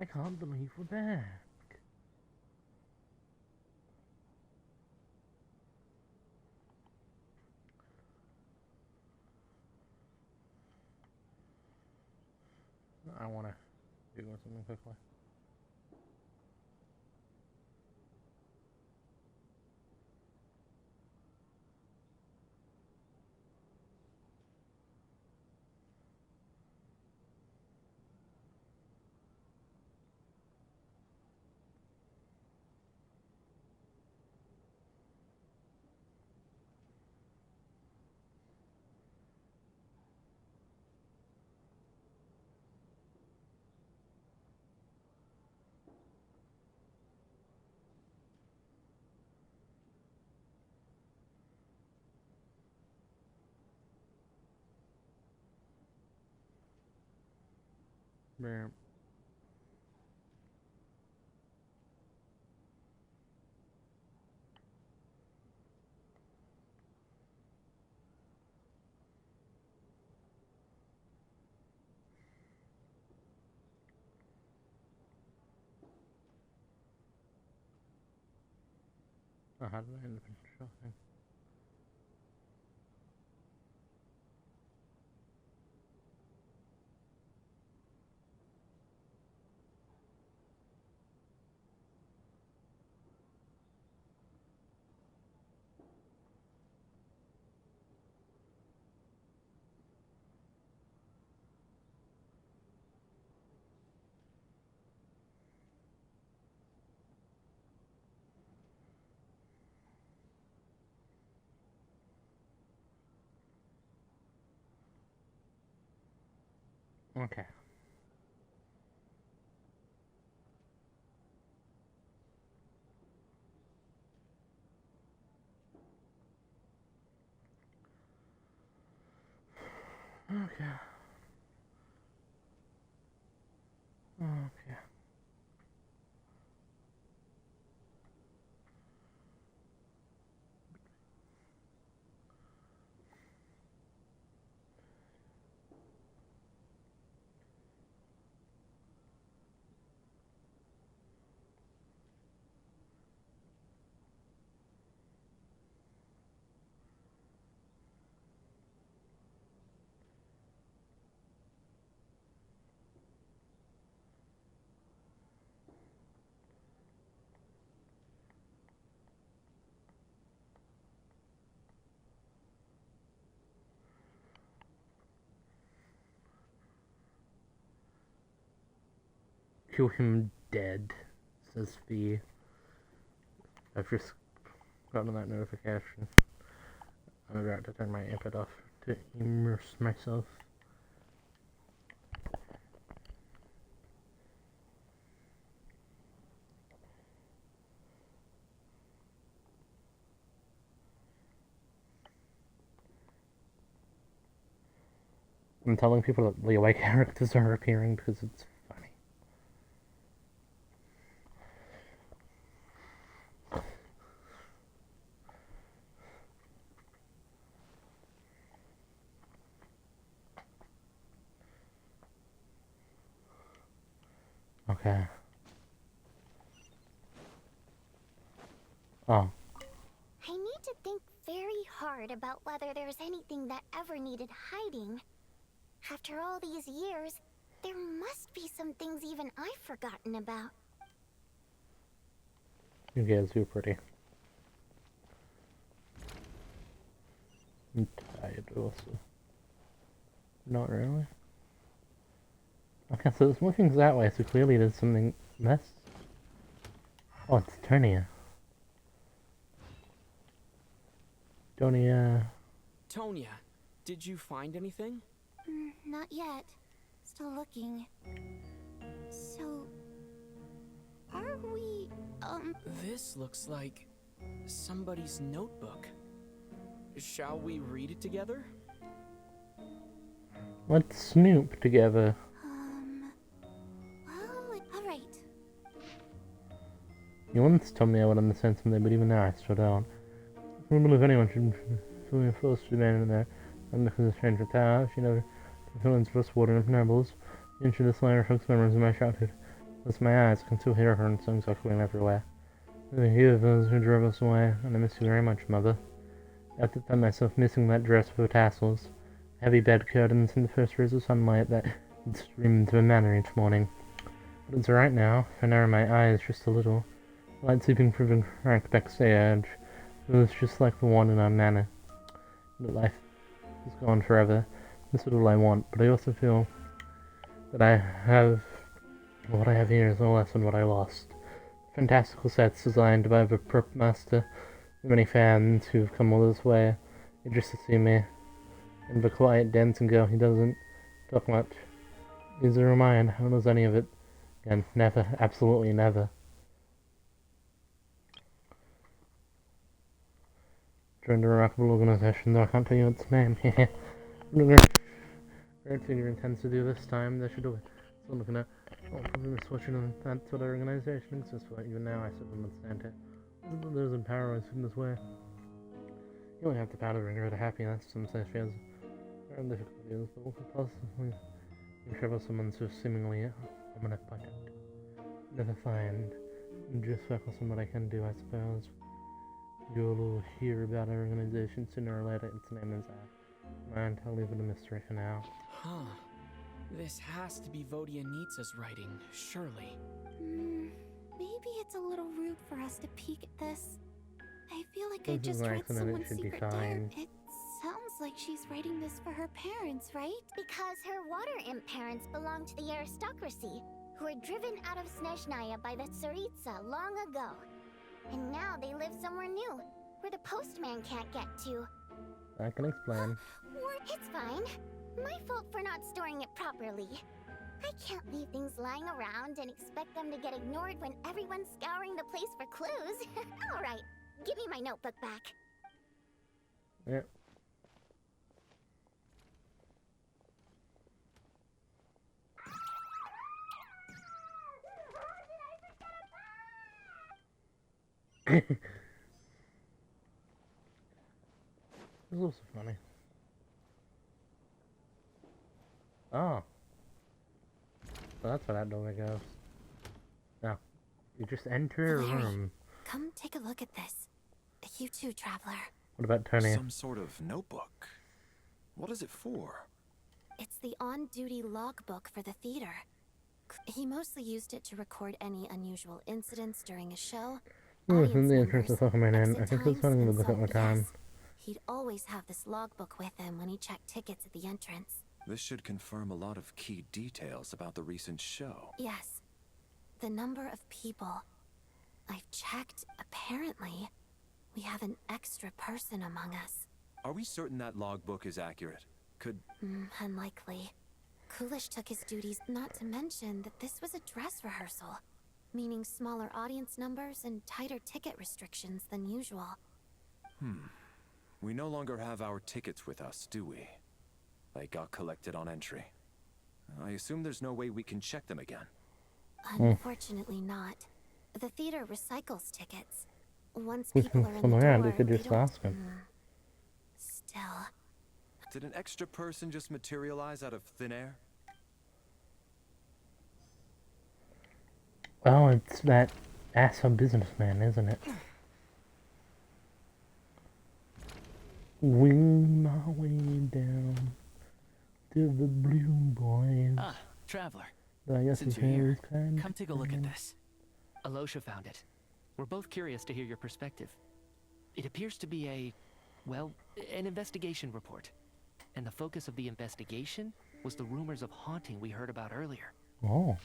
I can't believe we're back. I want to do something quickly. Bam. Oh, how did I end up in shopping? Okay. Okay. Okay. Kill him dead, says V. I've just gotten that notification. I'm about to turn my iPad off to immerse myself. I'm telling people that Leeway characters are appearing because it's funny. Okay. Oh. I need to think very hard about whether there's anything that ever needed hiding. After all these years, there must be some things even I've forgotten about. You guys are pretty. I'm tired also. Not really. Okay, so it's moving that way, so clearly there's something mess. Oh, it's Tonya. Tonya. Tonya, did you find anything? Not yet. Still looking. So... are we, This looks like somebody's notebook. Shall we read it together? Let's snoop together. well, alright. You once told me I would understand something, but even now I still don't. I don't believe anyone should feel me forced to remain in there. And because of stranger power, she never feelings for water and nibbles. Into this land reflects memories of my childhood. With my eyes, I can still hear her and songs echoing everywhere. You of those who drove us away, and I miss you very much, Mother. I have to find myself missing that dress with her tassels, heavy bed curtains, and the first rays of sunlight that stream into the manor each morning. But it's alright now. If I narrow my eyes just a little, the light seeping through the crack backstage feels just like the one in our manor. That life is gone forever. This is all I want, but I also feel that what I have here is no less than what I lost. Fantastical sets designed by the prop master, the many fans who've come all this way just to see me, and the quiet dancing girl who doesn't talk much. These are mine. How knows any of it? Again, never, absolutely never. Joined a remarkable organization, though I can't tell you its name. Great figure intends to do this time. They should do it. So looking at probably misfortune, and that's what our organization exists for. Even now, I still don't understand it. There's power in this way. You only have the power to bring her to happiness. Some say she has her own difficulties, but what could possibly trouble someone so seemingly omnipotent? Never find. Just focus on what I can do, I suppose. You'll hear about our organization sooner or later. Its name is Mind. I'll leave it a mystery for now. Huh. This has to be Vodianitsa's writing, surely. Maybe it's a little rude for us to peek at this. I feel like I This just is read nice and someone's it should be secret diary. fine. It sounds like she's writing this for her parents, right? Because her water imp parents belong to the aristocracy, who were driven out of Snezhnaya by the Tsaritsa long ago. And now they live somewhere new, where the postman can't get to. I can explain. It's fine. My fault for not storing it properly. I can't leave things lying around and expect them to get ignored when everyone's scouring the place for clues. Alright, give me my notebook back. Yep. This is also funny. Oh. So that's where that doorway goes. Now, you just enter a Larry, room. come take a look at this. You too, traveler. What about Tony? Some sort of notebook. What is it for? It's the on-duty logbook for the theater. He mostly used it to record any unusual incidents during a show. In the interest of fucking my name, I think it's funny to look at my time. He'd always have this logbook with him when he checked tickets at the entrance. This should confirm a lot of key details about the recent show. Yes. The number of people. I've checked. Apparently, we have an extra person among us. Are we certain that logbook is accurate? Could... Unlikely. Coolish took his duties, not to mention that this was a dress rehearsal, meaning smaller audience numbers and tighter ticket restrictions than usual. We no longer have our tickets with us, do we? They got collected on entry. I assume there's no way we can check them again. Unfortunately not. The theater recycles tickets. Once We people can are in come the around, door, we could they just don't... ask him. Still... Did an extra person just materialize out of thin air? Oh, it's that asshole businessman, isn't it? Wing my way down to the blue boys. Ah, traveler. I guess Since his you're hair here, is kind come take a look at this. Alosha found it. We're both curious to hear your perspective. It appears to be an investigation report. And the focus of the investigation was the rumors of haunting we heard about earlier. Oh.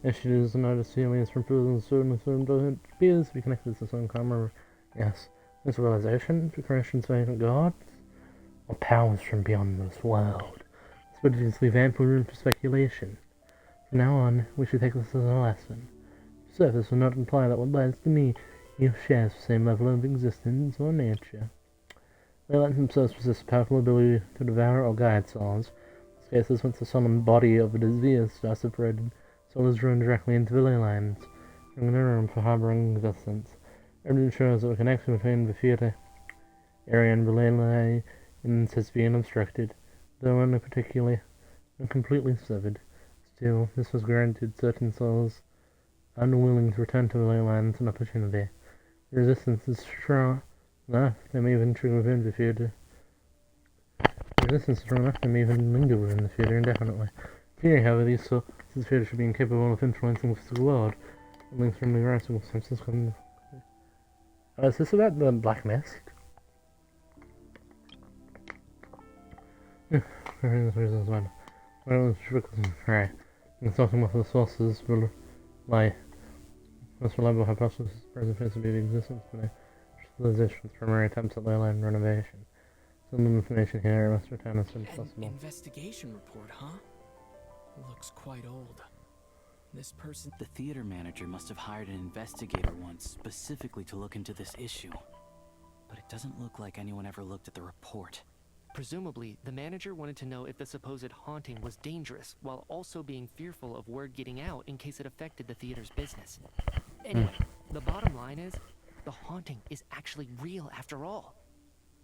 Issues notice aliens from prison certain appears to be connected to some common. Yes. This realization, the creations of ancient gods, or powers from beyond this world. This would just leave ample room for speculation. From now on, we should take this as a lesson. Surface will not imply that what lies beneath you shares the same level of existence or nature. They let themselves possess a powerful ability to devour or guide souls. In this case, once the soul and body of the diseased are separated, soul is drawn directly into the ley lines, bringing no room for harboring existence. Evidence shows that the connection between the theater area and the ley lines has been obstructed, though only particularly and completely severed. Still, this was granted certain souls unwilling to return to the ley lines an opportunity. The resistance is strong enough, they may even trigger within the future. The resistance is strong enough, they may even linger within the future indefinitely. Fearing, however, these sources of the future should be incapable of influencing the physical world. The links from the rising senses come. Oh, is this about the Black Mist? Right. Consulting with the sources will lie. Most reliable hypothesis is present appears to be the existence of civilization's primary attempts at leyline renovation. Some information here must return as soon as An possible. investigation report, huh? Looks quite old. This person... The theater manager must have hired an investigator once specifically to look into this issue. But it doesn't look like anyone ever looked at the report. Presumably, the manager wanted to know if the supposed haunting was dangerous, while also being fearful of word getting out in case it affected the theater's business. Anyway, the bottom line is, the haunting is actually real after all.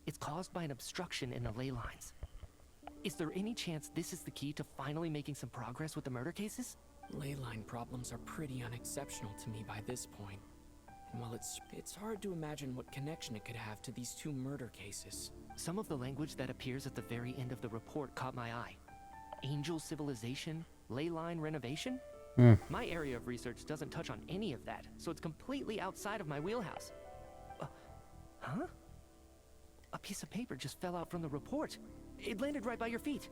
It's caused by an obstruction in the ley lines. Is there any chance this is the key to finally making some progress with the murder cases? Ley line problems are pretty unexceptional to me by this point. And while it's hard to imagine what connection it could have to these two murder cases. Some of the language that appears at the very end of the report caught my eye. Angel civilization, ley line renovation? My area of research doesn't touch on any of that, so it's completely outside of my wheelhouse. Huh? A piece of paper just fell out from the report. It landed right by your feet.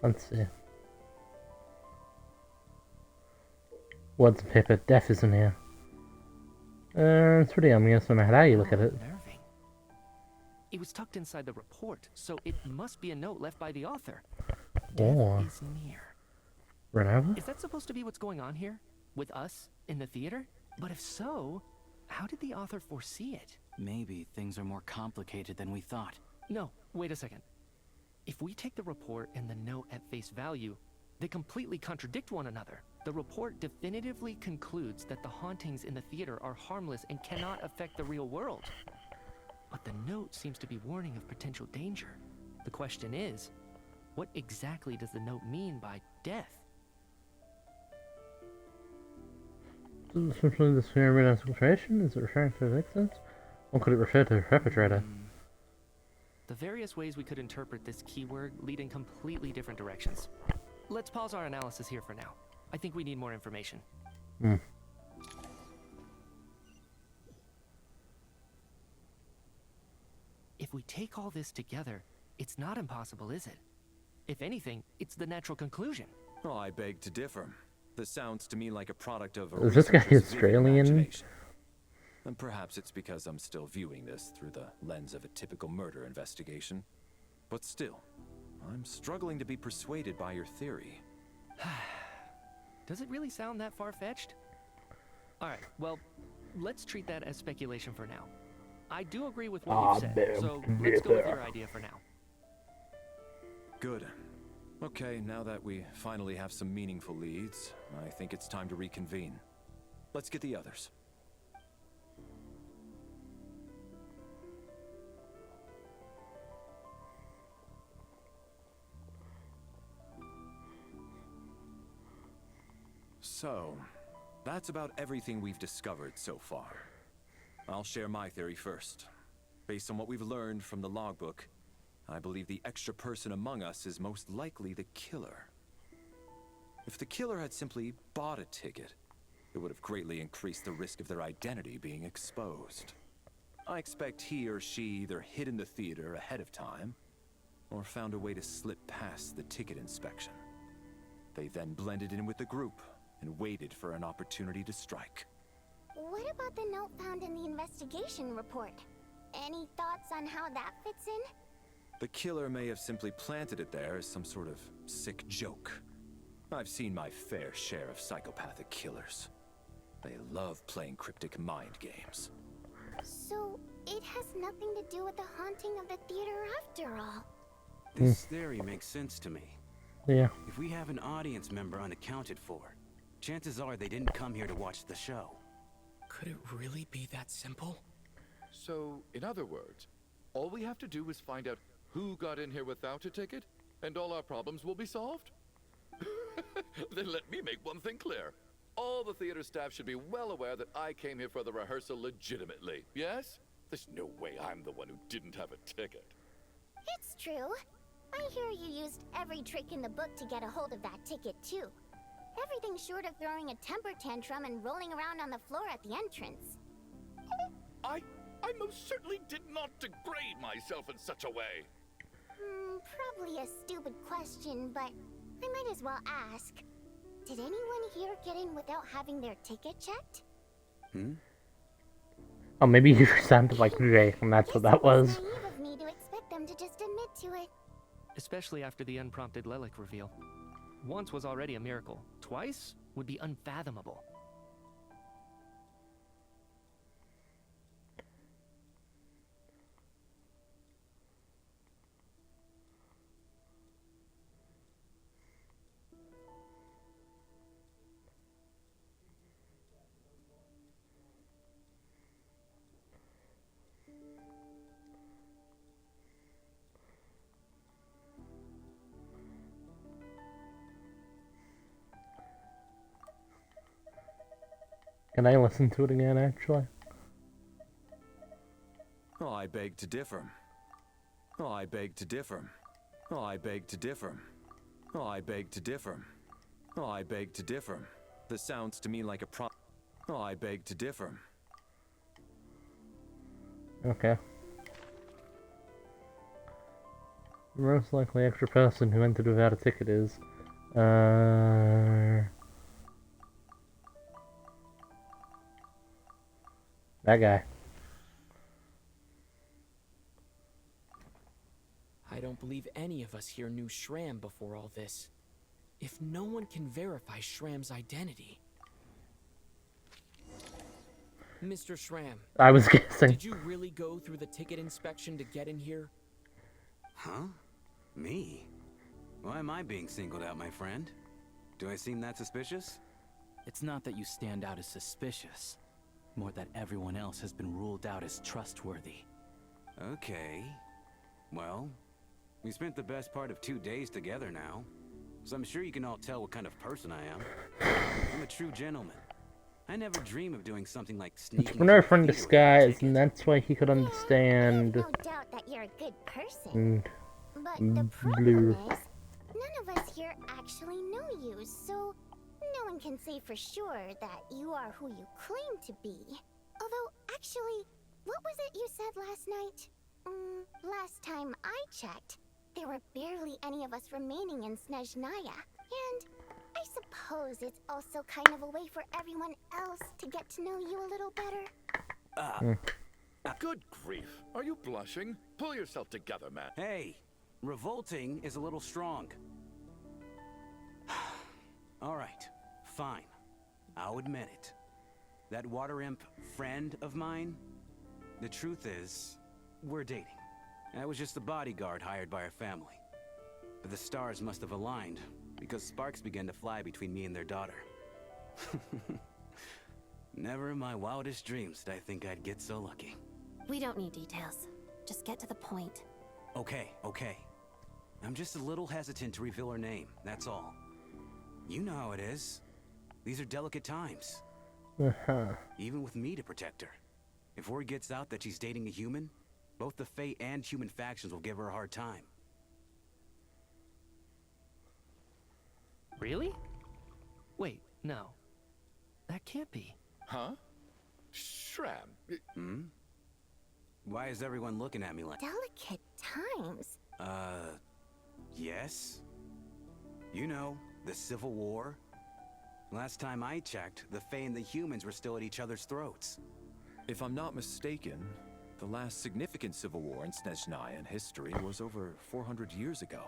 Let's see. What's paper? Death is in here. It's pretty ominous no matter how you look at it. Unnerving. It was tucked inside the report, so it must be a note left by the author. Or Death is near. run over? Is that supposed to be what's going on here? With us? In the theater? But if so, how did the author foresee it? Maybe things are more complicated than we thought. No, wait a second. If we take the report and the note at face value, they completely contradict one another. The report definitively concludes that the hauntings in the theater are harmless and cannot affect the real world. But the note seems to be warning of potential danger. The question is, what exactly does the note mean by death? Simply this pyramid infiltration? Is it referring to the victims? Or could it refer to the perpetrator? The various ways we could interpret this keyword lead in completely different directions. Let's pause our analysis here for now. I think we need more information. If we take all this together, it's not impossible, is it? If anything, it's the natural conclusion. Oh, I beg to differ. This sounds to me like a product of a Is this guy researcher's vivid Australian? imagination. And perhaps it's because I'm still viewing this through the lens of a typical murder investigation. But still, I'm struggling to be persuaded by your theory. Does it really sound that far-fetched? Alright, well, let's treat that as speculation for now. I do agree with what you've said, so let's go with your idea for now. Good. Okay, now that we finally have some meaningful leads, I think it's time to reconvene. Let's get the others. So, that's about everything we've discovered so far. I'll share my theory first. Based on what we've learned from the logbook, I believe the extra person among us is most likely the killer. If the killer had simply bought a ticket, it would have greatly increased the risk of their identity being exposed. I expect he or she either hid in the theater ahead of time, or found a way to slip past the ticket inspection. They then blended in with the group and waited for an opportunity to strike. What about the note found in the investigation report? Any thoughts on how that fits in? The killer may have simply planted it there as some sort of sick joke. I've seen my fair share of psychopathic killers. They love playing cryptic mind games. So, it has nothing to do with the haunting of the theater after all. This theory makes sense to me. Yeah. If we have an audience member unaccounted for, chances are they didn't come here to watch the show. Could it really be that simple? So, in other words, all we have to do is find out who got in here without a ticket, and all our problems will be solved? Then let me make one thing clear. All the theater staff should be well aware that I came here for the rehearsal legitimately, yes? There's no way I'm the one who didn't have a ticket. It's true. I hear you used every trick in the book to get a hold of that ticket, too. Everything short of throwing a temper tantrum and rolling around on the floor at the entrance. I most certainly did not degrade myself in such a way. Probably a stupid question, but I might as well ask. Did anyone here get in without having their ticket checked? Oh, maybe you sounded like Jay, and that's what that was. It's naive of me to expect them to just admit to it. Especially after the unprompted Lelic reveal. Once was already a miracle. Twice would be unfathomable. Can I listen to it again, actually? Oh, I beg to differ. Oh, I beg to differ. Oh, I beg to differ. Oh, I beg to differ. Oh, I beg to differ. This sounds to me like a Oh, I beg to differ. Okay. The most likely extra person who entered without a ticket is... that guy. I don't believe any of us here knew Shram before all this. If no one can verify Shram's identity... Mr. Shram, I was guessing. did you really go through the ticket inspection to get in here? Huh? Me? Why am I being singled out, my friend? Do I seem that suspicious? It's not that you stand out as suspicious. More that everyone else has been ruled out as trustworthy. Okay. Well, we spent the best part of 2 days together now. So I'm sure you can all tell what kind of person I am. I'm a true gentleman. I never dream of doing something like sneaking... Entrepreneur in disguise, and that's why he could understand... I have no doubt that you're a good person. But the Blue. problem is, none of us here actually know you, so no one can say for sure that you are who you claim to be. Although, actually, what was it you said last night? Last time I checked, there were barely any of us remaining in Snezhnaya, and I suppose it's also kind of a way for everyone else to get to know you a little better. Good grief. Are you blushing? Pull yourself together, man. Hey, revolting is a little strong. All right, fine. I'll admit it. That water imp friend of mine, the truth is, we're dating. I was just a bodyguard hired by our family. But the stars must have aligned, because sparks began to fly between me and their daughter. Never in my wildest dreams did I think I'd get so lucky. We don't need details. Just get to the point. Okay. I'm just a little hesitant to reveal her name, that's all. You know how it is. These are delicate times. Even with me to protect her. If word gets out that she's dating a human, both the Fae and human factions will give her a hard time. Really? Wait, no. That can't be. Huh? Shram. Why is everyone looking at me like... Delicate times? Yes? You know, the Civil War? Last time I checked, the Fae and the humans were still at each other's throats. If I'm not mistaken, the last significant civil war in Snezhnaya history was over 400 years ago.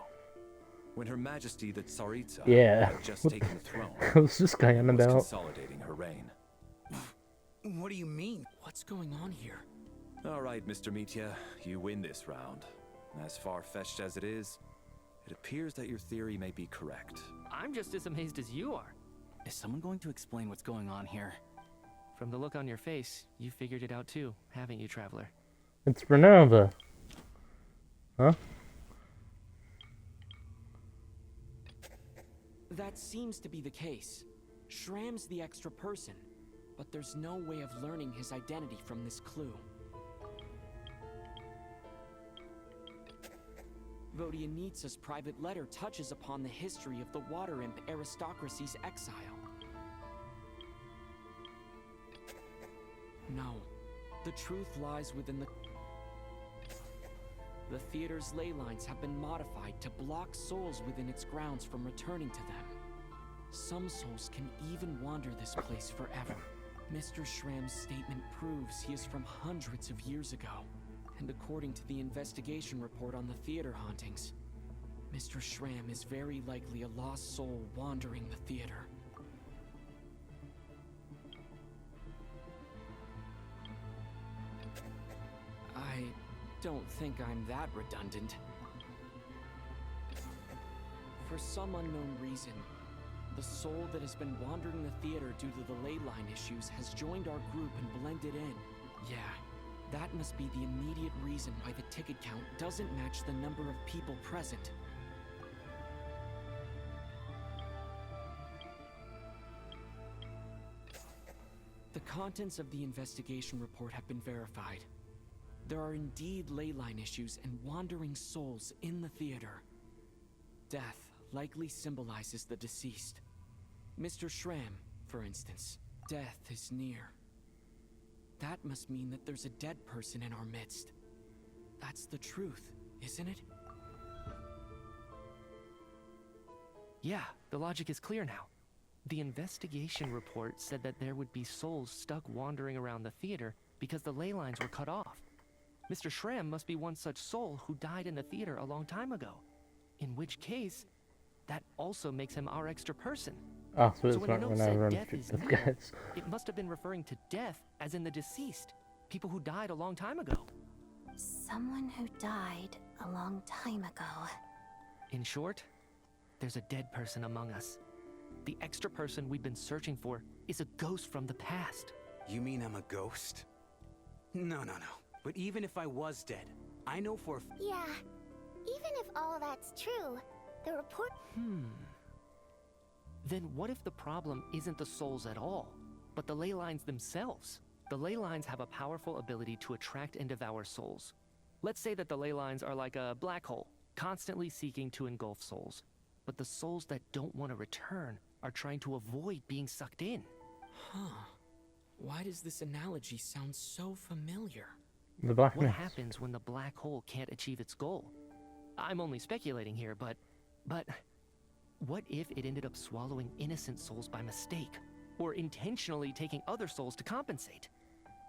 When Her Majesty the Tsaritsa had just taken the throne, What's this guy on was about? consolidating her reign. What do you mean? What's going on here? All right, Mr. Mitya, you win this round. As far-fetched as it is, it appears that your theory may be correct. I'm just as amazed as you are. Is someone going to explain what's going on here? From the look on your face, you figured it out too, haven't you, Traveler? It's Renova. Huh? That seems to be the case. Shram's the extra person, but there's no way of learning his identity from this clue. Vodyanitsa's private letter touches upon the history of the Water Imp aristocracy's exile. No, the truth lies within the theater's ley lines have been modified to block souls within its grounds from returning to them. Some souls can even wander this place forever. Mr. Shram's statement proves he is from hundreds of years ago. And according to the investigation report on the theater hauntings, Mr. Shram is very likely a lost soul wandering the theater. I don't think I'm that redundant. For some unknown reason, the soul that has been wandering the theater due to the ley line issues has joined our group and blended in. Yeah, that must be the immediate reason why the ticket count doesn't match the number of people present. The contents of the investigation report have been verified. There are indeed ley line issues and wandering souls in the theater. Death likely symbolizes the deceased. Mr. Shram, for instance, death is near. That must mean that there's a dead person in our midst. That's the truth, isn't it? Yeah, the logic is clear now. The investigation report said that there would be souls stuck wandering around the theater because the ley lines were cut off. Mr. Shram must be one such soul who died in the theater a long time ago. In which case, that also makes him our extra person. Oh, so it's when not the note when I said run death through is those near, guys. it must have been referring to death as in the deceased. People who died a long time ago. Someone who died a long time ago. In short, there's a dead person among us. The extra person we've been searching for is a ghost from the past. You mean I'm a ghost? No. But even if I was dead, I know for Yeah, even if all that's true, the report... Then what if the problem isn't the souls at all, but the ley lines themselves? The ley lines have a powerful ability to attract and devour souls. Let's say that the ley lines are like a black hole, constantly seeking to engulf souls. But the souls that don't want to return are trying to avoid being sucked in. Huh. Why does this analogy sound so familiar? The black What mass. happens when the black hole can't achieve its goal? I'm only speculating here, but what if it ended up swallowing innocent souls by mistake, or intentionally taking other souls to compensate?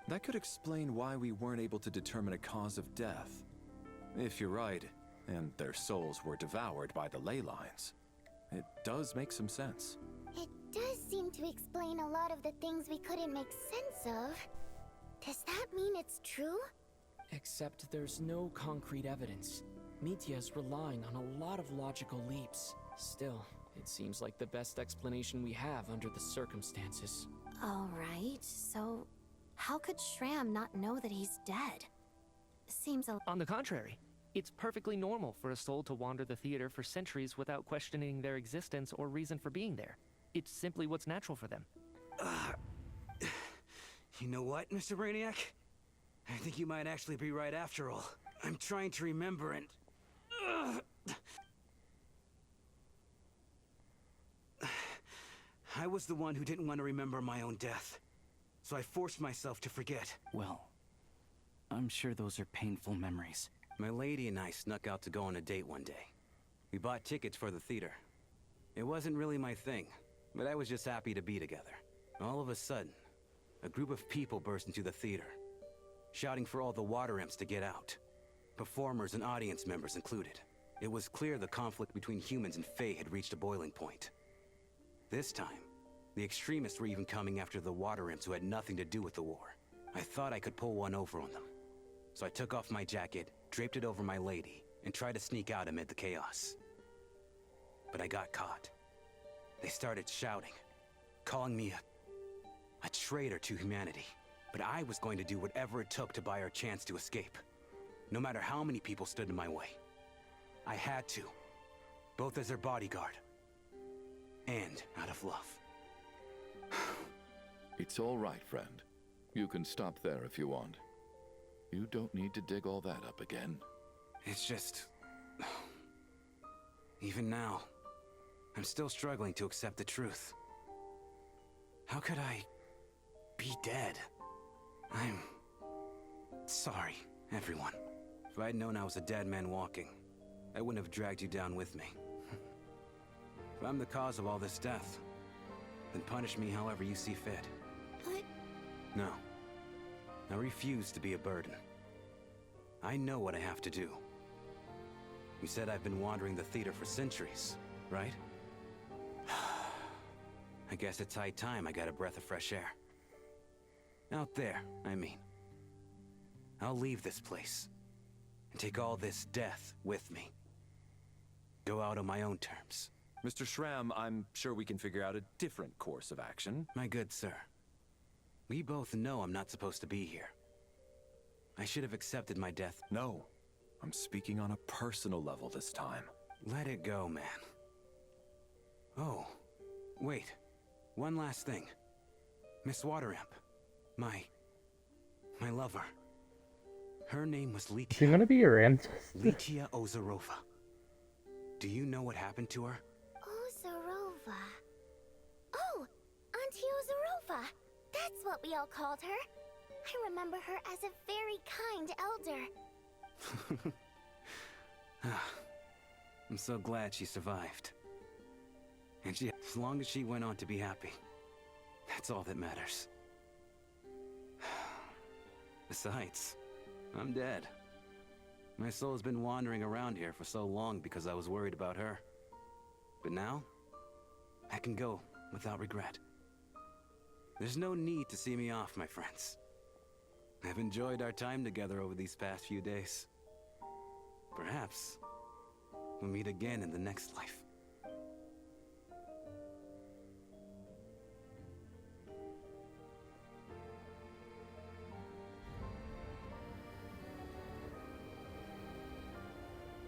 That could explain why we weren't able to determine a cause of death. If you're right, and their souls were devoured by the ley lines, it does make some sense. It does seem to explain a lot of the things we couldn't make sense of. Does that mean it's true? Except there's no concrete evidence. Mitya's relying on a lot of logical leaps. Still, it seems like the best explanation we have under the circumstances. Alright, so how could Shram not know that he's dead? Seems a... On the contrary, it's perfectly normal for a soul to wander the theater for centuries without questioning their existence or reason for being there. It's simply what's natural for them. You know what, Mr. Brainiac? I think you might actually be right after all. I'm trying to remember and... I was the one who didn't want to remember my own death. So I forced myself to forget. Well, I'm sure those are painful memories. My lady and I snuck out to go on a date one day. We bought tickets for the theater. It wasn't really my thing, but I was just happy to be together. All of a sudden, a group of people burst into the theater, shouting for all the water imps to get out. Performers and audience members included. It was clear the conflict between humans and Fae had reached a boiling point. This time, the extremists were even coming after the water imps who had nothing to do with the war. I thought I could pull one over on them. So I took off my jacket, draped it over my lady, and tried to sneak out amid the chaos. But I got caught. They started shouting, calling me a traitor to humanity. But I was going to do whatever it took to buy our chance to escape. No matter how many people stood in my way. I had to. Both as their bodyguard. and out of love. It's all right, friend. You can stop there if you want. You don't need to dig all that up again. It's just... Even now, I'm still struggling to accept the truth. How could I be dead? I'm sorry, everyone. If I'd known I was a dead man walking, I wouldn't have dragged you down with me. If I'm the cause of all this death, then punish me however you see fit. But... No. I refuse to be a burden. I know what I have to do. You said I've been wandering the theater for centuries, right? I guess it's high time I got a breath of fresh air. Out there, I mean. I'll leave this place and take all this death with me. Go out on my own terms. Mr. Schramm, I'm sure we can figure out a different course of action. My good sir, we both know I'm not supposed to be here. I should have accepted my death. No, I'm speaking on a personal level this time. Let it go, man. Oh, wait. One last thing. Miss Wateramp. My lover. Her name was Is he Litia. gonna be your ancestor? Litia Ozarova. Do you know what happened to her? Ozarova. Oh, Auntie Ozarova. That's what we all called her. I remember her as a very kind elder. I'm so glad she survived. And as long as she went on to be happy, that's all that matters. Besides, I'm dead. My soul's been wandering around here for so long because I was worried about her. But now, I can go without regret. There's no need to see me off, my friends. I've enjoyed our time together over these past few days. Perhaps we'll meet again in the next life.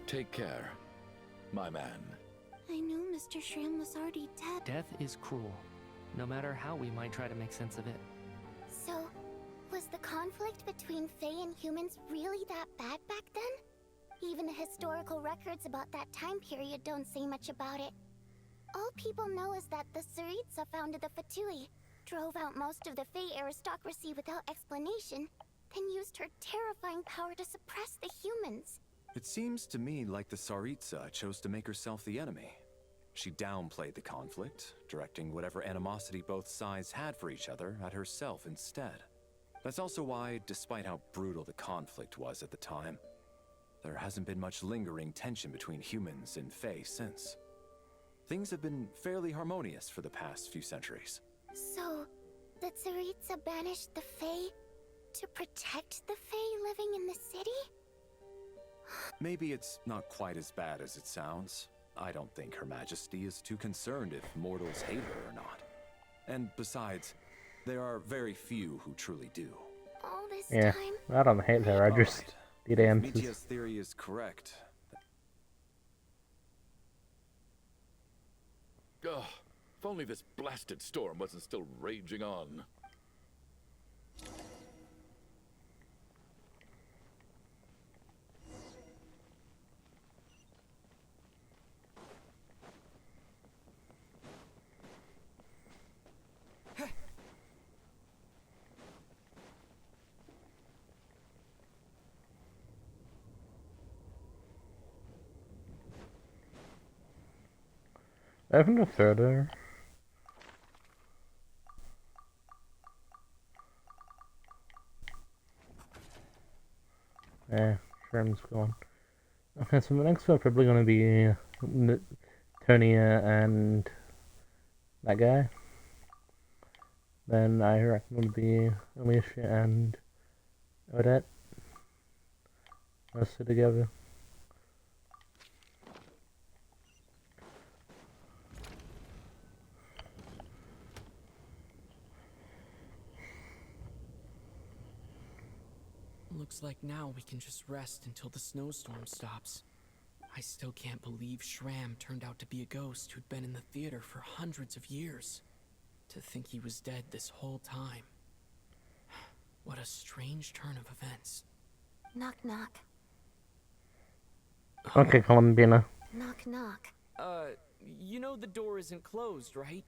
Take care, my man. I knew Mr. Schramm was already dead. Death is cruel, no matter how we might try to make sense of it. So, was the conflict between Fae and humans really that bad back then? Even the historical records about that time period don't say much about it. All people know is that the Tsaritsa founded the Fatui, drove out most of the Fae aristocracy without explanation, then used her terrifying power to suppress the humans. It seems to me like the Tsaritsa chose to make herself the enemy. She downplayed the conflict, directing whatever animosity both sides had for each other at herself instead. That's also why, despite how brutal the conflict was at the time, there hasn't been much lingering tension between humans and Fae since. Things have been fairly harmonious for the past few centuries. So, the Tsaritsa banished the Fae to protect the Fae living in the city? Maybe it's not quite as bad as it sounds. I don't think Her Majesty is too concerned if mortals hate her or not. And besides, there are very few who truly do. All this Yeah, time? I don't hate her, I just Alright. need If answers. Mitia's theory is correct, Ugh, if only this blasted storm wasn't still raging on. I haven't a photo. Yeah, Shrim's gone. Okay, so the next one probably gonna be Tonya and that guy. Then I reckon it'll be Alicia and Odette. Let's sit together. Looks like now we can just rest until the snowstorm stops. I still can't believe Shram turned out to be a ghost who'd been in the theater for hundreds of years. To think he was dead this whole time. What a strange turn of events. Knock knock. Okay, Columbina. Knock knock. You know the door isn't closed, right?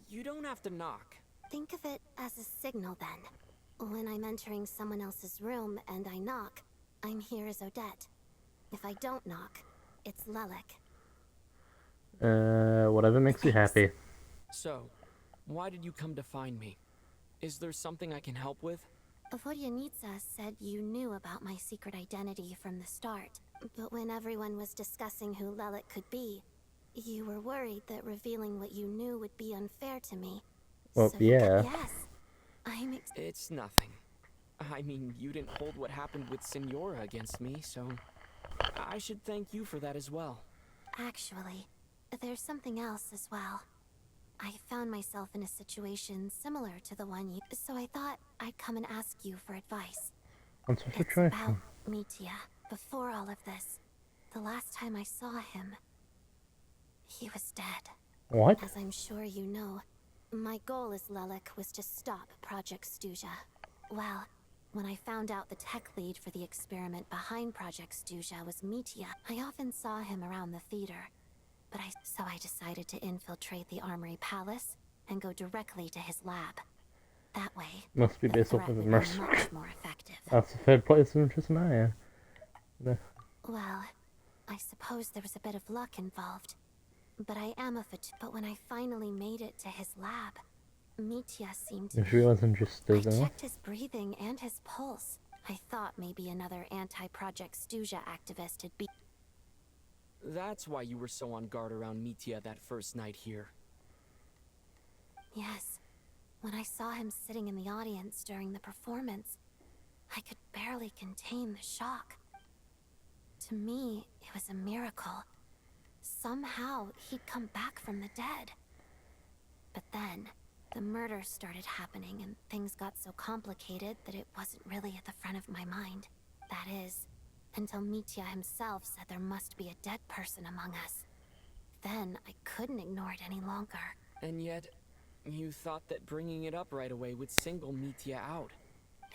You don't have to knock. Think of it as a signal then. When I'm entering someone else's room and I knock, I'm here as Odette. If I don't knock, it's Lelek. Whatever makes you happy. So, why did you come to find me? Is there something I can help with? Vodyanitsa said you knew about my secret identity from the start, but when everyone was discussing who Lelek could be, you were worried that revealing what you knew would be unfair to me. Well, so yeah. Yes, It's nothing. I mean, you didn't hold what happened with Signora against me, so I should thank you for that as well. Actually, there's something else as well. I found myself in a situation similar to the one so I thought I'd come and ask you for advice. What's the It's situation? about Mitya. Before all of this, the last time I saw him, he was dead. What? As I'm sure you know, my goal as Lelek was to stop Project Stuja. Well, when I found out the tech lead for the experiment behind Project Stuja was Mitya, I often saw him around the theater. So I decided to infiltrate the Armory Palace and go directly to his lab. That way, Must be the based off threat of the would be mercenary. much more effective. That's the third place in Snezhnaya. Well, I suppose there was a bit of luck involved. But I am a but when I finally made it to his lab, Mitya seemed to If she wasn't just I still checked his breathing and his pulse. I thought maybe another anti-Project Stuja activist had been. That's why you were so on guard around Mitya that first night here. Yes. When I saw him sitting in the audience during the performance, I could barely contain the shock. To me, it was a miracle. Somehow, he'd come back from the dead. But then, the murders started happening and things got so complicated that it wasn't really at the front of my mind. That is, until Mitya himself said there must be a dead person among us. Then, I couldn't ignore it any longer. And yet, you thought that bringing it up right away would single Mitya out.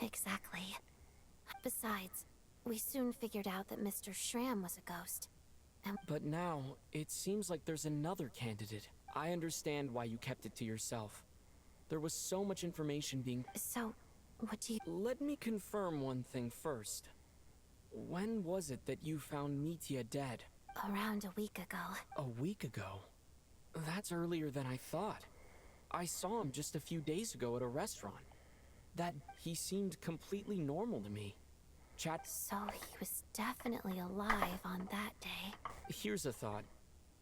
Exactly. Besides, we soon figured out that Mr. Shram was a ghost. But now, it seems like there's another candidate. I understand why you kept it to yourself. There was so much information being... So, what do you... Let me confirm one thing first. When was it that you found Mitya dead? Around a week ago. A week ago? That's earlier than I thought. I saw him just a few days ago at a restaurant. He seemed completely normal to me. So he was definitely alive on that day. Here's a thought.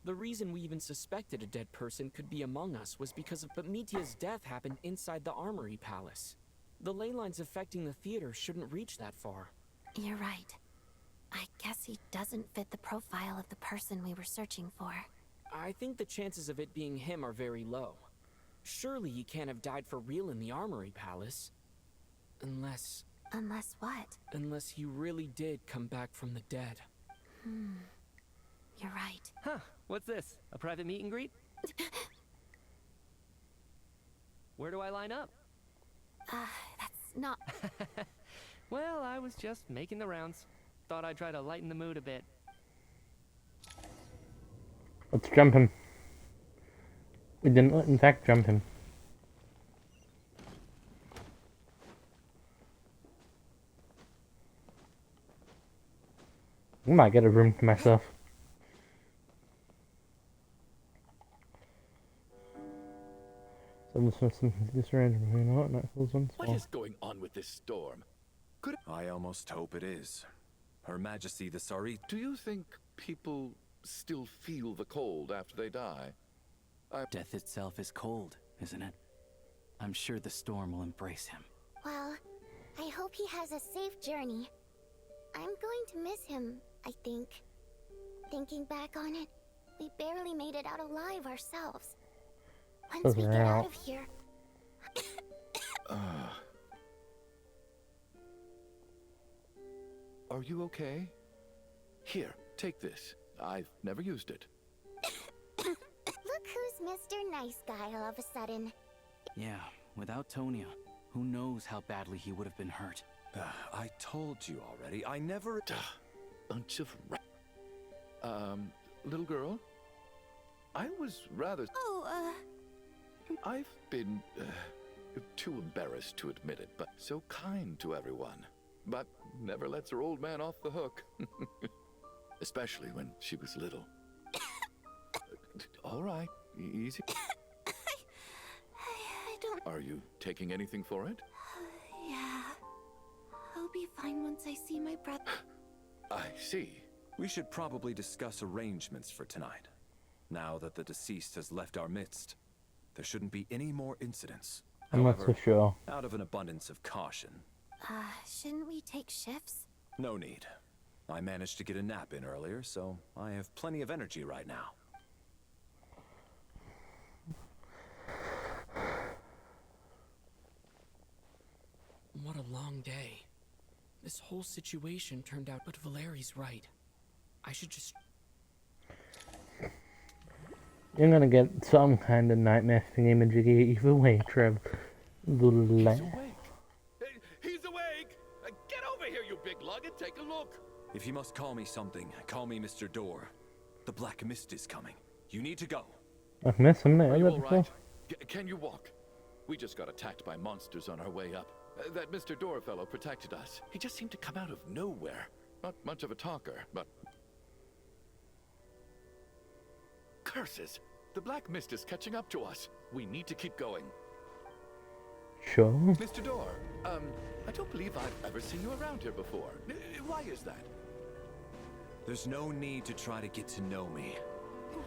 The reason we even suspected a dead person could be among us was because of... But Mitya's death happened inside the Armory Palace. The ley lines affecting the theater shouldn't reach that far. You're right. I guess he doesn't fit the profile of the person we were searching for. I think the chances of it being him are very low. Surely he can't have died for real in the Armory Palace. Unless... Unless what? Unless he really did come back from the dead. You're right. Huh, what's this? A private meet and greet? Where do I line up? That's not... Well, I was just making the rounds. Thought I'd try to lighten the mood a bit. Let's jump him. We didn't, in fact, jump him. I might get a room to myself. So this random, you know what? Not those ones. What is going on with this storm? I almost hope it is. Her Majesty the Sari... Do you think people still feel the cold after they die? Death itself is cold, isn't it? I'm sure the storm will embrace him. Well, I hope he has a safe journey. I'm going to miss him, I think. Thinking back on it, we barely made it out alive ourselves. Once we get out of here... Are you okay? Here, take this. I've never used it. Look who's Mr. Nice Guy all of a sudden. Yeah, without Tonya, who knows how badly he would have been hurt. I told you already, I never... Bunch of little girl? I was rather... Oh, I've been too embarrassed to admit it, but so kind to everyone. But never lets her old man off the hook. Especially when she was little. All right, easy. I don't... Are you taking anything for it? Yeah. I'll be fine once I see my brother. I see. We should probably discuss arrangements for tonight. Now that the deceased has left our midst, there shouldn't be any more incidents. I'm not so sure. Out of an abundance of caution. Shouldn't we take shifts? No need. I managed to get a nap in earlier, so I have plenty of energy right now. What a long day. This whole situation turned out, but Valeri's right. I should just... You're gonna get some kind of nightmare thingamajiggy either way, Trev. He's awake. He's awake! Get over here, you big lug, and take a look. If you must call me something, call me Mr. Door. The Black Mist is coming. You need to go. I've missed him there. Are you all right? Can you walk? We just got attacked by monsters on our way up. That Mr. Door fellow protected us. He just seemed to come out of nowhere. Not much of a talker, but... Curses! The Black Mist is catching up to us. We need to keep going. Sure. Mr. Door, I don't believe I've ever seen you around here before. Why is that? There's no need to try to get to know me.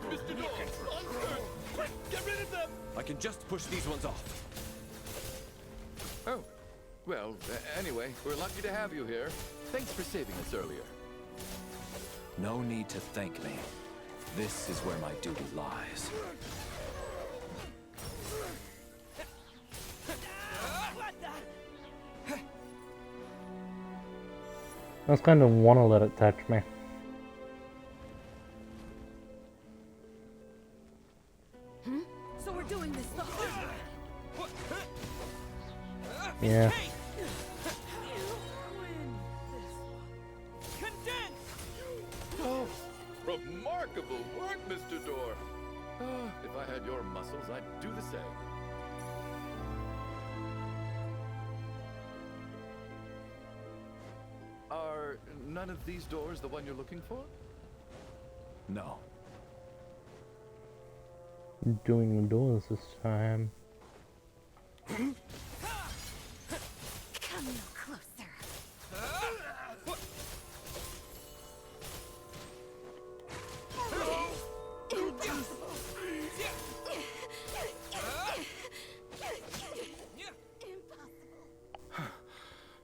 Mr. Door, monsters! Quick, get rid of them! I can just push these ones off. Oh, well, anyway, we're lucky to have you here. Thanks for saving us earlier. No need to thank me. This is where my duty lies. I just kind of want to let it touch me. So we're doing this the hard way. Yeah. Oh, remarkable work, Mr. Door. Oh, if I had your muscles, I'd do the same. Are none of these doors the one you're looking for? No. Doing the doors this time. Come no closer.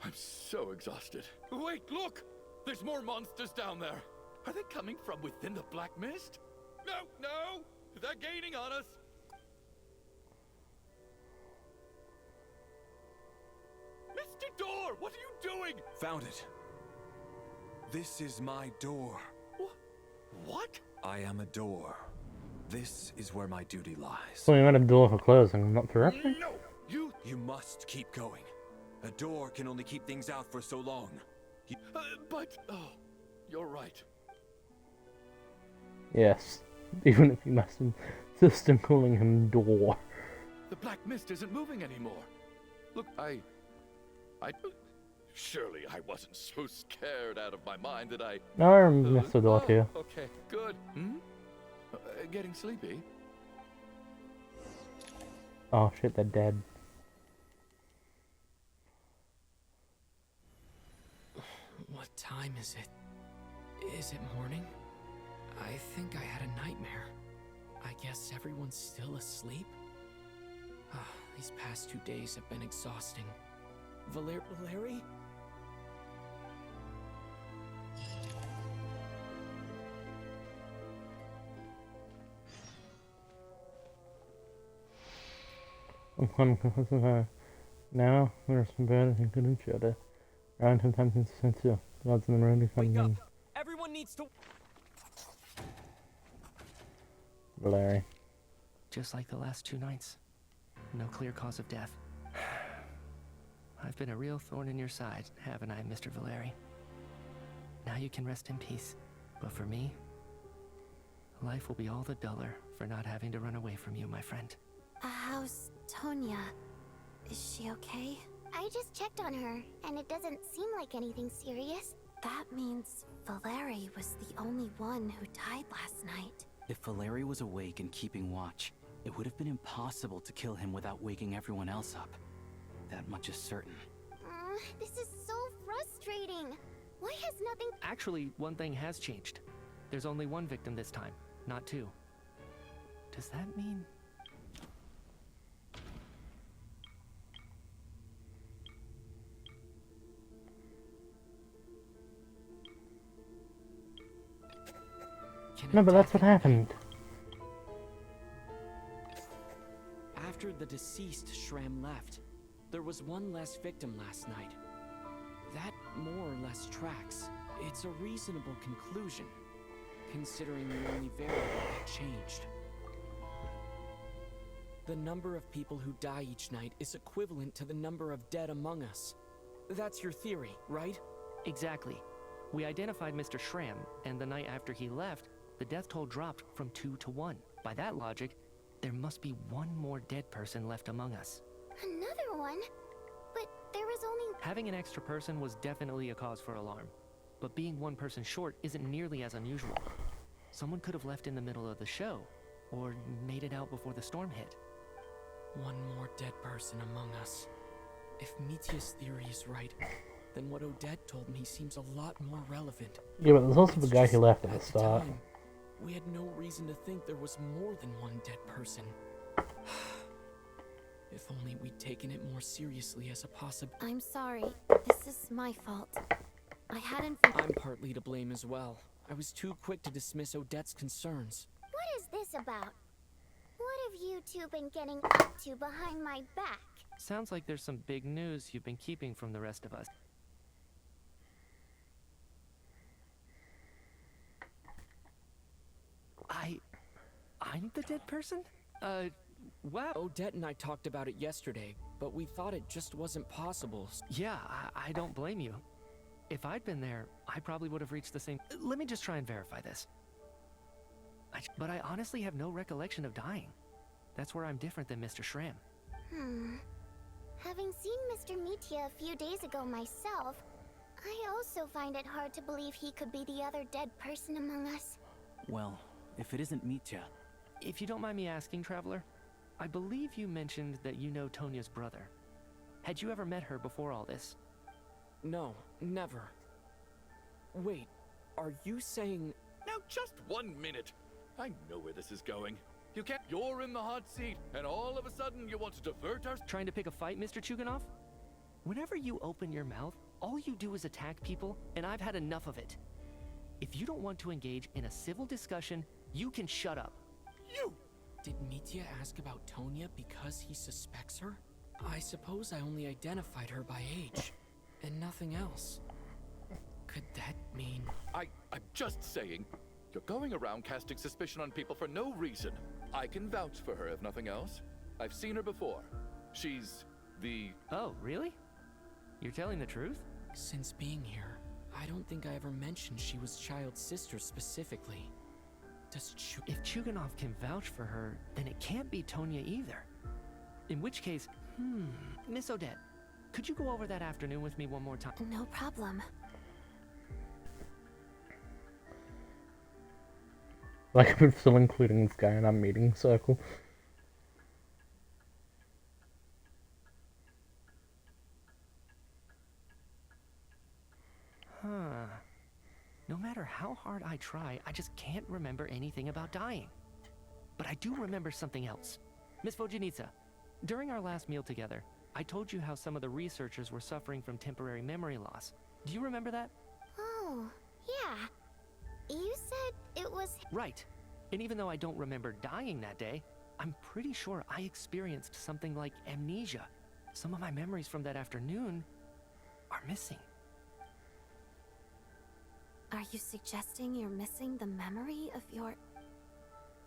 I'm so exhausted. Wait, look! There's more monsters down there. Are they coming from within the Black Mist? No, no! They're gaining on us! Mr. Door, what are you doing? Found it. This is my door. What? I am a door. This is where my duty lies. So you got a door for closing, not for opening? No! You must keep going. A door can only keep things out for so long. Oh, you're right. Yes. Even if you must insist on calling him Door. The Black Mist isn't moving anymore. Look, surely I wasn't so scared out of my mind that I... No, I missed the door too. Okay, good. Getting sleepy? Oh shit, they're dead. What time is it? Is it morning? I think I had a nightmare. I guess everyone's still asleep? These past 2 days have been exhausting. Valeri? Now, there's some better than good each other. Around sometimes it's sincere. Gods in the room is Wake up! something. Everyone needs to... Larry. Just like the last 2 nights. No clear cause of death. I've been a real thorn in your side, haven't I, Mr. Valeri? Now you can rest in peace. But for me, life will be all the duller for not having to run away from you, my friend. How's Tonya? Is she okay? I just checked on her, and it doesn't seem like anything serious. That means Valeri was the only one who died last night. If Valeri was awake and keeping watch, it would have been impossible to kill him without waking everyone else up. That much is certain. This is so frustrating. Why has nothing... Actually, one thing has changed. There's only 1 victim this time, not 2. Does that mean... No, but that's what happened. After the deceased Shram left, there was 1 less victim last night. That more or less tracks. It's a reasonable conclusion, considering the only variable that changed. The number of people who die each night is equivalent to the number of dead among us. That's your theory, right? Exactly. We identified Mr. Shram, and the night after he left, the death toll dropped from 2 to 1. By that logic, there must be 1 more dead person left among us. Another one? But there was only... Having an extra person was definitely a cause for alarm. But being 1 person short isn't nearly as unusual. Someone could have left in the middle of the show, or made it out before the storm hit. 1 more dead person among us. If Mitya's theory is right, then what Odette told me seems a lot more relevant. Yeah, but there's also the guy who left at the At the start. time, we had no reason to think there was more than 1 dead person. If only we'd taken it more seriously as a possible... I'm sorry. This is my fault. I hadn't... I'm partly to blame as well. I was too quick to dismiss Odette's concerns. What is this about? What have you two been getting up to behind my back? Sounds like there's some big news you've been keeping from the rest of us. I'm the dead person? Wow. Odette and I talked about it yesterday, but we thought it just wasn't possible. Yeah, I don't blame you. If I'd been there, I probably would have reached the same... Let me just try and verify this. But I honestly have no recollection of dying. That's where I'm different than Mr. Shram. Having seen Mr. Mitya a few days ago myself, I also find it hard to believe he could be the other dead person among us. Well, if it isn't Mitya... If you don't mind me asking, Traveler, I believe you mentioned that you know Tonya's brother. Had you ever met her before all this? No, never. Wait, are you saying... Now, just 1 minute. I know where this is going. You can't... You're in the hot seat, and all of a sudden you want to divert our... Trying to pick a fight, Mr. Chuganov? Whenever you open your mouth, all you do is attack people, and I've had enough of it. If you don't want to engage in a civil discussion, you can shut up. You! Did Mitya ask about Tonya because he suspects her? I suppose I only identified her by age, and nothing else. Could that mean... I'm just saying. You're going around casting suspicion on people for no reason. I can vouch for her if nothing else. I've seen her before. She's the... Oh, really? You're telling the truth? Since being here, I don't think I ever mentioned she was Child's sister specifically. If Chuganov can vouch for her, then it can't be Tonya either. In which case, Miss Odette, could you go over that afternoon with me one more time? No problem. Like, I'm still including this guy in our meeting circle. No matter how hard I try, I just can't remember anything about dying. But I do remember something else. Miss Vojanitsa, during our last meal together, I told you how some of the researchers were suffering from temporary memory loss. Do you remember that? Oh, yeah. You said it was... Right. And even though I don't remember dying that day, I'm pretty sure I experienced something like amnesia. Some of my memories from that afternoon are missing. Are you suggesting you're missing the memory of your...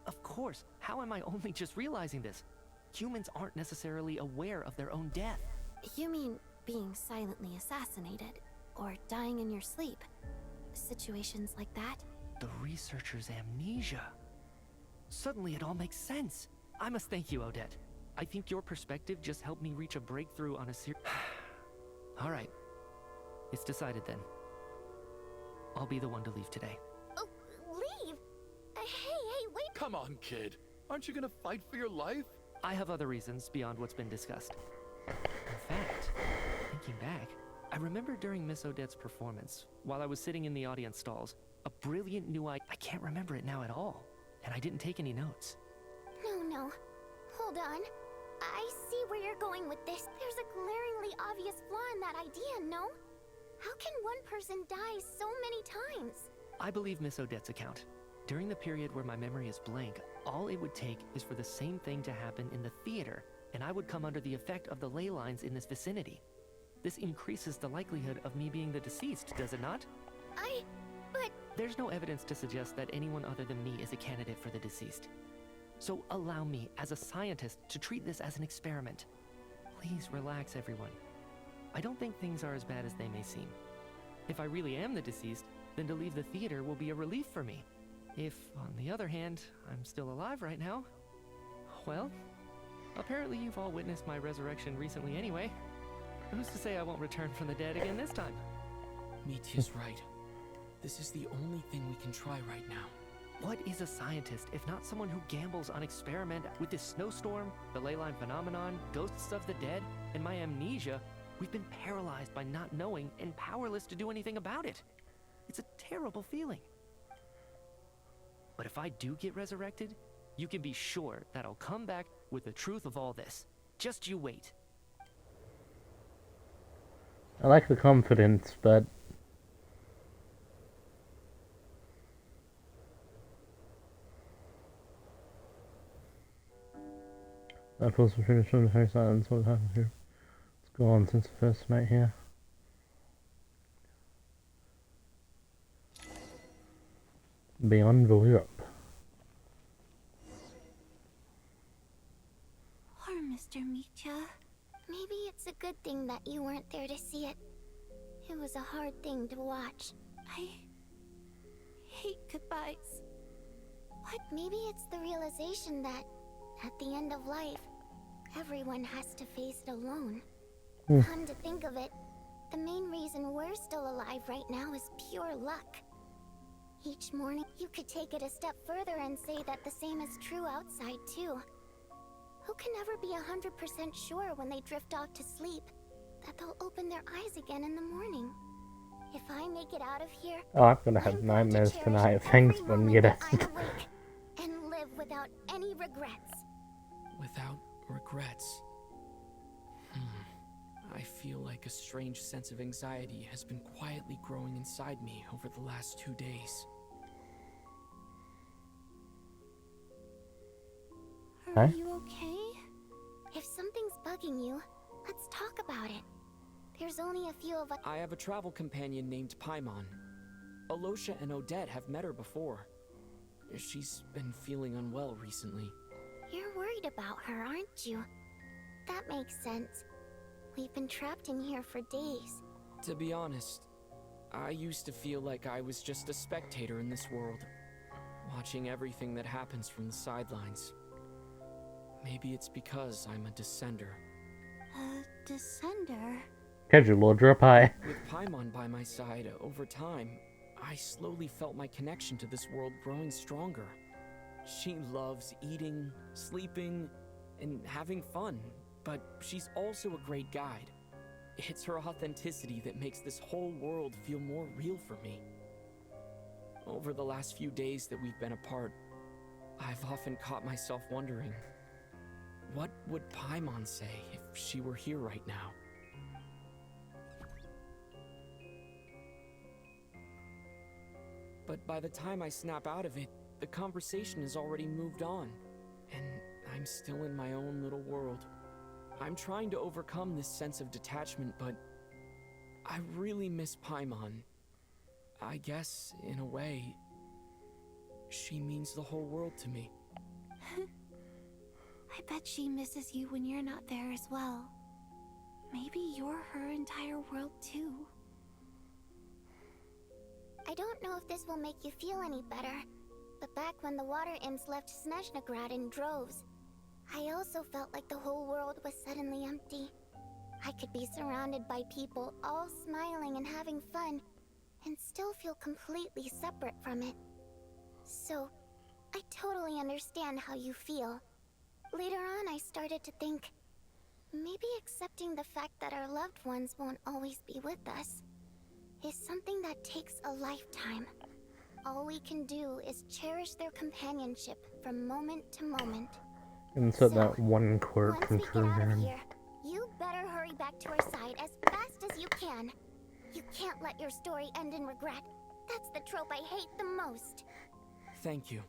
Of course. How am I only just realizing this? Humans aren't necessarily aware of their own death. You mean being silently assassinated or dying in your sleep? Situations like that? The researcher's amnesia. Suddenly it all makes sense. I must thank you, Odette. I think your perspective just helped me reach a breakthrough on a All right. It's decided then. I'll be the one to leave today. Oh, leave? Hey, wait. Come on, kid. Aren't you gonna fight for your life? I have other reasons beyond what's been discussed. In fact, thinking back, I remember during Miss Odette's performance, while I was sitting in the audience stalls, a brilliant new idea. I can't remember it now at all, and I didn't take any notes. No. Hold on. I see where you're going with this. There's a glaringly obvious flaw in that idea, no? How can one person die so many times? I believe Miss Odette's account. During the period where my memory is blank, all it would take is for the same thing to happen in the theater, and I would come under the effect of the ley lines in this vicinity. This increases the likelihood of me being the deceased, does it not? But... There's no evidence to suggest that anyone other than me is a candidate for the deceased. So allow me, as a scientist, to treat this as an experiment. Please relax, everyone. I don't think things are as bad as they may seem. If I really am the deceased, then to leave the theater will be a relief for me. If, on the other hand, I'm still alive right now, well, apparently you've all witnessed my resurrection recently anyway. Who's to say I won't return from the dead again this time? Mitya's right. This is the only thing we can try right now. What is a scientist if not someone who gambles on experiment with this snowstorm, the ley line phenomenon, ghosts of the dead, and my amnesia? We've been paralyzed by not knowing and powerless to do anything about it. It's a terrible feeling. But if I do get resurrected, you can be sure that I'll come back with the truth of all this. Just you wait. I like the confidence, but I pause for finish on the very silence. What happened here? It's gone since the first night here. Beyond Europe. Poor Mr. Mitya. Maybe it's a good thing that you weren't there to see it. It was a hard thing to watch. I hate goodbyes. What? Maybe it's the realization that, at the end of life, everyone has to face it alone. Come to think of it, the main reason we're still alive right now is pure luck. Each morning, you could take it a step further and say that the same is true outside, too. Who can never be 100% sure when they drift off to sleep that they'll open their eyes again in the morning? If I make it out of here, Oh, I'm gonna have nightmares tonight. Thanks, Bonita. and live without any regrets. Without regrets. I feel like a strange sense of anxiety has been quietly growing inside me over the last 2 days. Are you okay? If something's bugging you, let's talk about it. There's only a few of us. I have a travel companion named Paimon. Alosha and Odette have met her before. She's been feeling unwell recently. You're worried about her, aren't you? That makes sense. We've been trapped in here for days. To be honest, I used to feel like I was just a spectator in this world, watching everything that happens from the sidelines. Maybe it's because I'm a descender. A descender? Casual order up high. With Paimon by my side, over time, I slowly felt my connection to this world growing stronger. She loves eating, sleeping, and having fun, but she's also a great guide. It's her authenticity that makes this whole world feel more real for me. Over the last few days that we've been apart, I've often caught myself wondering, what would Paimon say if she were here right now? But by the time I snap out of it, the conversation has already moved on, and I'm still in my own little world. I'm trying to overcome this sense of detachment, but I really miss Paimon. I guess, in a way, she means the whole world to me. I bet she misses you when you're not there as well. Maybe you're her entire world too. I don't know if this will make you feel any better, but back when the water imps left Snezhnaya in droves, I also felt like the whole world was suddenly empty. I could be surrounded by people all smiling and having fun, and still feel completely separate from it. So, I totally understand how you feel. Later on, I started to think, maybe accepting the fact that our loved ones won't always be with us is something that takes a lifetime. All we can do is cherish their companionship from moment to moment. Insert So, that one quote once from we get out of Snezhnaya. here, you better hurry back to our side as fast as you can. You can't let your story end in regret. That's the trope I hate the most. Thank you.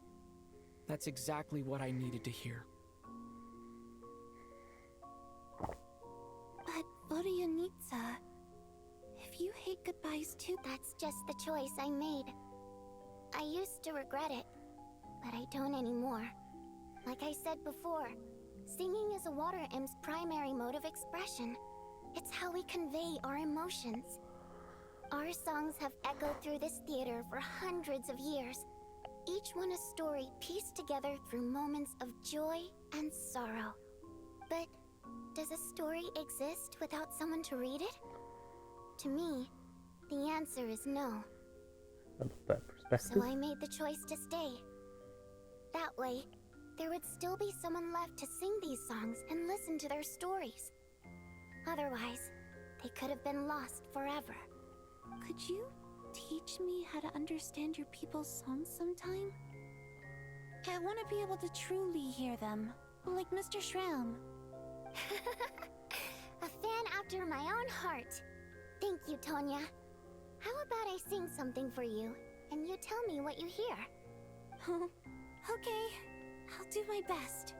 That's exactly what I needed to hear. But Vodyanitsa, if you hate goodbyes too, That's just the choice I made. I used to regret it, but I don't anymore. Like I said before, singing is a water imp's primary mode of expression. It's how we convey our emotions. Our songs have echoed through this theater for hundreds of years, each one a story pieced together through moments of joy and sorrow. But does a story exist without someone to read it? To me, the answer is no. I love that perspective. So I made the choice to stay. That way, there would still be someone left to sing these songs and listen to their stories. Otherwise, they could have been lost forever. could you teach me how to understand your people's songs sometime? I want to be able to truly hear them, like Mr. Shram. A fan after my own heart. Thank you, Tonya. How about I sing something for you, and you tell me what you hear? Okay, I'll do my best.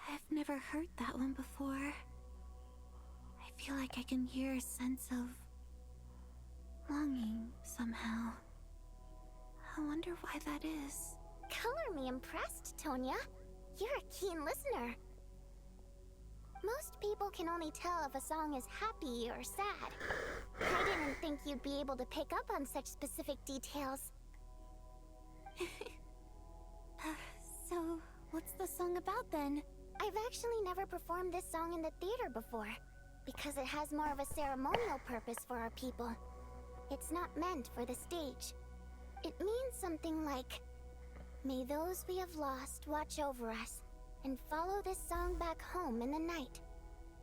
I've never heard that one before. I feel like I can hear a sense of longing somehow. I wonder why that is. Color me impressed, Tonya. You're a keen listener. Most people can only tell if a song is happy or sad. I didn't think you'd be able to pick up on such specific details. So, what's the song about then? I've actually never performed this song in the theater before, because it has more of a ceremonial purpose for our people. It's not meant for the stage. It means something like, may those we have lost watch over us, and follow this song back home in the night,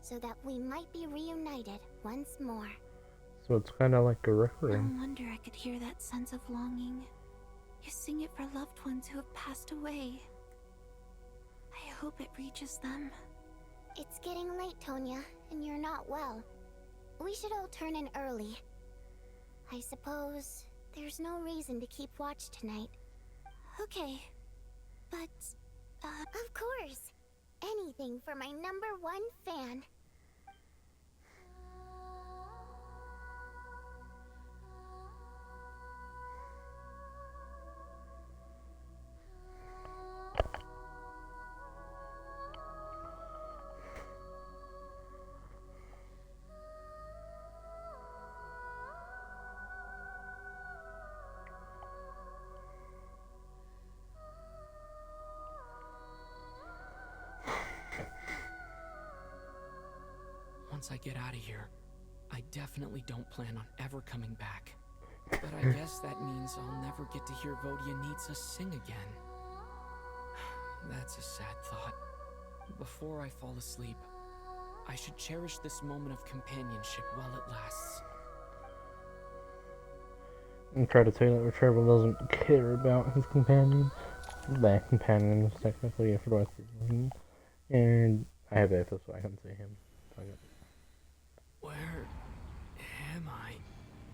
so that we might be reunited once more. So it's kind of like a No requiem. wonder I could hear that sense of longing. You sing it for loved ones who have passed away. I hope it reaches them. It's getting late, Tonya, and you're not well. We should all turn in early. I suppose there's no reason to keep watch tonight. Okay, but, Of course! Anything for my #1 fan. Once I get out of here, I definitely don't plan on ever coming back. But I guess that means I'll never get to hear Vodyanitsa sing again. That's a sad thought. Before I fall asleep, I should cherish this moment of companionship while it lasts. And try to say that Trevor doesn't care about his companion. That companion is technically a fourth person. And I have AFS, so I can see him. So I got Where am I?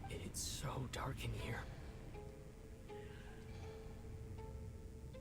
It's so dark in here.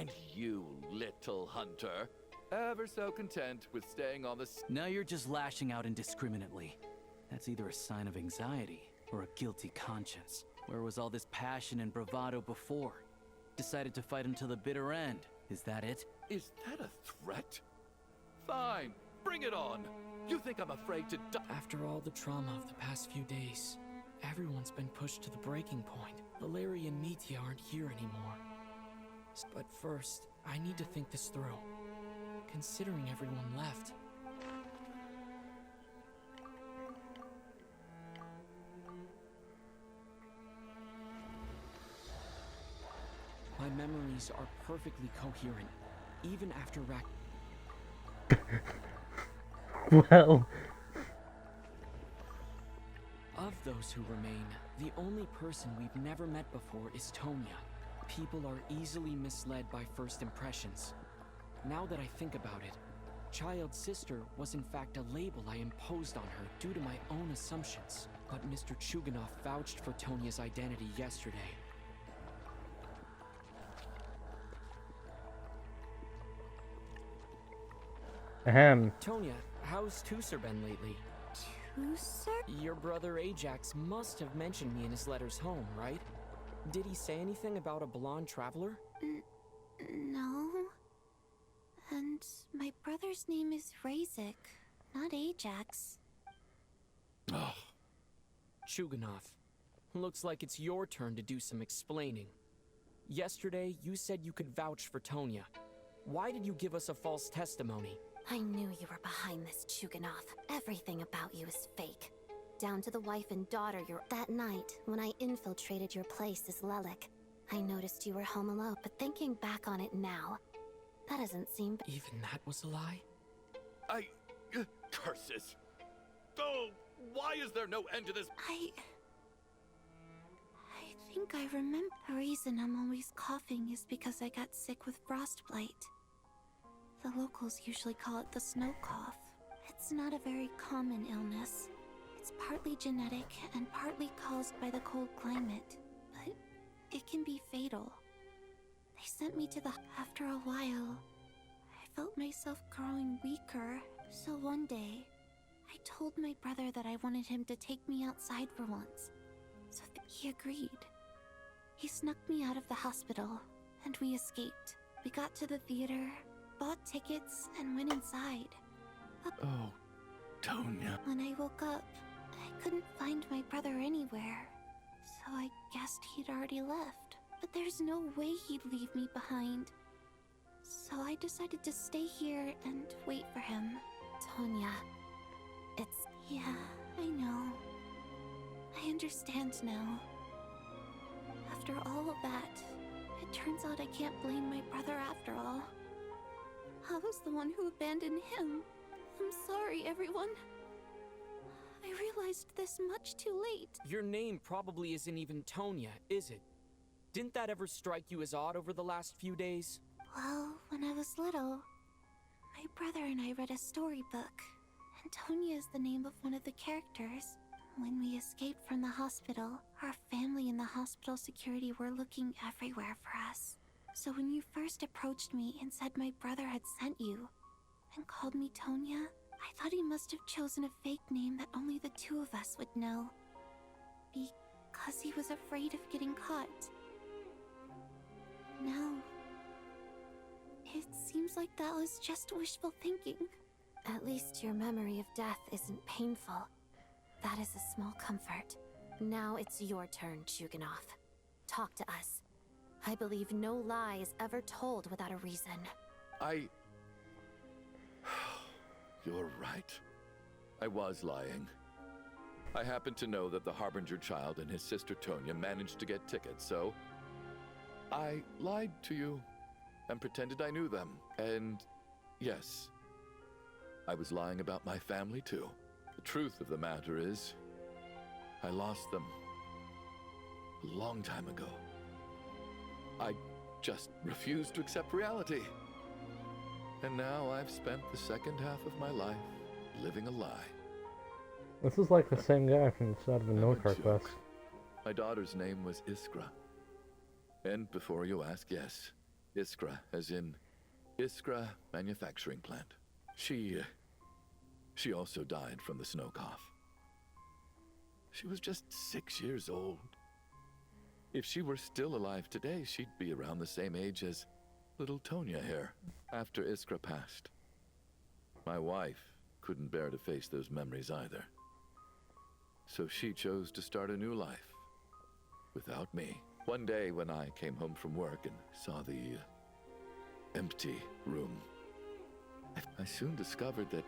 And you, little hunter, ever so content with staying on the Now you're just lashing out indiscriminately. That's either a sign of anxiety or a guilty conscience. Where was all this passion and bravado before? Decided to fight until the bitter end. Is that it? Is that a threat? Fine, bring it on. You think I'm afraid to die? After all the trauma of the past few days, everyone's been pushed to the breaking point. Valeri and Mitya aren't here anymore. But first, I need to think this through. Considering everyone left, my memories are perfectly coherent, even after Well, Of those who remain, the only person we've never met before is Tonya. People are easily misled by first impressions. Now that I think about it, Child's sister was in fact a label I imposed on her due to my own assumptions. But Mr. Chuganov vouched for Tonya's identity yesterday. ahem. Tonya, how's Tusser been lately? Tusser? Your brother Ajax must have mentioned me in his letters home, right? Did he say anything about a blonde traveler? No. And my brother's name is Razik, not Ajax. Ugh. Chuganov, looks like it's your turn to do some explaining. Yesterday, you said you could vouch for Tonya. Why did you give us a false testimony? I knew you were behind this, Chuganov. Everything about you is fake. Down to the wife and daughter you're— That night, when I infiltrated your place as Lelik, I noticed you were home alone, but thinking back on it now, that doesn't seem— Even that was a lie? Curses! Oh, why is there no end to this? I think I remember. The reason I'm always coughing is because I got sick with frostbite. The locals usually call it the snow cough. It's not a very common illness. It's partly genetic and partly caused by the cold climate, but it can be fatal. They sent me to the— After a while, I felt myself growing weaker, so one day, I told my brother that I wanted him to take me outside for once. So he agreed. He snuck me out of the hospital, and we escaped. We got to the theater, bought tickets, and went inside. Oh, Tonya. When I woke up, I couldn't find my brother anywhere, so I guessed he'd already left. But there's no way he'd leave me behind. So I decided to stay here and wait for him. Tonya, it's— Yeah, I know. I understand now. After all of that, it turns out I can't blame my brother after all. I was the one who abandoned him. I'm sorry, everyone. I realized this much too late. Your name probably isn't even Tonya, is it? Didn't that ever strike you as odd over the last few days? Well, when I was little, my brother and I read a storybook, and Tonya is the name of one of the characters. When we escaped from the hospital, our family and the hospital security were looking everywhere for us. So when you first approached me and said my brother had sent you, and called me Tonya, I thought he must have chosen a fake name that only the two of us would know. Because he was afraid of getting caught. Now, it seems like that was just wishful thinking. At least your memory of death isn't painful. That is a small comfort. Now it's your turn, Chuganov. Talk to us. I believe no lie is ever told without a reason. You're right. I was lying. I happen to know that the Harbinger child and his sister Tonya managed to get tickets, so I lied to you and pretended I knew them. And yes, I was lying about my family too. The truth of the matter is, I lost them a long time ago. I just refused to accept reality. And now I've spent the second half of my life living a lie. This is like the same guy from the side of the I'm a Milk joke. Quest. My daughter's name was Iskra. And before you ask, yes, Iskra, as in Iskra Manufacturing Plant. She also died from the snow cough. She was just 6 years old. If she were still alive today, she'd be around the same age as little Tonya here. After Iskra passed, my wife couldn't bear to face those memories either. So she chose to start a new life without me. One day when I came home from work and saw the empty room, I soon discovered that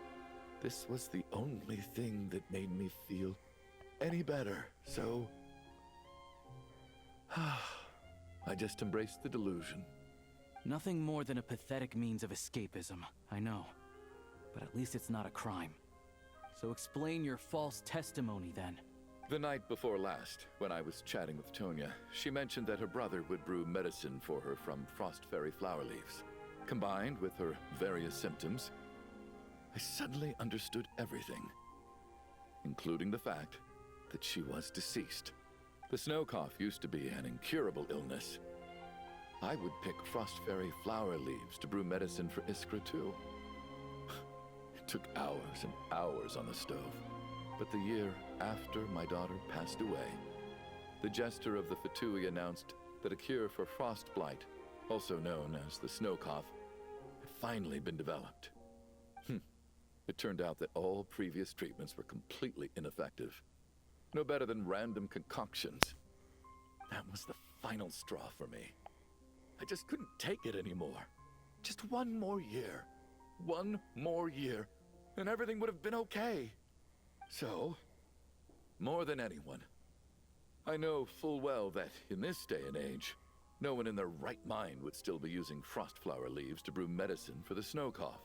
this was the only thing that made me feel any better. So I just embraced the delusion. Nothing more than a pathetic means of escapism, I know. But at least it's not a crime. So explain your false testimony then. The night before last, when I was chatting with Tonya, she mentioned that her brother would brew medicine for her from frost fairy flower leaves. Combined with her various symptoms, I suddenly understood everything, including the fact that she was deceased. The snow cough used to be an incurable illness. I would pick frost fairy flower leaves to brew medicine for Iskra too. It took hours and hours on the stove. But the year after my daughter passed away, the jester of the Fatui announced that a cure for frostblight, also known as the snow cough, had finally been developed. It turned out that all previous treatments were completely ineffective. No better than random concoctions. That was the final straw for me. I just couldn't take it anymore. Just one more year. One more year, and everything would have been okay. So, more than anyone, I know full well that in this day and age, no one in their right mind would still be using frost flower leaves to brew medicine for the snow cough.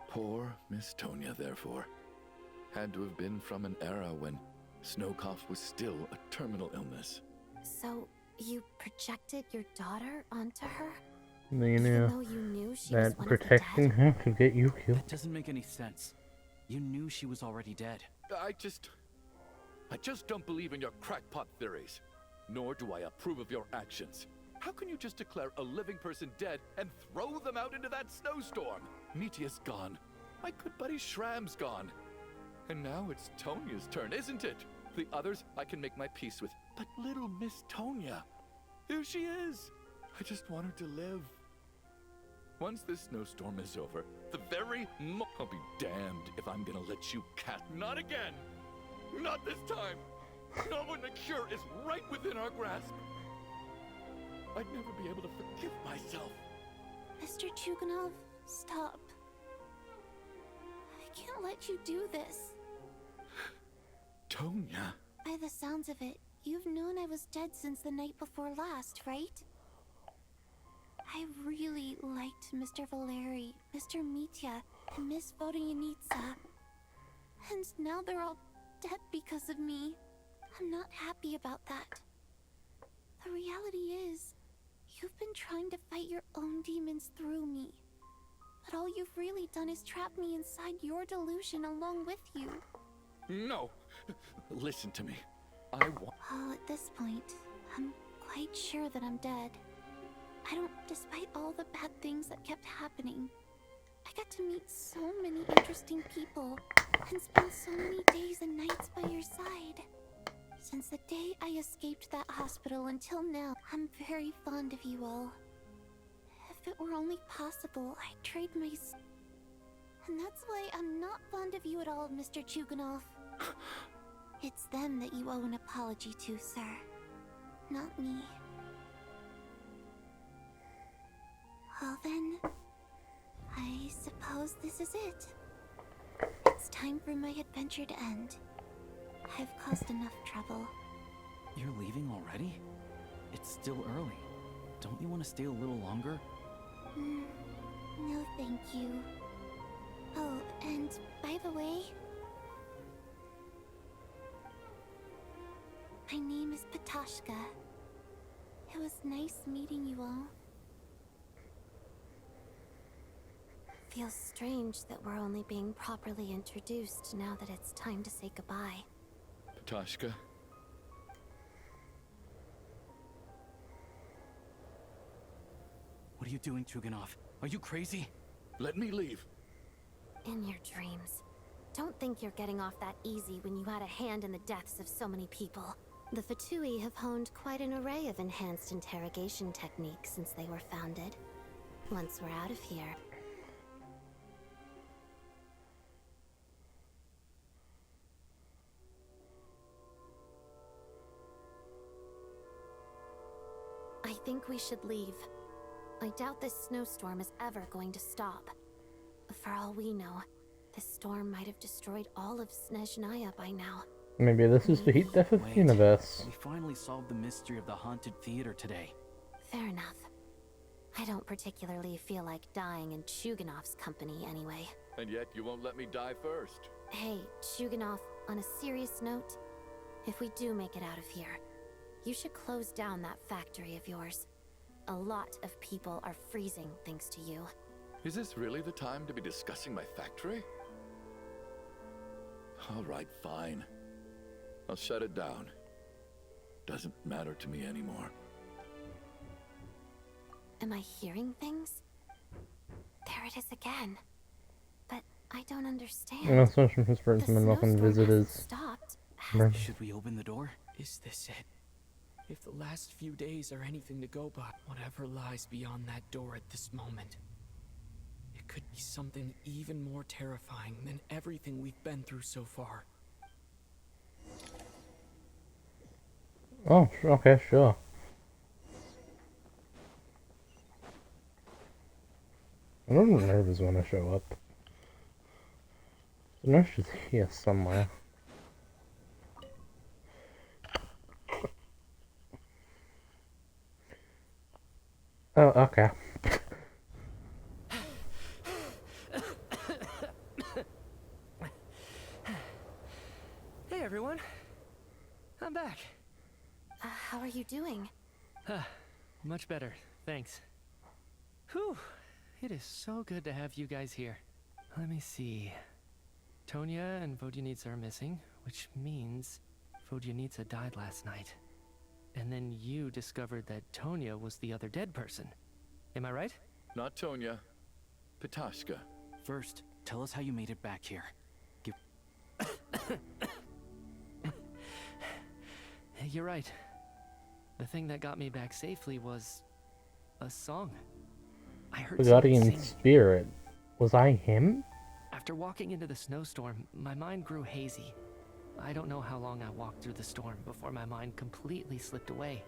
Poor Miss Tonya, therefore, had to have been from an era when snow cough was still a terminal illness. So, you projected your daughter onto her? You Even know, though you knew she was that one of the protecting dead? her could get you killed. That doesn't make any sense. You knew she was already dead. I just don't believe in your crackpot theories. Nor do I approve of your actions. How can you just declare a living person dead and throw them out into that snowstorm? Mitia's gone. My good buddy Shram's gone. And now it's Tonya's turn, isn't it? The others I can make my peace with. But little Miss Tonya, here she is. I just want her to live. Once this snowstorm is over, I'll be damned if I'm gonna let you Not again! Not this time! Not when the cure is right within our grasp! I'd never be able to forgive myself. Mr. Chuganov, stop. I can't let you do this. Tonya? By the sounds of it, you've known I was dead since the night before last, right? I really liked Mr. Valeri, Mr. Mitya, and Miss Vodyanitsa. And now they're all dead because of me. I'm not happy about that. The reality is, you've been trying to fight your own demons through me. But all you've really done is trap me inside your delusion along with you. No! Listen to me. Well, at this point, I'm quite sure that I'm dead. Despite all the bad things that kept happening, I got to meet so many interesting people and spend so many days and nights by your side. Since the day I escaped that hospital until now, I'm very fond of you all. If it were only possible, I'd trade my... And that's why I'm not fond of you at all, Mr. Chuganov. It's them that you owe an apology to, sir. Not me. Well then, I suppose this is it. It's time for my adventure to end. I've caused enough trouble. You're leaving already? It's still early. Don't you want to stay a little longer? No thank you. Oh, and by the way... My name is Patashka. It was nice meeting you all. Feels strange that we're only being properly introduced now that it's time to say goodbye. Patashka? What What are you doing, Chuganov? Are you crazy? Let me leave. In your dreams. Don't think you're getting off that easy when you had a hand in the deaths of so many people. The Fatui have honed quite an array of enhanced interrogation techniques since they were founded. Once we're out of here, I think we should leave. I doubt this snowstorm is ever going to stop. For all we know, this storm might have destroyed all of Snezhnaya by now. Maybe this is the heat death of the Wait, universe. we finally solved the mystery of the haunted theater today. Fair enough. I don't particularly feel like dying in Chuganov's company anyway. And yet you won't let me die first. Hey, Chuganov, on a serious note, if we do make it out of here, you should close down that factory of yours. A lot of people are freezing thanks to you. Is this really the time to be discussing my factory? All right, fine. I'll shut it down. Doesn't matter to me anymore. Am I hearing things? There it is again. But I don't understand. And also from his friends The and welcome snowstorm visitors. hasn't stopped. Right. Should we open the door? Is this it? If the last few days are anything to go by, whatever lies beyond that door at this moment, it could be something even more terrifying than everything we've been through so far. Oh, okay, sure. I'm a little nervous when I show up. The nurse is here somewhere. Oh, okay. Hey everyone, I'm back. How are you doing? Much better, thanks. Whew, it is so good to have you guys here. Let me see. Tonya and Vodyanitsa are missing, which means Vodyanitsa died last night. And then you discovered that Tonya was the other dead person. Am I right? Not Tonya. Pitashka. First, tell us how you made it back here. You're right. The thing that got me back safely was a song. I heard The someone guardian singing. spirit. Was I him? After walking into the snowstorm, my mind grew hazy. I don't know how long I walked through the storm before my mind completely slipped away.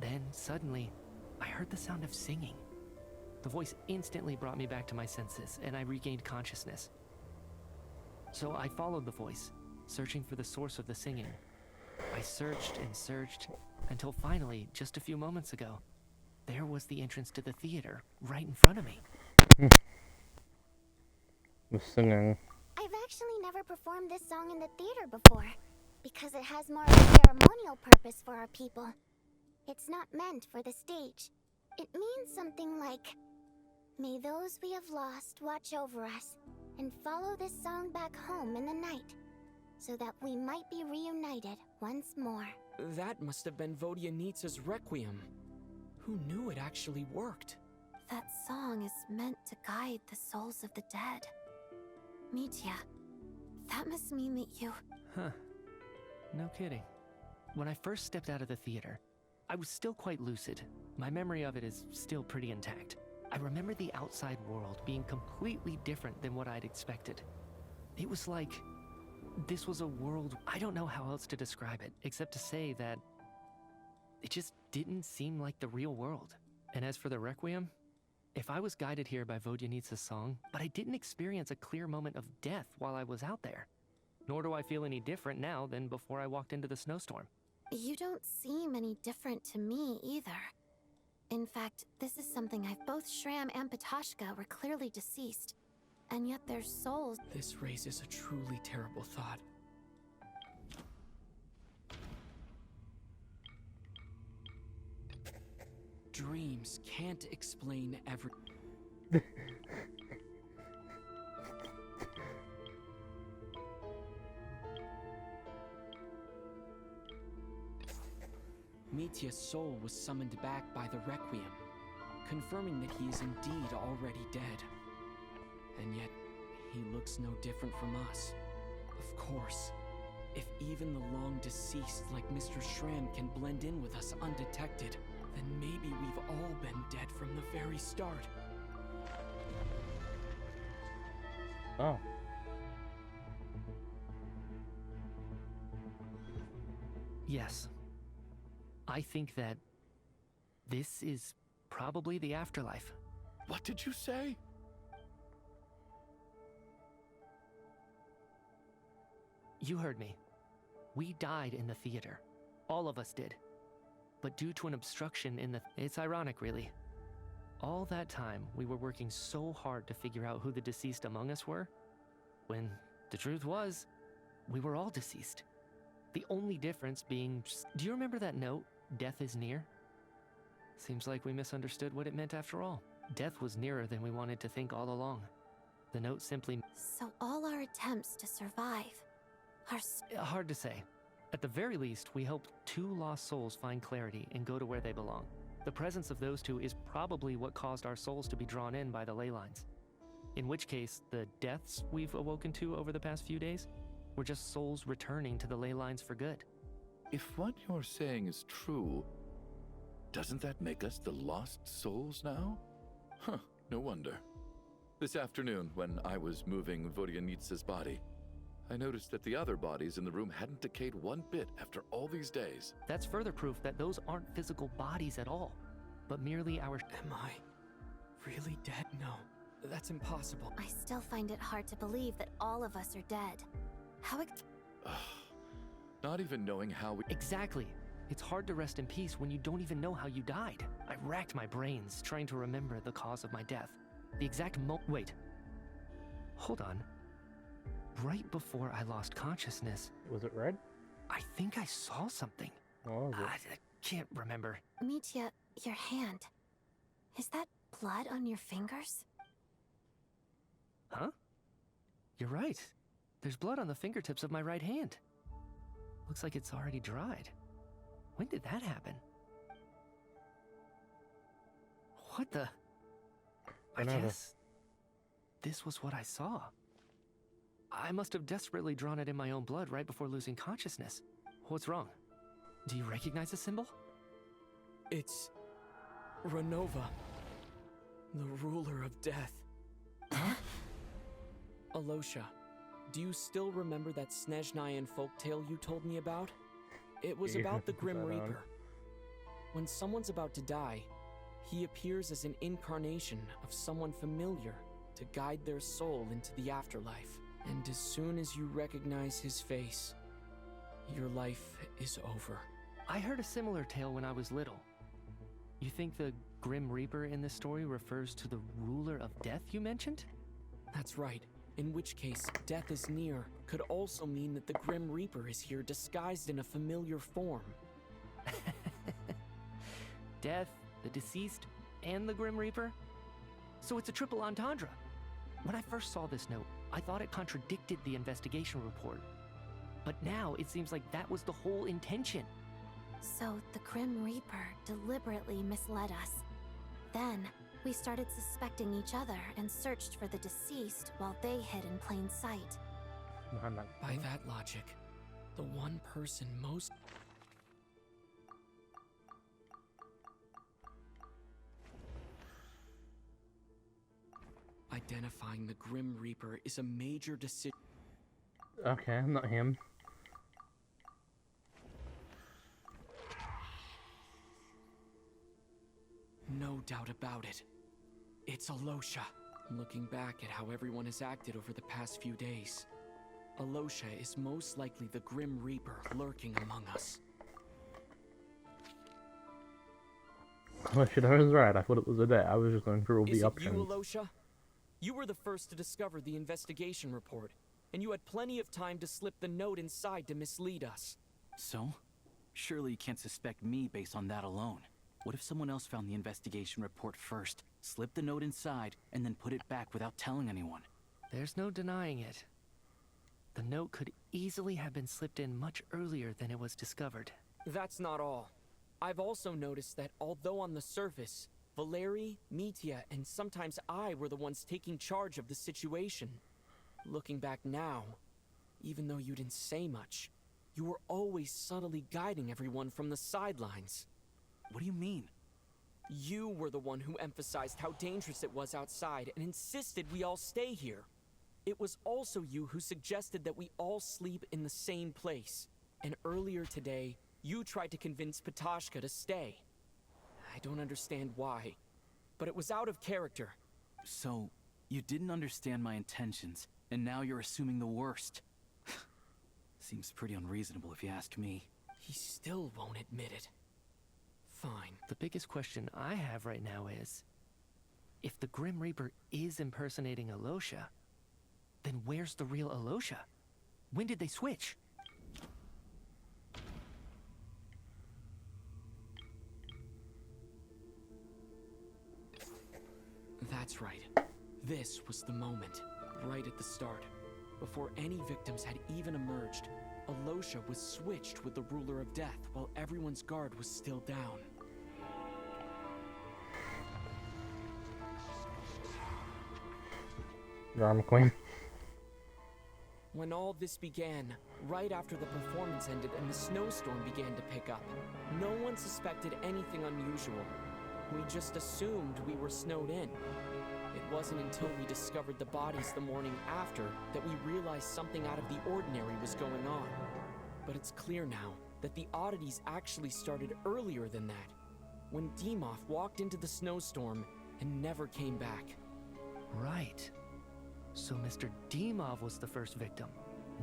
Then, suddenly, I heard the sound of singing. The voice instantly brought me back to my senses, and I regained consciousness. So I followed the voice, searching for the source of the singing. I searched and searched, until finally, just a few moments ago, there was the entrance to the theater, right in front of me. The singing. I've actually never performed this song in the theater before, because it has more of a ceremonial purpose for our people. It's not meant for the stage. It means something like, "May those we have lost watch over us, and follow this song back home in the night, so that we might be reunited once more." That must have been Vodyanitsa's Requiem. Who knew it actually worked? That song is meant to guide the souls of the dead. Mitya, that must mean that you... Huh. No kidding. When I first stepped out of the theater, I was still quite lucid. My memory of it is still pretty intact. I remember the outside world being completely different than what I'd expected. It was like this was a world, I don't know how else to describe it, except to say that it just didn't seem like the real world. And as for the Requiem, if I was guided here by Vodyanitsa's song, but I didn't experience a clear moment of death while I was out there. Nor do I feel any different now than before I walked into the snowstorm. You don't seem any different to me either. In fact, this is something both Shram and Pitashka were clearly deceased, and yet their souls... This raises a truly terrible thought. Dreams can't explain every... Mitya's soul was summoned back by the Requiem, confirming that he is indeed already dead. And yet, he looks no different from us. Of course, if even the long deceased like Mr. Shram can blend in with us undetected, then maybe we've all been dead from the very start. Oh. Yes. I think that this is probably the afterlife. What did you say? You heard me. We died in the theater. All of us did. But due to an obstruction in the... It's ironic, really. All that time, we were working so hard to figure out who the deceased among us were, when the truth was, we were all deceased. The only difference being... Do you remember that note, "Death is near"? Seems like we misunderstood what it meant after all. Death was nearer than we wanted to think all along. The note simply... So all our attempts to survive are... Hard to say. At the very least, we helped two lost souls find clarity and go to where they belong. The presence of those two is probably what caused our souls to be drawn in by the ley lines. In which case, the deaths we've awoken to over the past few days were just souls returning to the ley lines for good. If what you're saying is true, doesn't that make us the lost souls now? Huh, no wonder. This afternoon, when I was moving Vodyanitsa's body, I noticed that the other bodies in the room hadn't decayed one bit after all these days. That's further proof that those aren't physical bodies at all, but merely our... Am I really dead? No, that's impossible. I still find it hard to believe that all of us are dead. How Not even knowing how we... Exactly. It's hard to rest in peace when you don't even know how you died. I racked my brains trying to remember the cause of my death. The exact Wait. Hold on. Right before I lost consciousness... Was it red? I think I saw something. What was it? I can't remember. Mitya, your hand. Is that blood on your fingers? Huh? You're right. There's blood on the fingertips of my right hand. Looks like it's already dried. When did that happen? What the... I guess... this was what I saw. I must have desperately drawn it in my own blood right before losing consciousness. What's wrong? Do you recognize the symbol? It's... Renova. The ruler of death. Huh? Alosha, do you still remember that Snezhnayan folktale you told me about? It was about the Grim Reaper. When someone's about to die, he appears as an incarnation of someone familiar to guide their soul into the afterlife. And as soon as you recognize his face, your life is over. I heard a similar tale when I was little. You think the Grim Reaper in this story refers to the ruler of death you mentioned? That's right. In which case, death is near could also mean that the Grim Reaper is here disguised in a familiar form. Death, the deceased, and the Grim Reaper? So it's a triple entendre. When I first saw this note, I thought it contradicted the investigation report. But now it seems like that was the whole intention. So the Grim Reaper deliberately misled us. Then, we started suspecting each other and searched for the deceased while they hid in plain sight. By that logic, the one person most... Identifying the Grim Reaper is a major decision. Okay, not him. No doubt about it. It's Alosha. Looking back at how everyone has acted over the past few days, Alosha is most likely the Grim Reaper lurking among us. Well, shit, I was right. I thought it was a day. I was just going through all Is the it options. you, Alosha? You were the first to discover the investigation report, and you had plenty of time to slip the note inside to mislead us. So? Surely you can't suspect me based on that alone. What if someone else found the investigation report first, slipped the note inside, and then put it back without telling anyone? There's no denying it. The note could easily have been slipped in much earlier than it was discovered. That's not all. I've also noticed that although on the surface, Valeri, Mitya, and sometimes I were the ones taking charge of the situation. Looking back now, even though you didn't say much, you were always subtly guiding everyone from the sidelines. What do you mean? You were the one who emphasized how dangerous it was outside and insisted we all stay here. It was also you who suggested that we all sleep in the same place. And earlier today, you tried to convince Patashka to stay. I don't understand why, but it was out of character. So, you didn't understand my intentions, and now you're assuming the worst. Seems pretty unreasonable if you ask me. He still won't admit it. Fine. The biggest question I have right now is, if the Grim Reaper is impersonating Alosha, then where's the real Alosha? When did they switch? That's right. This was the moment, right at the start. Before any victims had even emerged, Alosha was switched with the Ruler of Death while everyone's guard was still down. Drama queen. When all this began, right after the performance ended and the snowstorm began to pick up, no one suspected anything unusual. We just assumed we were snowed in. It wasn't until we discovered the bodies the morning after that we realized something out of the ordinary was going on. But it's clear now that the oddities actually started earlier than that, when Dimov walked into the snowstorm and never came back. Right. So Mr. Dimov was the first victim,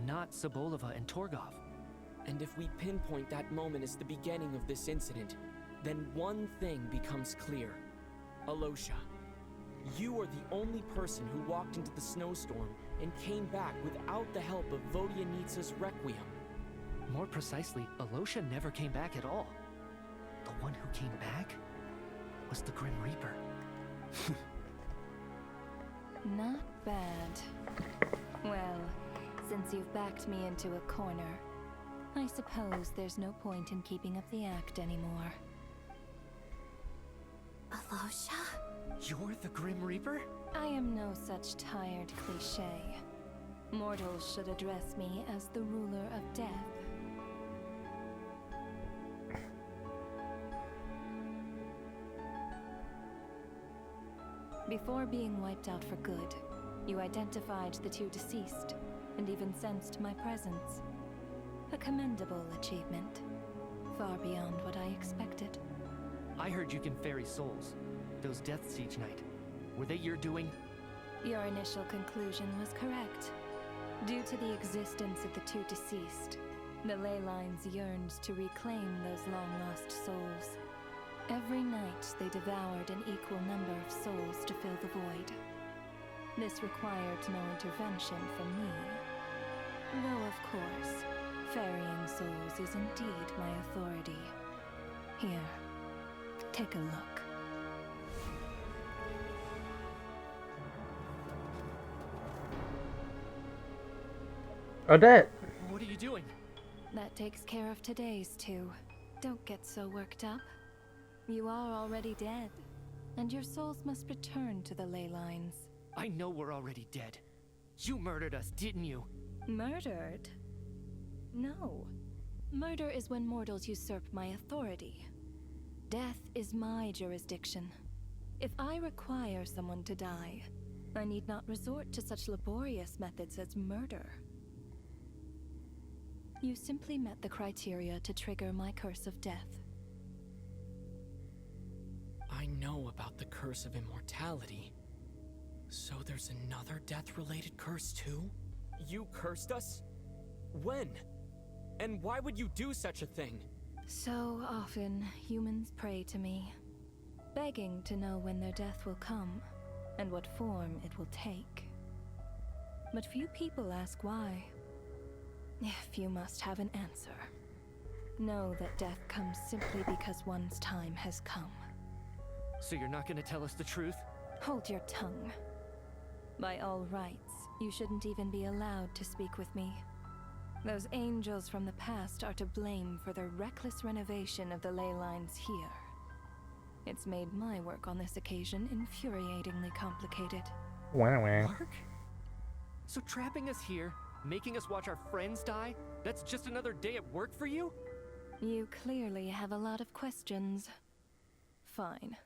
not Sobolova and Torgov. And if we pinpoint that moment as the beginning of this incident, then one thing becomes clear. Alosha, you are the only person who walked into the snowstorm and came back without the help of Vodyanitsa's Requiem. More precisely, Alosha never came back at all. The one who came back was the Grim Reaper. Not bad. Well, since you've backed me into a corner, I suppose there's no point in keeping up the act anymore. Alosha? You're the Grim Reaper? I am no such tired cliché. Mortals should address me as the ruler of death. Before being wiped out for good, you identified the two deceased, and even sensed my presence. A commendable achievement, far beyond what I expected. I heard you can ferry souls. Those deaths each night. Were they your doing? Your initial conclusion was correct. Due to the existence of the two deceased, the ley lines yearned to reclaim those long-lost souls. Every night they devoured an equal number of souls to fill the void. This required no intervention from me. Though, of course, ferrying souls is indeed my authority. Here, take a look. Odette! What are you doing? That takes care of today's two. Don't get so worked up. You are already dead, and your souls must return to the ley lines. I know we're already dead. You murdered us, didn't you? Murdered? No. Murder is when mortals usurp my authority. Death is my jurisdiction. If I require someone to die, I need not resort to such laborious methods as murder. You simply met the criteria to trigger my curse of death. I know about the curse of immortality. So there's another death-related curse too? You cursed us? When? And why would you do such a thing? So often, humans pray to me, begging to know when their death will come, and what form it will take. But few people ask why. If you must have an answer, know that death comes simply because one's time has come. So you're not gonna tell us the truth? Hold your tongue. By all rights, you shouldn't even be allowed to speak with me. Those angels from the past are to blame for the reckless renovation of the ley lines here. It's made my work on this occasion infuriatingly complicated. Wow. Work? So trapping us here, making us watch our friends die, that's just another day at work for you? You clearly have a lot of questions. Fine.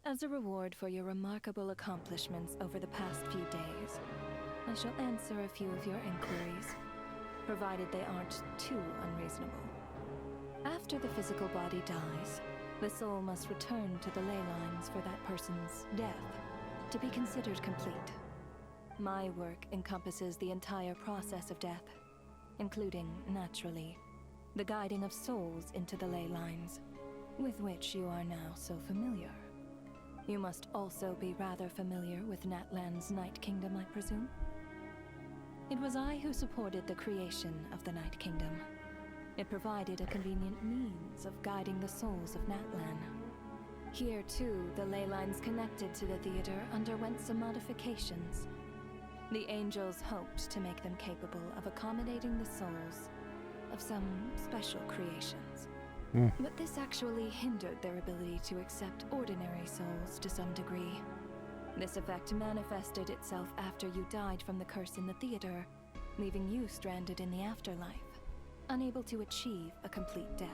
As a reward for your remarkable accomplishments over the past few days, I shall answer a few of your inquiries, provided they aren't too unreasonable. After the physical body dies, the soul must return to the ley lines for that person's death to be considered complete. My work encompasses the entire process of death, including, naturally, the guiding of souls into the ley lines, with which you are now so familiar. You must also be rather familiar with Natlan's Night Kingdom, I presume? It was I who supported the creation of the Night Kingdom. It provided a convenient means of guiding the souls of Natlan. Here, too, the ley lines connected to the theater underwent some modifications. The angels hoped to make them capable of accommodating the souls of some special creations. But this actually hindered their ability to accept ordinary souls to some degree. This effect manifested itself after you died from the curse in the theater, leaving you stranded in the afterlife, unable to achieve a complete death.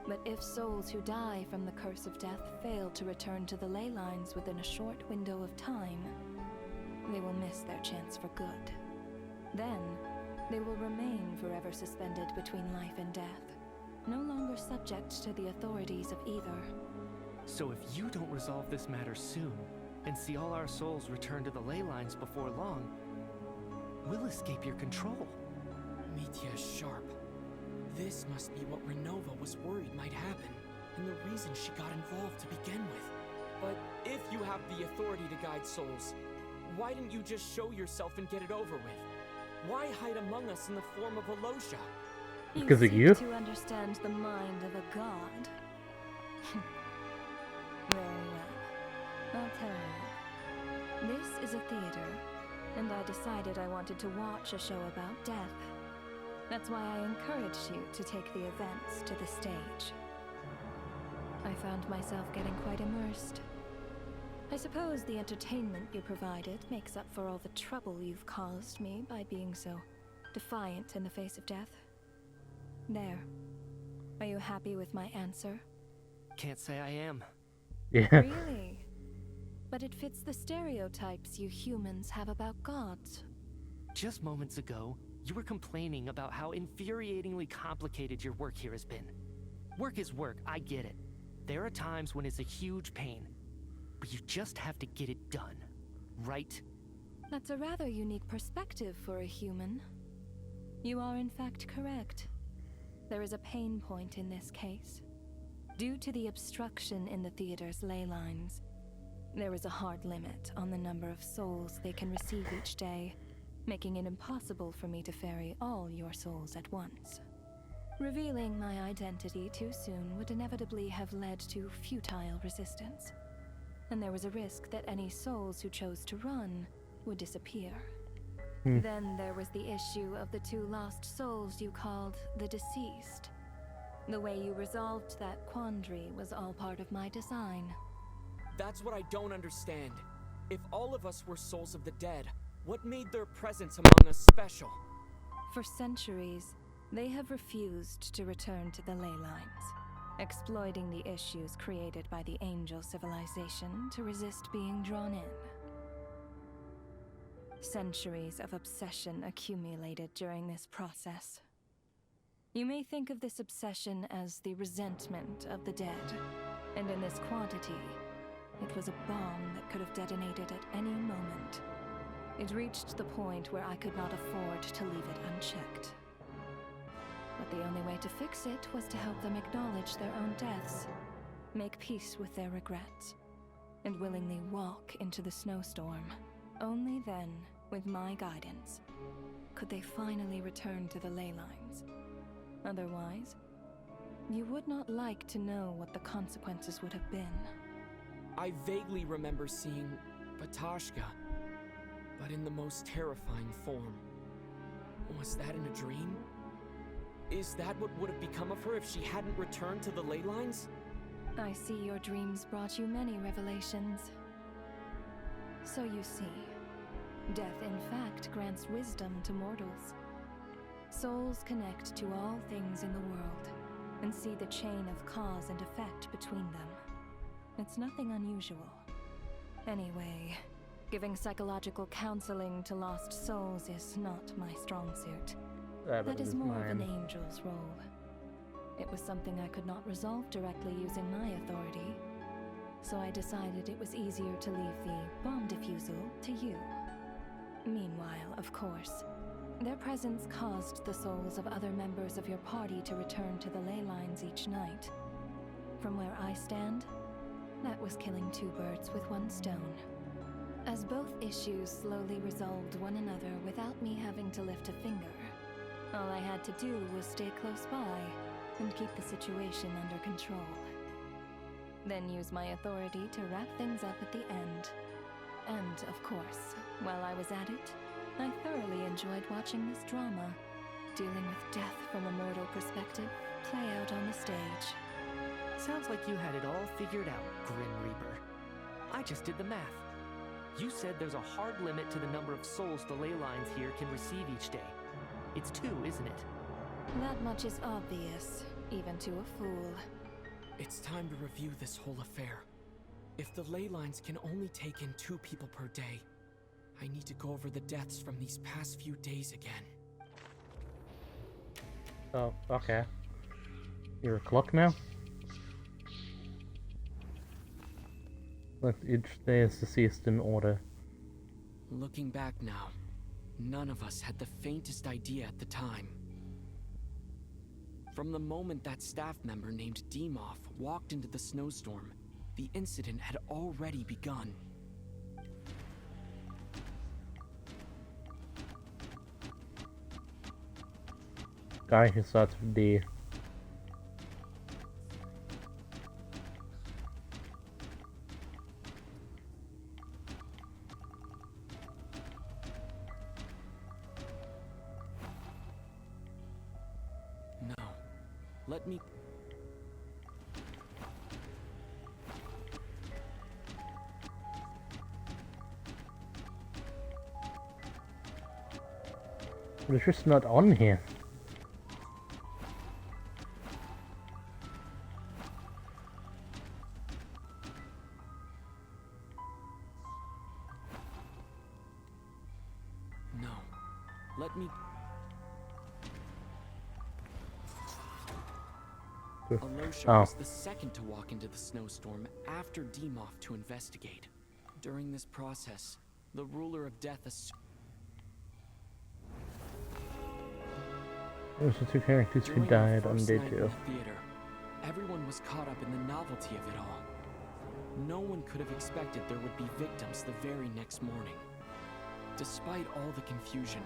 But if souls who die from the curse of death fail to return to the ley lines within a short window of time, they will miss their chance for good. Then, they will remain forever suspended between life and death, no longer subject to the authorities of either. So if you don't resolve this matter soon, and see all our souls return to the ley lines before long, we'll escape your control. Mitya is sharp. This must be what Renova was worried might happen, and the reason she got involved to begin with. But if you have the authority to guide souls, why didn't you just show yourself and get it over with? Why hide among us in the form of Alosha? Because of you? To understand the mind of a god. Very well. I'll tell you. This is a theater, and I decided I wanted to watch a show about death. That's why I encouraged you to take the events to the stage. I found myself getting quite immersed. I suppose the entertainment you provided makes up for all the trouble you've caused me by being so defiant in the face of death. There. Are you happy with my answer? Can't say I am. Yeah. Really? But it fits the stereotypes you humans have about gods. Just moments ago, you were complaining about how infuriatingly complicated your work here has been. Work is work, I get it. There are times when it's a huge pain, but you just have to get it done, right? That's a rather unique perspective for a human. You are in fact correct. There is a pain point in this case. Due to the obstruction in the theater's ley lines, there is a hard limit on the number of souls they can receive each day, making it impossible for me to ferry all your souls at once. Revealing my identity too soon would inevitably have led to futile resistance, and there was a risk that any souls who chose to run would disappear. Then there was the issue of the two lost souls you called the deceased. The way you resolved that quandary was all part of my design. That's what I don't understand. If all of us were souls of the dead, what made their presence among us special? For centuries, they have refused to return to the ley lines, exploiting the issues created by the angel civilization to resist being drawn in. Centuries of obsession accumulated during this process. You may think of this obsession as the resentment of the dead, and in this quantity, it was a bomb that could have detonated at any moment. It reached the point where I could not afford to leave it unchecked. But the only way to fix it was to help them acknowledge their own deaths, make peace with their regrets, and willingly walk into the snowstorm. Only then, with my guidance, could they finally return to the ley lines. Otherwise, you would not like to know what the consequences would have been. I vaguely remember seeing Patashka, but in the most terrifying form. Was that in a dream? Is that what would have become of her if she hadn't returned to the ley lines? I see your dreams brought you many revelations. So you see, death in fact grants wisdom to mortals. Souls connect to all things in the world and see the chain of cause and effect between them. It's nothing unusual. Anyway, giving psychological counseling to lost souls is not my strong suit. That is more of an angel's role. It was something I could not resolve directly using my authority, so I decided it was easier to leave the bomb defusal to you. Meanwhile, of course, their presence caused the souls of other members of your party to return to the ley lines each night. From where I stand, that was killing two birds with one stone. As both issues slowly resolved one another without me having to lift a finger, all I had to do was stay close by and keep the situation under control. Then use my authority to wrap things up at the end. And, of course, while I was at it, I thoroughly enjoyed watching this drama, dealing with death from a mortal perspective, play out on the stage. Sounds like you had it all figured out, Grim Reaper. I just did the math. You said there's a hard limit to the number of souls the ley lines here can receive each day. It's 2, isn't it? That much is obvious, even to a fool. It's time to review this whole affair. If the ley lines can only take in 2 people per day, I need to go over the deaths from these past few days again. Oh, okay. You're a clock now? Let each day is deceased in order. Looking back now, none of us had the faintest idea at the time. From the moment that staff member named Demoff walked into the snowstorm, the incident had already begun. Guy who starts with D. No. Let me... But it's just not on here. No. Let me... Alosha was the second to walk into the snowstorm after Demoff to investigate. During this process, the ruler of death assumed... Those are 2 characters who died on day 2. Theater, everyone was caught up in the novelty of it all. No one could have expected there would be victims the very next morning. Despite all the confusion,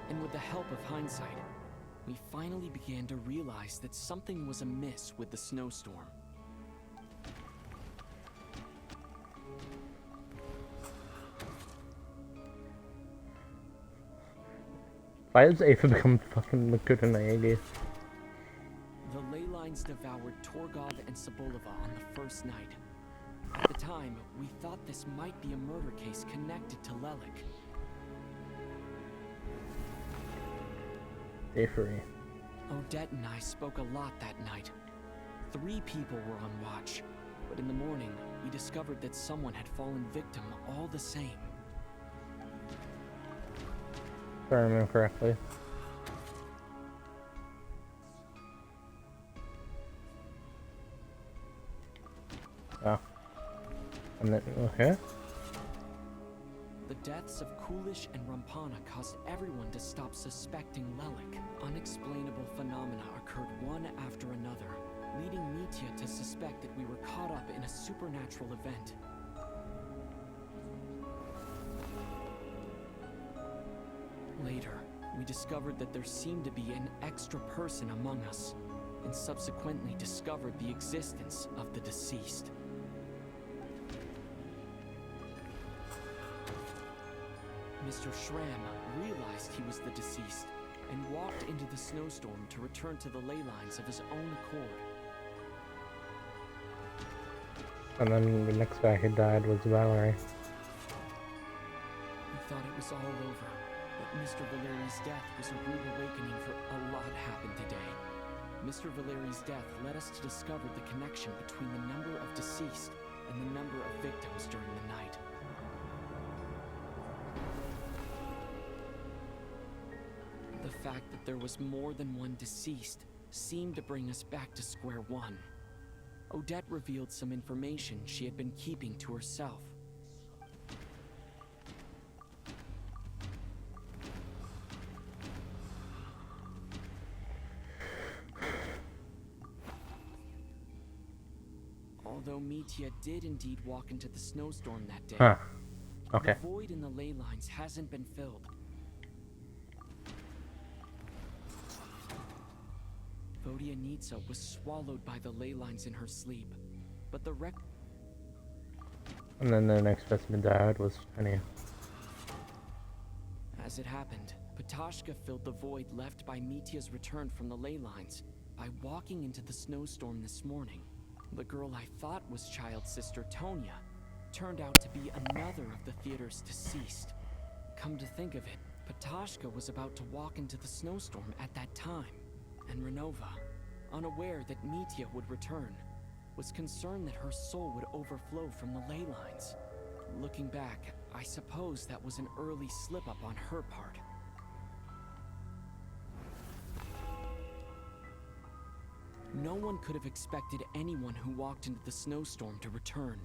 and with the help of hindsight, we finally began to realize that something was amiss with the snowstorm. Why does Aether become fucking Liquidinagi? The ley lines devoured Torgov and Sobolova on the first night. At the time, we thought this might be a murder case connected to Lelik. Aethery. Odette and I spoke a lot that night. 3 people were on watch, but in the morning, we discovered that someone had fallen victim all the same. If I remember correctly. Oh. And then, okay. The deaths of Kulish and Rampana caused everyone to stop suspecting Lelik. Unexplainable phenomena occurred one after another, leading Mitya to suspect that we were caught up in a supernatural event. Later, we discovered that there seemed to be an extra person among us, and subsequently discovered the existence of the deceased. Mr. Schramm realized he was the deceased, and walked into the snowstorm to return to the ley lines of his own accord. And then the next guy who died was Valerie. We thought it was all over, but Mr. Valeri's death was a rude awakening for a lot happened today. Mr. Valeri's death led us to discover the connection between the number of deceased and the number of victims during the night. The fact that there was more than one deceased seemed to bring us back to square one. Odette revealed some information she had been keeping to herself. Although Mitya did indeed walk into the snowstorm that day, Huh. Okay. the void in the ley lines hasn't been filled. Vodyanitsa was swallowed by the ley lines in her sleep, but the And then the next person who died was Snezhnaya. As it happened, Patashka filled the void left by Mitya's return from the ley lines by walking into the snowstorm this morning. The girl I thought was child's sister Tonya turned out to be another of the theater's deceased. Come to think of it, Patashka was about to walk into the snowstorm at that time, and Renova, unaware that Mitya would return, was concerned that her soul would overflow from the ley lines. Looking back, I suppose that was an early slip-up on her part. No one could have expected anyone who walked into the snowstorm to return.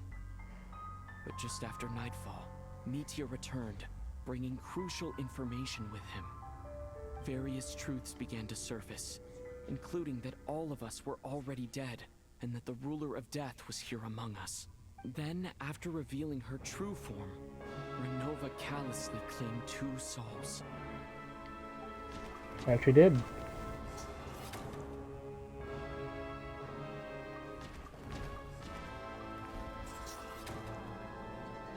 But just after nightfall, Mitya returned, bringing crucial information with him. Various truths began to surface, including that all of us were already dead, and that the ruler of death was here among us. Then, after revealing her true form, Renova callously claimed 2 souls. And she did.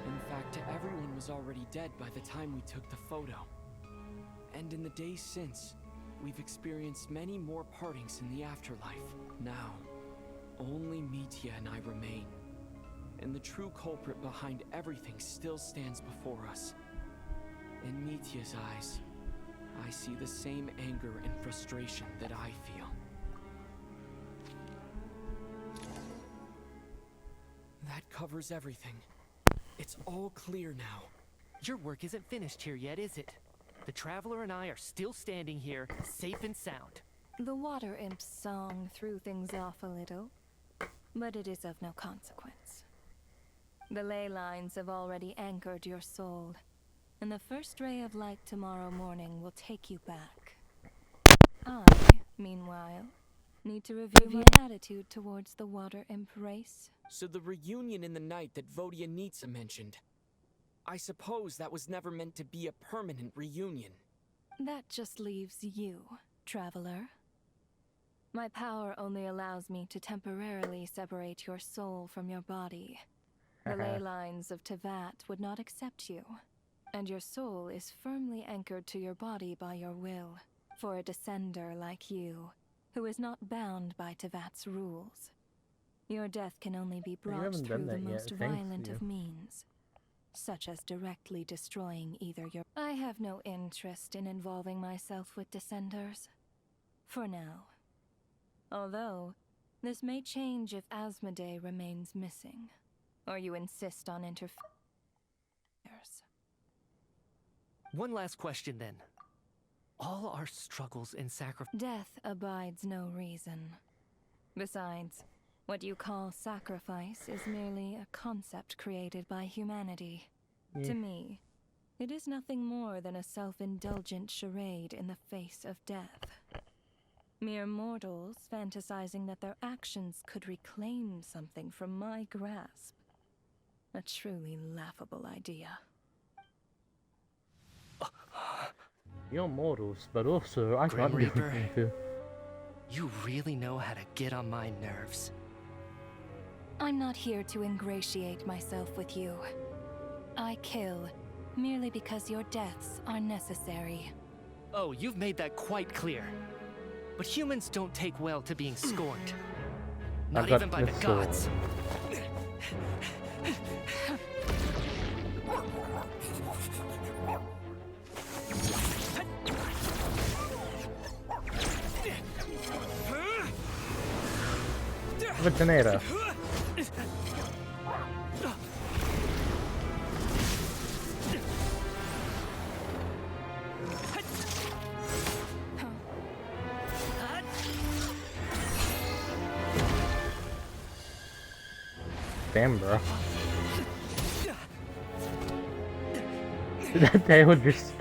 In fact, everyone was already dead by the time we took the photo. And in the days since, we've experienced many more partings in the afterlife. Now, only Mitya and I remain. And the true culprit behind everything still stands before us. In Mitya's eyes, I see the same anger and frustration that I feel. That covers everything. It's all clear now. Your work isn't finished here yet, is it? The Traveler and I are still standing here, safe and sound. The water imp's song threw things off a little, but it is of no consequence. The ley lines have already anchored your soul, and the first ray of light tomorrow morning will take you back. I, meanwhile, need to review my attitude towards the water imp race. So the reunion in the night that Vodyanitsa mentioned, I suppose that was never meant to be a permanent reunion. That just leaves you, Traveler. My power only allows me to temporarily separate your soul from your body. The ley lines of Tevat would not accept you, and your soul is firmly anchored to your body by your will, for a descender like you, who is not bound by Tevat's rules. Your death can only be brought through the most violent of means, such as directly destroying either your... I have no interest in involving myself with descenders, for now. Although, this may change if Asmodee remains missing, or you insist on interfering. One last question then. All our struggles and sacrifice... Death abides no reason. Besides, what you call sacrifice is merely a concept created by humanity. To me, it is nothing more than a self-indulgent charade in the face of death. Mere mortals fantasizing that their actions could reclaim something from my grasp. A truly laughable idea. You're mortals, but also I Grim can't do Reaper. anything to... You really know how to get on my nerves. I'm not here to ingratiate myself with you. I kill merely because your deaths are necessary. Oh, you've made that quite clear. But humans don't take well to being scorned. Not even by the gods. The tornado. Damn, bro. That tail just...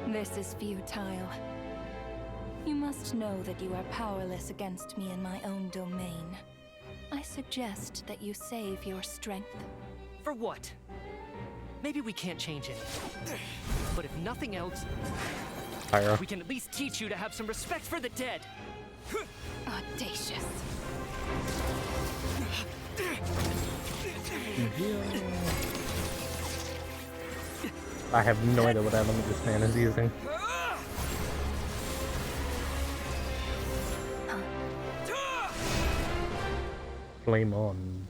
This is futile. You must know that you are powerless against me in my own domain. I suggest that you save your strength. For what? Maybe we can't change it. But if nothing else, Pyro. we can at least teach you to have some respect for the dead. Audacious. I have no idea what element this man is using. Flame on.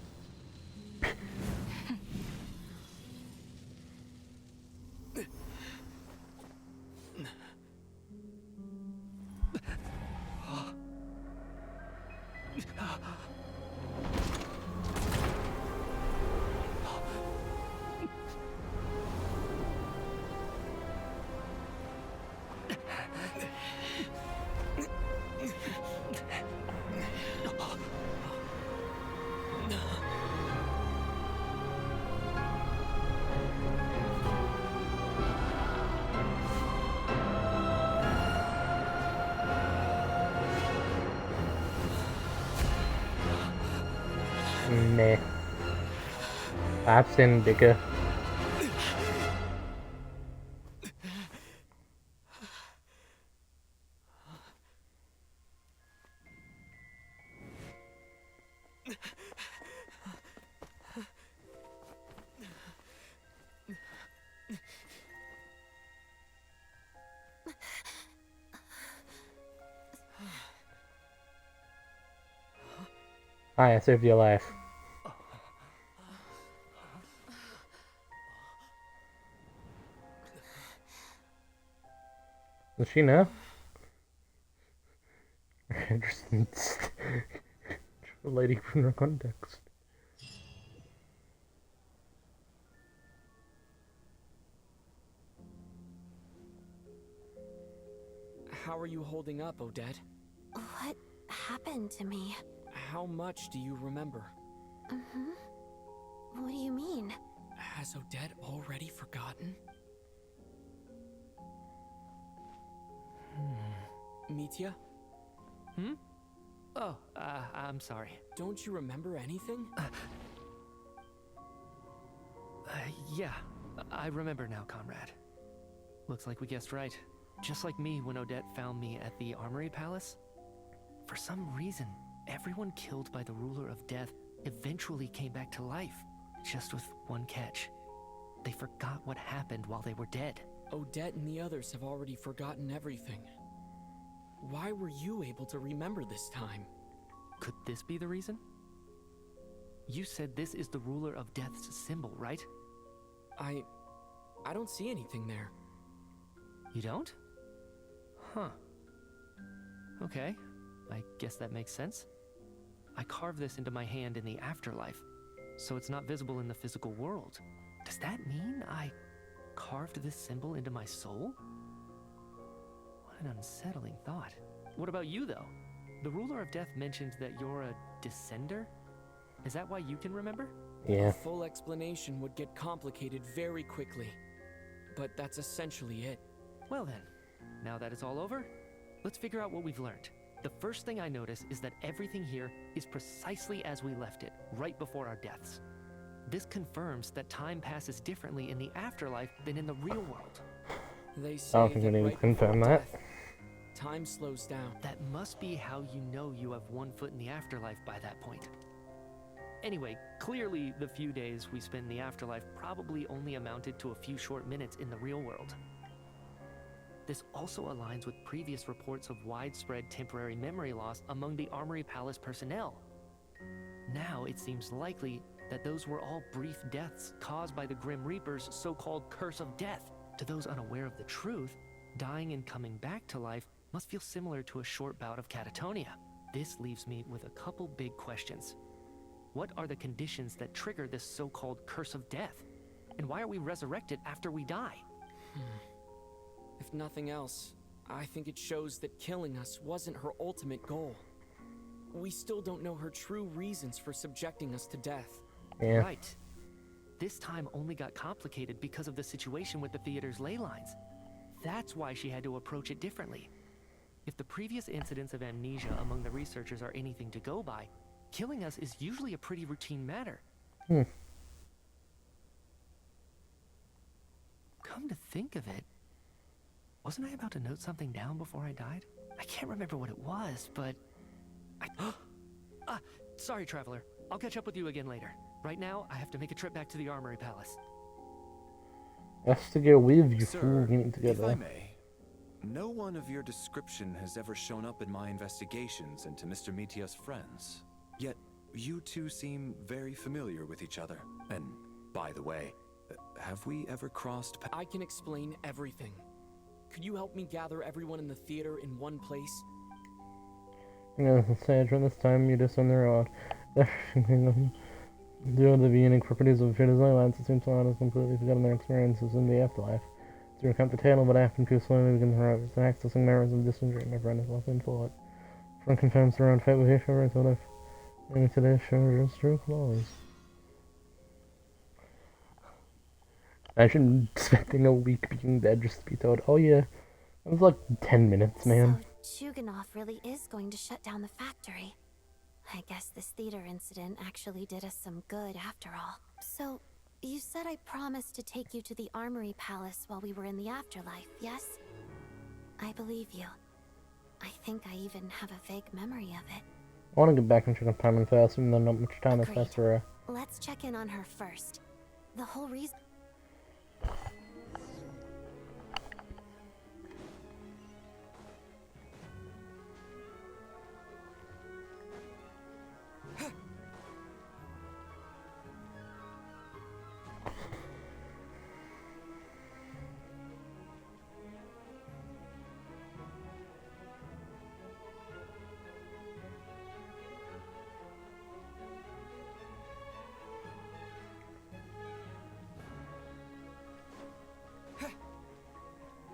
Meh. I've seen bigger. Hi, I saved your life. Does she know? Just a lady from her context. How are you holding up, Odette? What happened to me? How much do you remember? What do you mean? Has Odette already forgotten? Mitya? Oh, I'm sorry. Don't you remember anything? Yeah, I remember now, comrade. Looks like we guessed right. Just like me when Odette found me at the Armory Palace. For some reason, everyone killed by the Ruler of Death eventually came back to life. Just with one catch. They forgot what happened while they were dead. Odette and the others have already forgotten everything. Why were you able to remember this time? Could this be the reason? You said this is the Ruler of Death's symbol, right? I don't see anything there. You don't? Huh. Okay, I guess that makes sense. I carved this into my hand in the afterlife, so it's not visible in the physical world. Does that mean I carved this symbol into my soul? What an unsettling thought. What about you, though? The Ruler of Death mentioned that you're a descender? Is that why you can remember? Yeah. A full explanation would get complicated very quickly. But that's essentially it. Well then, now that it's all over, let's figure out what we've learned. The first thing I notice is that everything here is precisely as we left it, right before our deaths. This confirms that time passes differently in the afterlife than in the real world. They say I don't think we that need to right confirm before that. death, time slows down. That must be how you know you have one foot in the afterlife by that point. Anyway, clearly the few days we spent in the afterlife probably only amounted to a few short minutes in the real world. This also aligns with previous reports of widespread temporary memory loss among the Armory Palace personnel. Now it seems likely that those were all brief deaths caused by the Grim Reaper's so-called curse of death. To those unaware of the truth, dying and coming back to life must feel similar to a short bout of catatonia. This leaves me with a couple big questions. What are the conditions that trigger this so-called curse of death? And why are we resurrected after we die? If nothing else, I think it shows that killing us wasn't her ultimate goal. We still don't know her true reasons for subjecting us to death. Yeah. Right. This time only got complicated because of the situation with the theater's ley lines. That's why she had to approach it differently. If the previous incidents of amnesia among the researchers are anything to go by, killing us is usually a pretty routine matter. Come to think of it, wasn't I about to note something down before I died? I can't remember what it was, but sorry, Traveler. I'll catch up with you again later. Right now, I have to make a trip back to the Armory Palace. That's to go with you, Sir, fool. Getting if together. I may, no one of your description has ever shown up in my investigations into Mr. Mitia's friends. Yet, you two seem very familiar with each other. And, by the way, have we ever crossed paths? I can explain everything. Could you help me gather everyone in the theater in one place? You know, Snezhnaya, this time you just on the road. Due to the unique properties of Jada's islands, it seems someone has completely forgotten their experiences in the afterlife. To recount the tale, but acting too slowly begins to accessing memories of distant dream. My friend is lost in thought. Friend confirms the round fight with Hishover until if maybe today's show is true close. Imagine spending a week being dead just to be told, oh yeah, it was like 10 minutes, man. So, Chuganov really is going to shut down the factory. I guess this theater incident actually did us some good after all. So, you said I promised to take you to the Armory Palace while we were in the afterlife, yes? I believe you. I think I even have a vague memory of it. I want to get back and check on Paimon fast, even though not much time has passed for her. Let's check in on her first. The whole reason...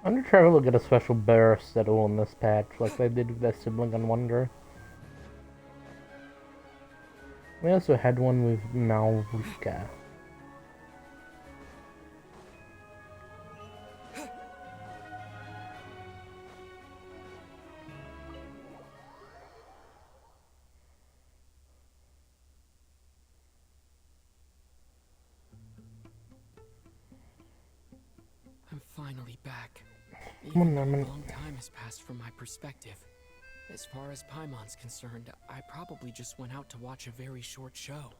I'm gonna try to get a special bear settle in this patch, like they did with that sibling on Wonder. We also had one with Malvika. I'm finally back. Come on, Even though Norman. a long time has passed from my perspective. As far as Paimon's concerned, I probably just went out to watch a very short show.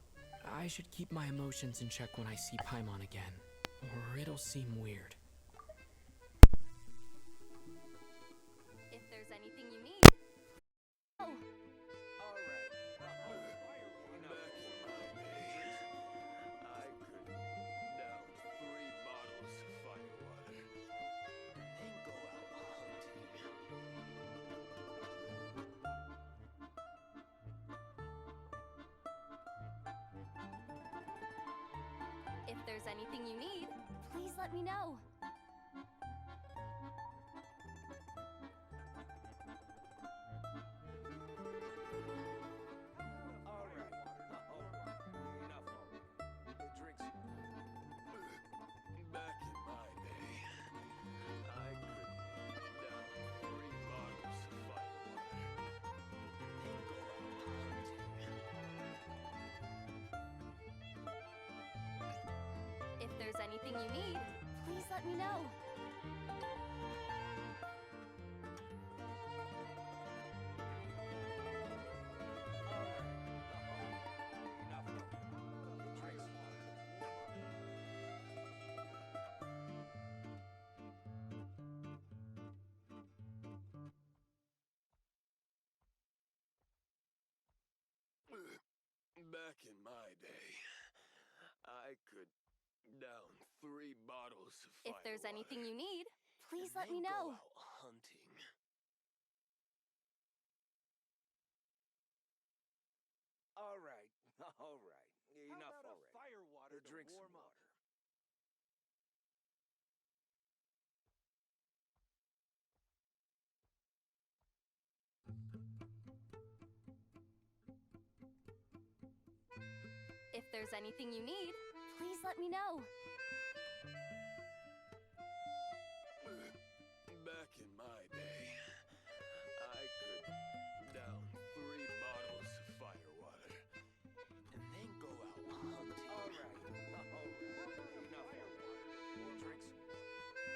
I should keep my emotions in check when I see Paimon again, or it'll seem weird. If there's anything you need... Oh! If there's anything you need, please let me know. If there's anything you need, please let me know. Back in my day, I could down 3 bottles of fire If there's water anything you need, please and let me then know. go out hunting. All right, all right. Enough How about already. a fire water to Drink some warm up? water. If there's anything you need, please let me know. Back in my day, I could down 3 bottles of fire water and then go out hunting. All right, enough already. Drink some water.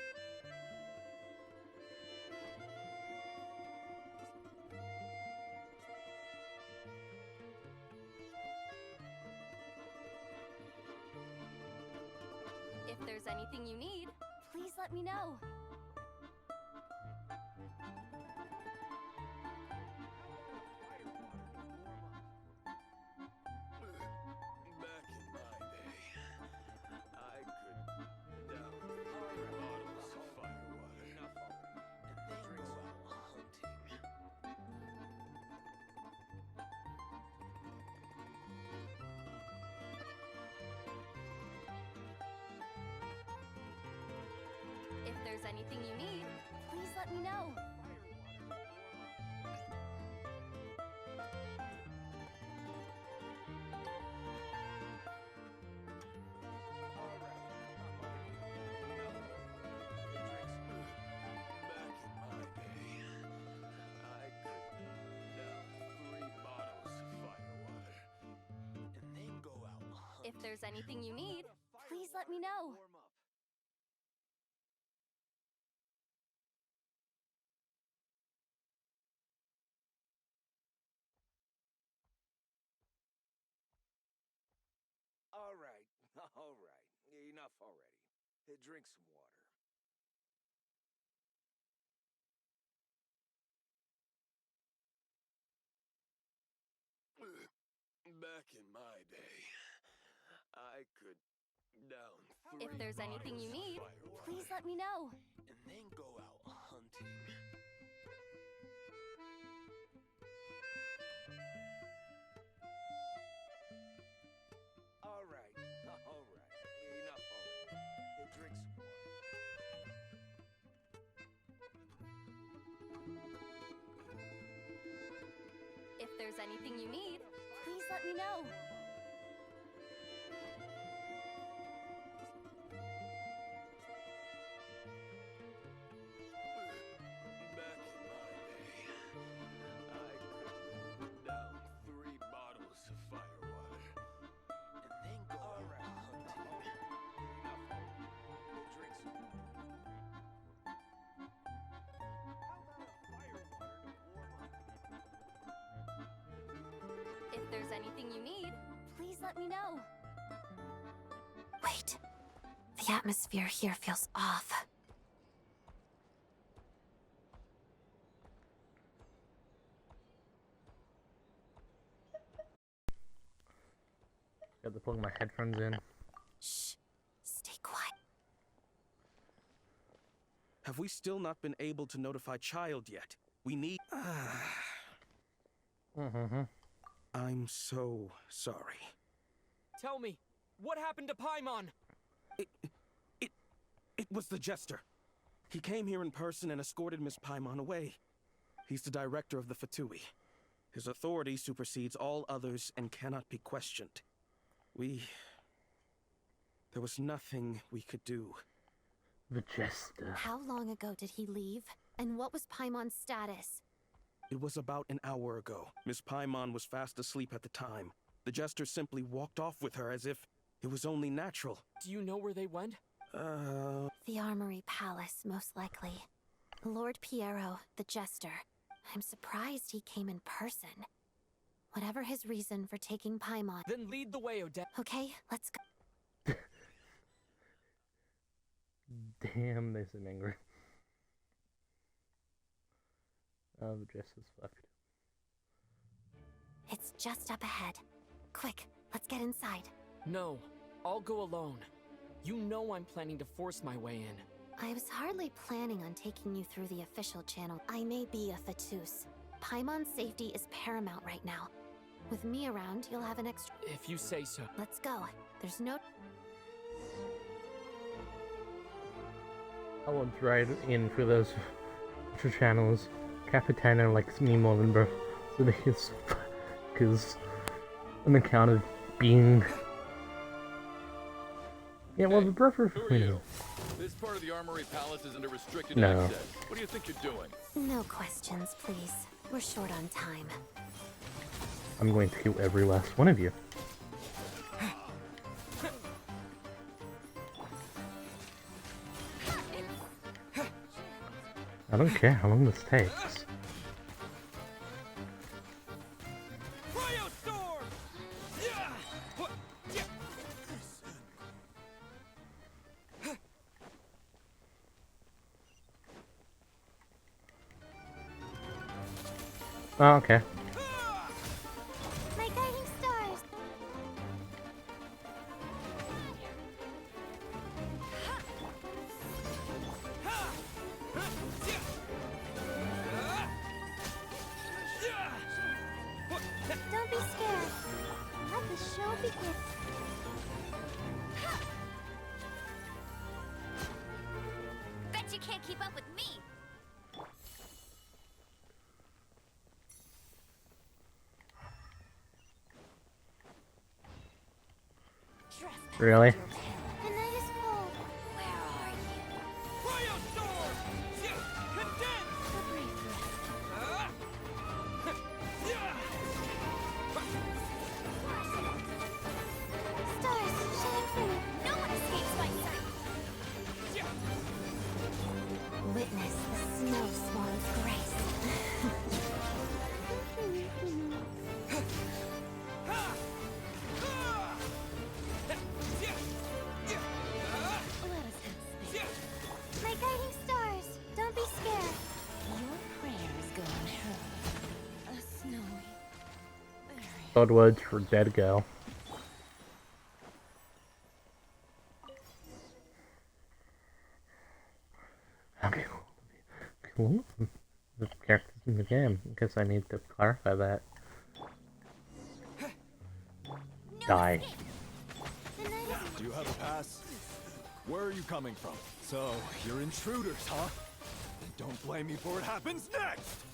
If there's anything you need, please let me know. Back in my day, I could down 3 bottles of fire water Enough already. and then go out hunting. If there's anything you need, please let me know. All right. Enough already. Drink some water. Back in my day, I could down 3 bottles of fire water and then go out hunting. If there's anything you need, please let me know. Warm up. All right, all right. Enough already. Drink some water. Back in my day, I could down 3 If there's anything you bottles of need, fire water please let me know. and then go out hunting. All right, all right. Enough already. Drink some water. If there's anything you need, please let me know. Back in my day, I could down 3 bottles of fire water and then go All out right, hunting. enough already. Drink some water. How about a fire water to warm up? If there's anything you need, please let me know. Wait. The atmosphere here feels off. Got to plug my headphones in. Shh. Stay quiet. Have we still not been able to notify Child yet? We need... I'm so sorry. Tell me, what happened to Paimon? It was the Jester. He came here in person and escorted Miss Paimon away. He's the director of the Fatui. His authority supersedes all others and cannot be questioned. There was nothing we could do. The Jester. How long ago did he leave? And what was Paimon's status? It was about an hour ago. Miss Paimon was fast asleep at the time. The Jester simply walked off with her as if it was only natural. Do you know where they went? The Armory Palace, most likely. Lord Piero, the Jester. I'm surprised he came in person. Whatever his reason for taking Paimon. Then lead the way, Odette. Okay, let's go. Damn, they seem angry. Oh, the dress is fucked. It's just up ahead. Quick, Let's get inside. No, I'll go alone. You know I'm planning to force my way in. I was hardly planning on taking you through the official channel. I may be a Fatus. Paimon's safety is paramount right now. With me around, you'll have an extra... If you say so. Let's go. There's no... I won't write in for those extra channels. Capitano likes me more than Bro. So because on account of being... Yeah, well, the brother... Who are you? This part of the Armory Palace isn't a restricted No. access. What do you think you're doing? No questions, please. We're short on time. I'm going to kill every last one of you. I don't care how long this takes. Oh, okay. My guiding stars. Don't be scared. Let the show begin. Bet you can't keep up with me. Really? The night is cold. Where are you? Stars, shine through. No one escapes my sight. Witness the snow swan's grace. My guiding stars, don't be scared. Your prayers go unheard. A snowy. Odd words for dead girl. Okay. Cool. The characters in the game. I guess I need to clarify that. Die. Do you have a pass? Where are you coming from? So, you're intruders, huh? Then don't blame me for what happens next!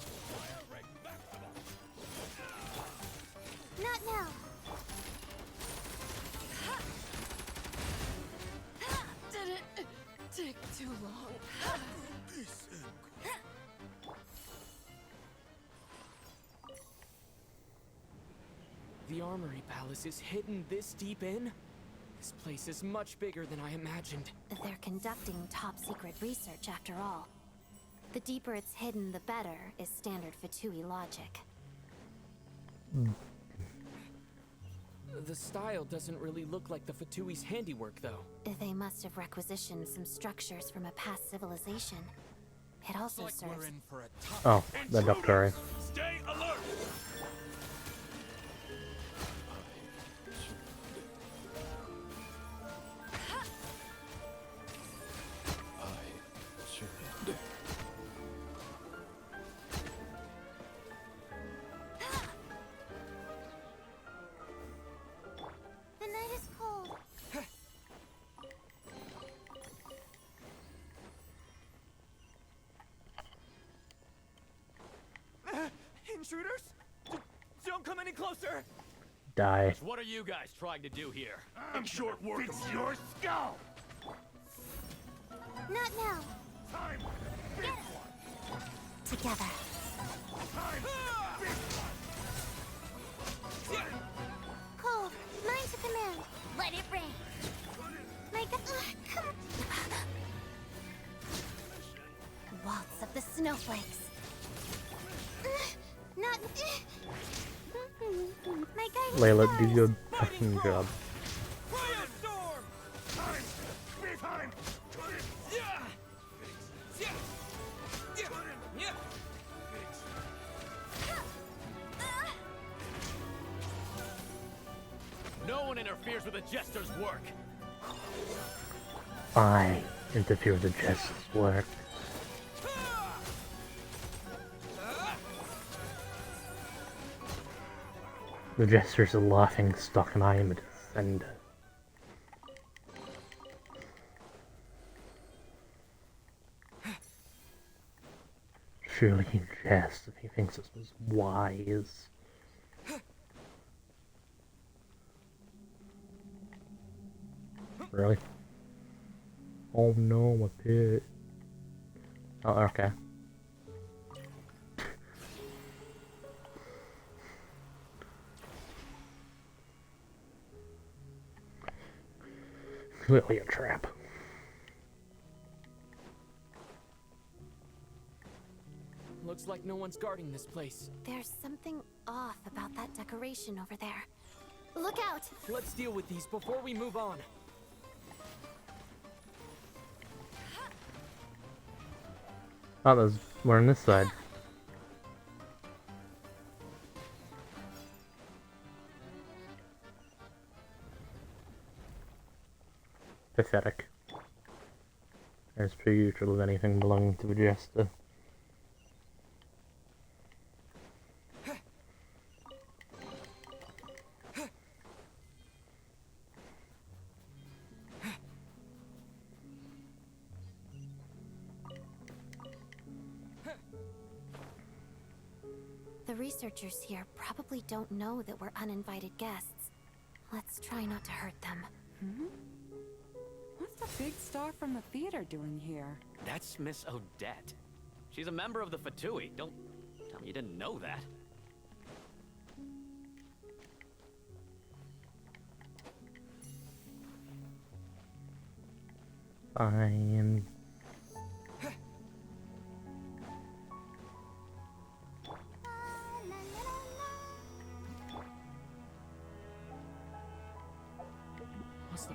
Not now. Did it take too long? The Armory Palace is hidden this deep in? This place is much bigger than I imagined. They're conducting top-secret research after all. The deeper it's hidden, the better, is standard Fatui logic. The style doesn't really look like the Fatui's handiwork, though. They must have requisitioned some structures from a past civilization. It also serves... Oh, the Doctor. Stay alert! The night is cold. Intruders? Don't come any closer! Die. What are you guys trying to do here? I'm short work of your skull! Not now. Time! Get Together. Cold. Mine to command. Let it rain. My come on. Waltz of the snowflakes. Not. My guiding Layla, stars. do your fucking job. Time! No one interferes with a jester's work. I interfere with the jester's work. The jester's a laughing stock and I am a defender. Surely he jests if he thinks this was wise. Really? Oh no, a pit. Oh, okay. Clearly a trap. Looks like no one's guarding this place. There's something off about that decoration over there. Look out! Let's deal with these before we move on. Oh, there's more on this side. Pathetic. As per usual of anything belonging to a jester. The researchers here probably don't know that we're uninvited guests. Let's try not to hurt them. Hmm? What's the big star from the theater doing here? That's Miss Odette. She's a member of the Fatui. Don't tell me you didn't know that. Fine. What's the...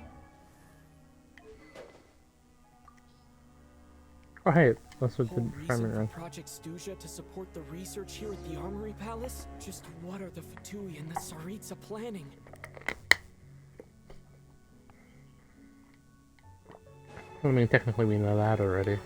Oh hey, that's what the whole reason primary for run. Project Snezhnaya to support the research here at the Armory Palace? Just what are the Fatui and the Tsaritsa planning? I mean, technically we know that already.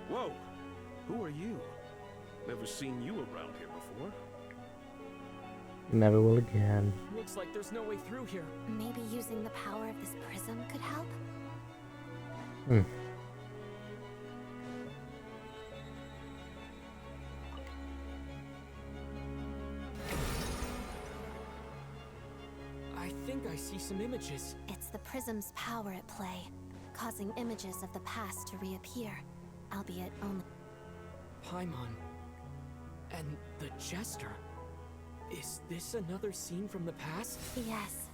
Whoa! Who are you? Never seen you around here before. Never will again. Looks like there's no way through here. Maybe using the power of this prism could help? Hmm. I think I see some images. It's the prism's power at play, causing images of the past to reappear, albeit only... Paimon. And the Jester. Is this another scene from the past? Yes.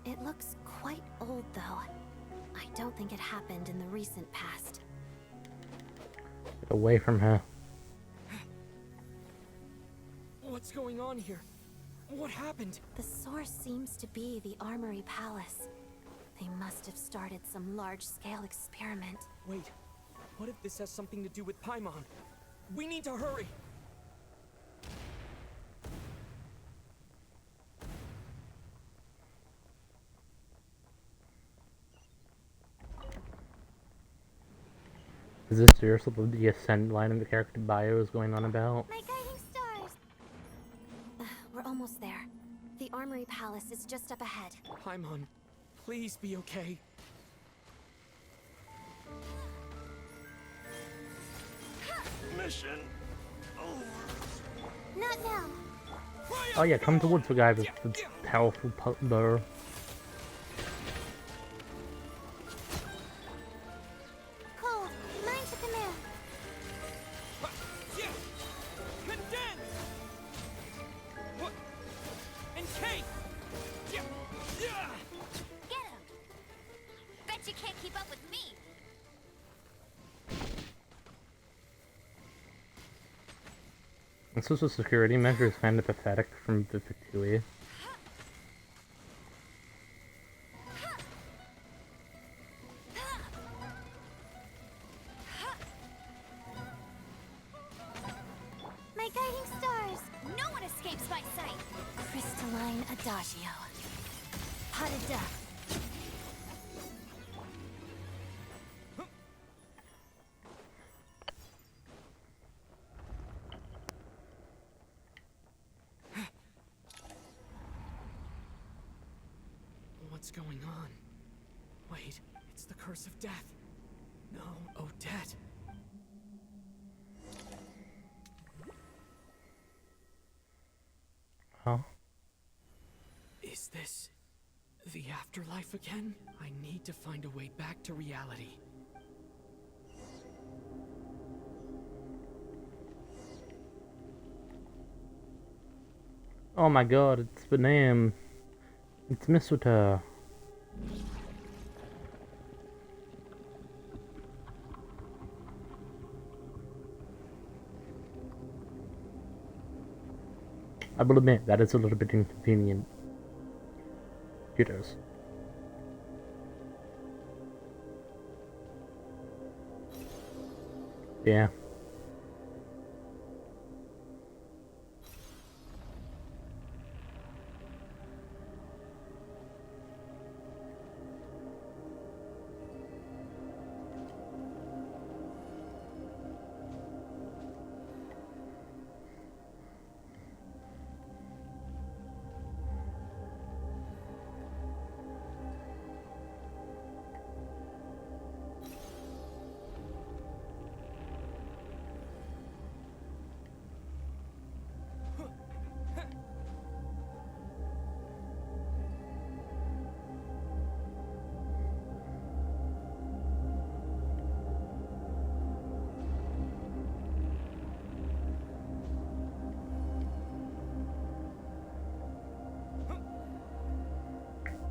It looks quite old, though. I don't think it happened in the recent past. Get away from her. What's going on here? What happened? The source seems to be the Armory Palace. They must have started some large-scale experiment. Wait, what if this has something to do with Paimon? We need to hurry! Is this seriously the ascent line of the character bio is going on about? My guiding stars! We're almost there. The Armory Palace is just up ahead. Paimon, please be okay. Mission over. Not now. Oh yeah, come towards the guy with the powerful bow. Cold, mine to command. Condense! What? And Kate! Get him! Bet you can't keep up with me. This was a security measure is kind of pathetic from the Fatui. My guiding stars! No one escapes my sight! Crystalline Adagio. Pot of death. What's going on? Wait, it's the curse of death. No, Odette. Huh? Is this the afterlife again? I need to find a way back to reality. Oh my god, it's the name. It's Mistletoe. I will admit, that is a little bit inconvenient. Kudos. Yeah.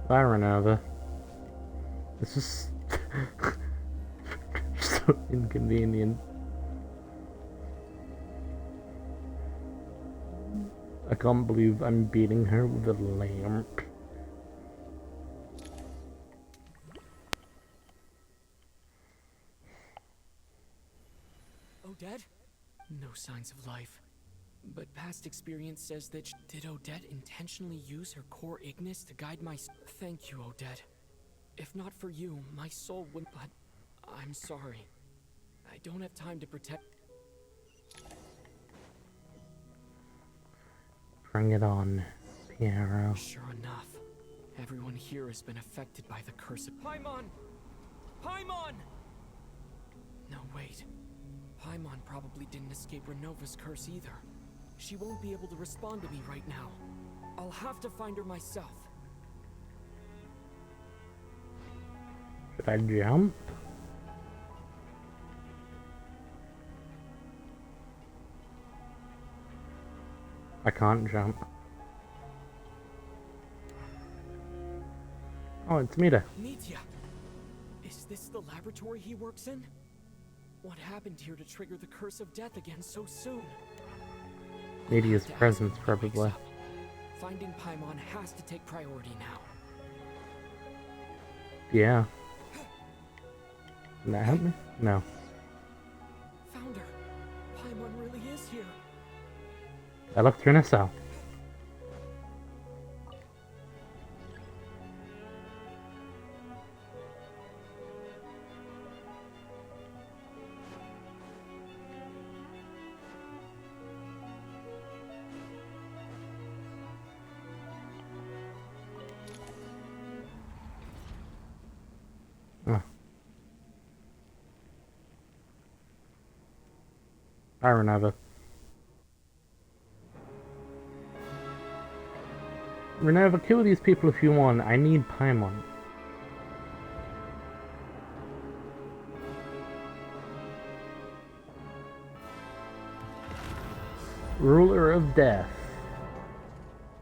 Bye, Renova. This is so inconvenient. I can't believe I'm beating her with a lamp. Odette? No signs of life. But past experience says that did Odette intentionally use her core Ignis to guide my Thank you, Odette. If not for you, my soul would but I'm sorry. I don't have time to protect. Bring it on, Piero. Sure enough, everyone here has been affected by the curse of Paimon! Paimon! No, wait. Paimon probably didn't escape Renova's curse either. She won't be able to respond to me right now. I'll have to find her myself. Should I jump? I can't jump. Oh, it's Mita. Nitya! Is this the laboratory he works in? What happened here to trigger the curse of death again so soon? Nitia's presence, probably. Finding Paimon has to take priority now. Yeah. Can that help me? No. Found her. Paimon really is here. I left her in a cell. Bye, Renova. Renova, kill these people if you want. I need Paimon. Ruler of Death.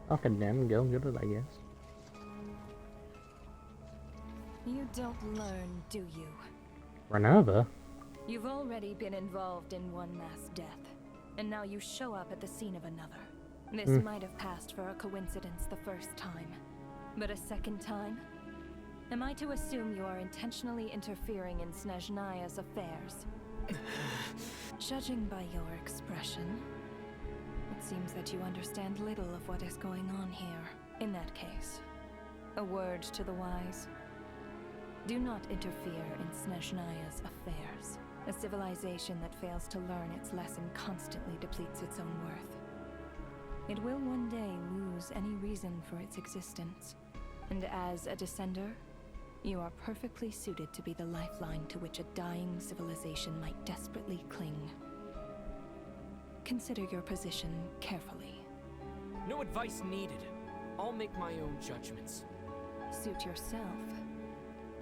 Fucking damn, go get it, I guess. You don't learn, do you? Renova? You've already been involved in one mass death. and now you show up at the scene of another. This might have passed for a coincidence the first time, but a second time? Am I to assume you are intentionally interfering in Snezhnaya's affairs? Judging by your expression, it seems that you understand little of what is going on here. In that case, a word to the wise. Do not interfere in Snezhnaya's affairs. A civilization that fails to learn its lesson constantly depletes its own worth. It will one day lose any reason for its existence. And as a descender, you are perfectly suited to be the lifeline to which a dying civilization might desperately cling. Consider your position carefully. No advice needed. I'll make my own judgments. Suit yourself.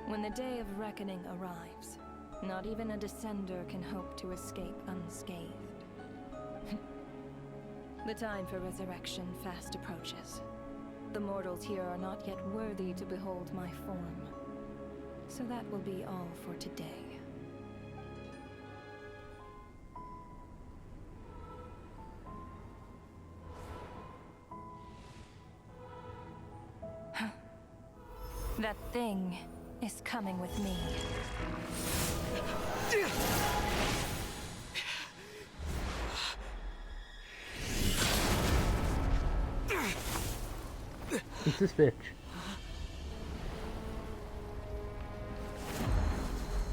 When the day of reckoning arrives, not even a descender can hope to escape unscathed. The time for resurrection fast approaches. The mortals here are not yet worthy to behold my form. So that will be all for today. That thing is coming with me. Who's this bitch?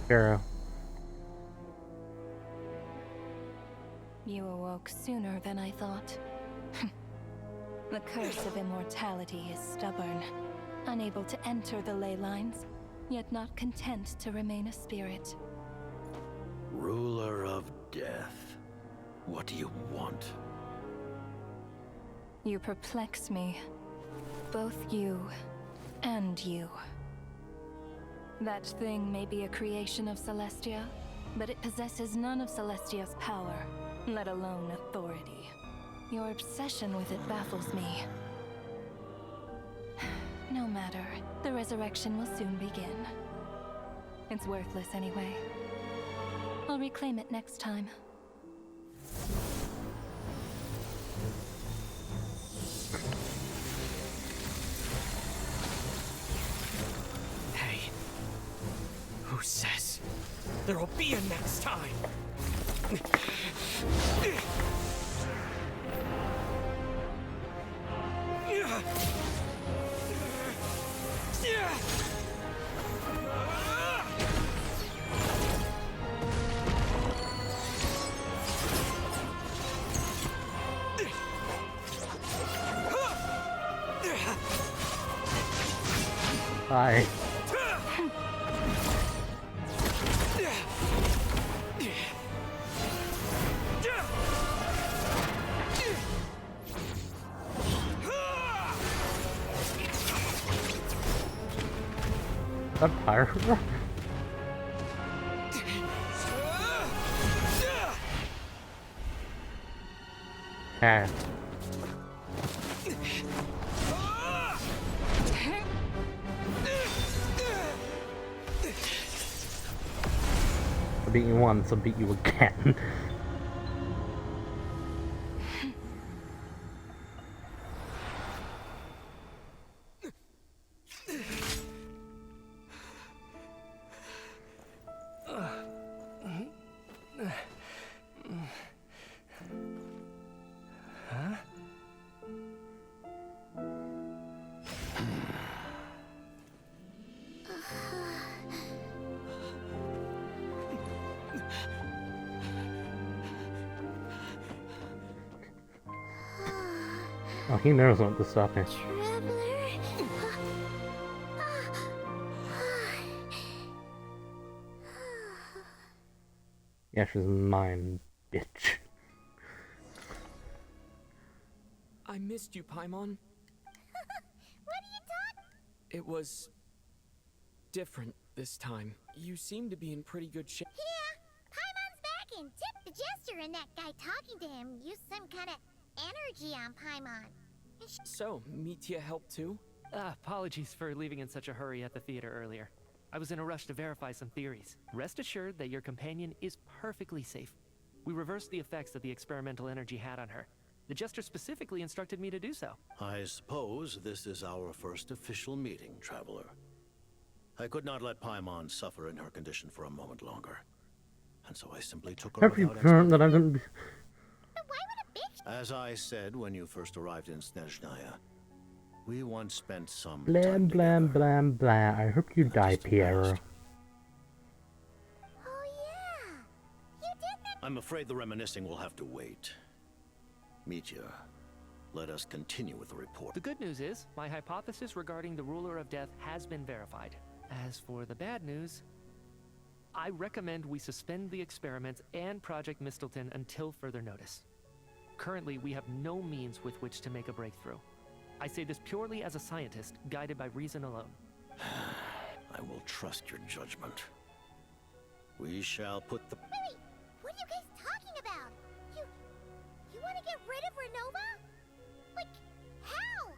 Pharaoh. You awoke sooner than I thought. The curse of immortality is stubborn, unable to enter the ley lines, yet not content to remain a spirit. Ruler of death, what do you want? You perplex me. Both you and you. That thing may be a creation of Celestia, but it possesses none of Celestia's power, let alone authority. Your obsession with it baffles me. No matter, the resurrection will soon begin. It's worthless anyway. I'll reclaim it next time. Hey, who says there'll be a next time? Hi. That fire. Ah. I beat you once, I'll beat you again. Oh, he knows not to stop me. Yeah, she's mine, bitch. I missed you, Paimon. What are you talking? It was different this time. You seem to be in pretty good shape. Yeah, Paimon's back and Tip the Jester and that guy talking to him used some kind of energy on Paimon. So, Mitya helped too? Apologies for leaving in such a hurry at the theater earlier. I was in a rush to verify some theories. Rest assured that your companion is perfectly safe. We reversed the effects that the experimental energy had on her. The Jester specifically instructed me to do so. I suppose this is our first official meeting, Traveler. I could not let Paimon suffer in her condition for a moment longer. And so I simply took her Have you without learned that I explanation. didn't... As I said when you first arrived in Snezhnaya, we once spent some Blam, time blam, together. blam, blam. I hope you die, Piero. Oh yeah, you did. I'm afraid the reminiscing will have to wait. Mitya, let us continue with the report. The good news is, my hypothesis regarding the Ruler of Death has been verified. As for the bad news, I recommend we suspend the experiments and Project Mistleton until further notice. Currently, we have no means with which to make a breakthrough. I say this purely as a scientist, guided by reason alone. I will trust your judgment. We shall put the... Wait, what are you guys talking about? You want to get rid of Renova? Like, how?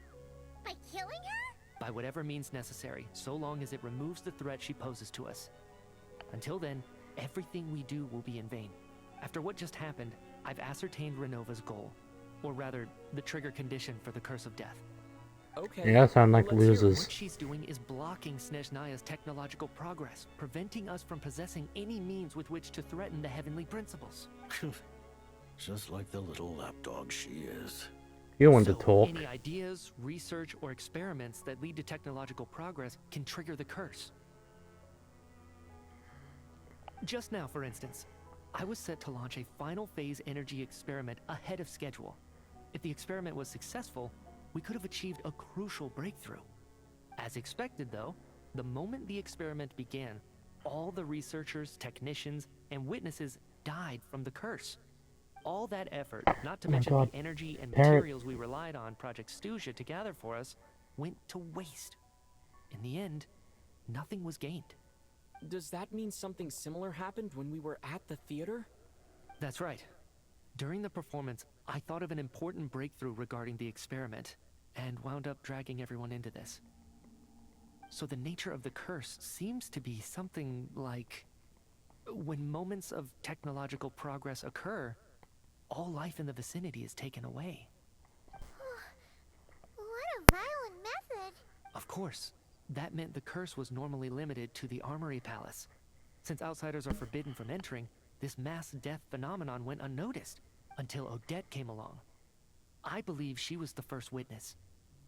By killing her? By whatever means necessary, so long as it removes the threat she poses to us. Until then, everything we do will be in vain. After what just happened, I've ascertained Renova's goal. Or rather, the trigger condition for the Curse of Death. Okay. Yeah, sound like Let's hear it. losers. What she's doing is blocking Snezhnaya's technological progress, preventing us from possessing any means with which to threaten the heavenly principles. Just like the little lapdog she is. You want to So, talk. any ideas, research, or experiments that lead to technological progress can trigger the curse. Just now, for instance, I was set to launch a final phase energy experiment ahead of schedule. If the experiment was successful, we could have achieved a crucial breakthrough. As expected, though, the moment the experiment began, all the researchers, technicians, and witnesses died from the curse. All that effort, not to Oh my mention God. the energy and Parrot. materials we relied on Project Snezhnaya to gather for us, went to waste. In the end, nothing was gained. Does that mean something similar happened when we were at the theater? That's right. During the performance, I thought of an important breakthrough regarding the experiment, and wound up dragging everyone into this. So the nature of the curse seems to be something like... when moments of technological progress occur, all life in the vicinity is taken away. What a violent method. Of course, that meant the curse was normally limited to the Armory Palace. Since outsiders are forbidden from entering, this mass death phenomenon went unnoticed until Odette came along. I believe she was the first witness.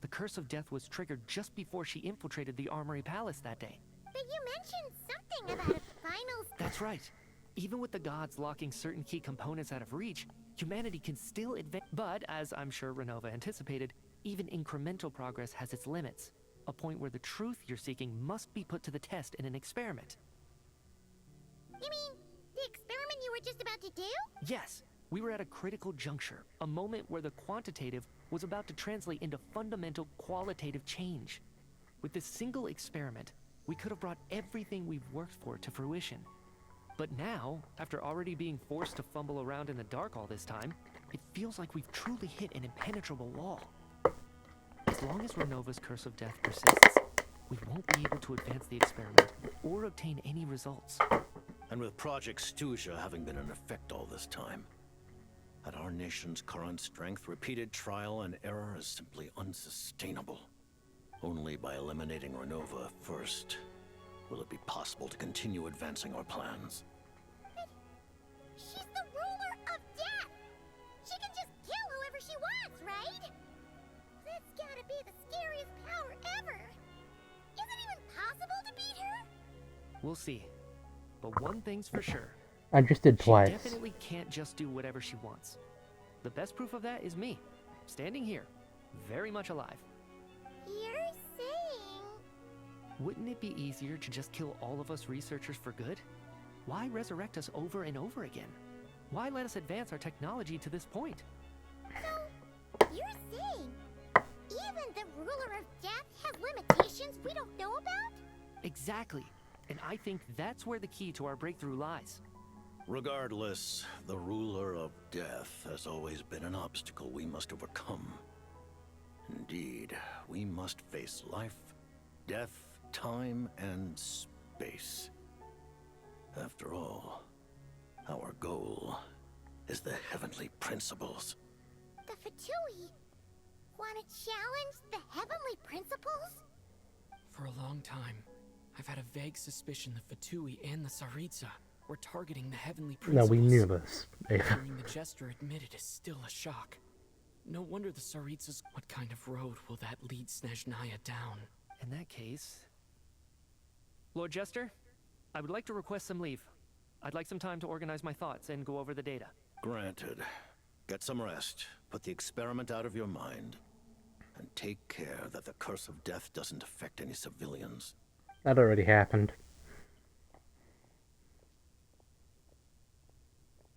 The Curse of Death was triggered just before she infiltrated the Armory Palace that day. But you mentioned something about a final... That's right. Even with the gods locking certain key components out of reach, humanity can still advance. But, as I'm sure Renova anticipated, even incremental progress has its limits. A point where the truth you're seeking must be put to the test in an experiment. You mean the experiment you were just about to do? Yes, we were at a critical juncture, a moment where the quantitative was about to translate into fundamental qualitative change. With this single experiment, we could have brought everything we've worked for to fruition. But now, after already being forced to fumble around in the dark all this time, it feels like we've truly hit an impenetrable wall. As long as Renova's Curse of Death persists, we won't be able to advance the experiment or obtain any results. And with Project Snezhnaya having been in effect all this time, at our nation's current strength, repeated trial and error is simply unsustainable. Only by eliminating Renova first will it be possible to continue advancing our plans. She's the ruler of death! She can just kill whoever she wants, right? That's gotta be the scariest power ever! Is it even possible to beat her? We'll see. But one thing's for sure. I just did twice. She definitely can't just do whatever she wants. The best proof of that is me, standing here, very much alive. You're saying... Wouldn't it be easier to just kill all of us researchers for good? Why resurrect us over and over again? Why let us advance our technology to this point? So, you're saying even the ruler of death has limitations we don't know about? Exactly. And I think that's where the key to our breakthrough lies. Regardless, the ruler of death has always been an obstacle we must overcome. Indeed, we must face life, death, time, and space. After all, our goal is the heavenly principles. The Fatui want to challenge the heavenly principles? For a long time, I've had a vague suspicion the Fatui and the Tsaritsa were targeting the heavenly No, principles. we knew this. Hearing the Jester admit it is still a shock. No wonder the Tsaritsas... What kind of road will that lead Snezhnaya down? In that case... Lord Jester, I would like to request some leave. I'd like some time to organize my thoughts and go over the data. Granted. Get some rest, put the experiment out of your mind, and take care that the curse of death doesn't affect any civilians. That already happened.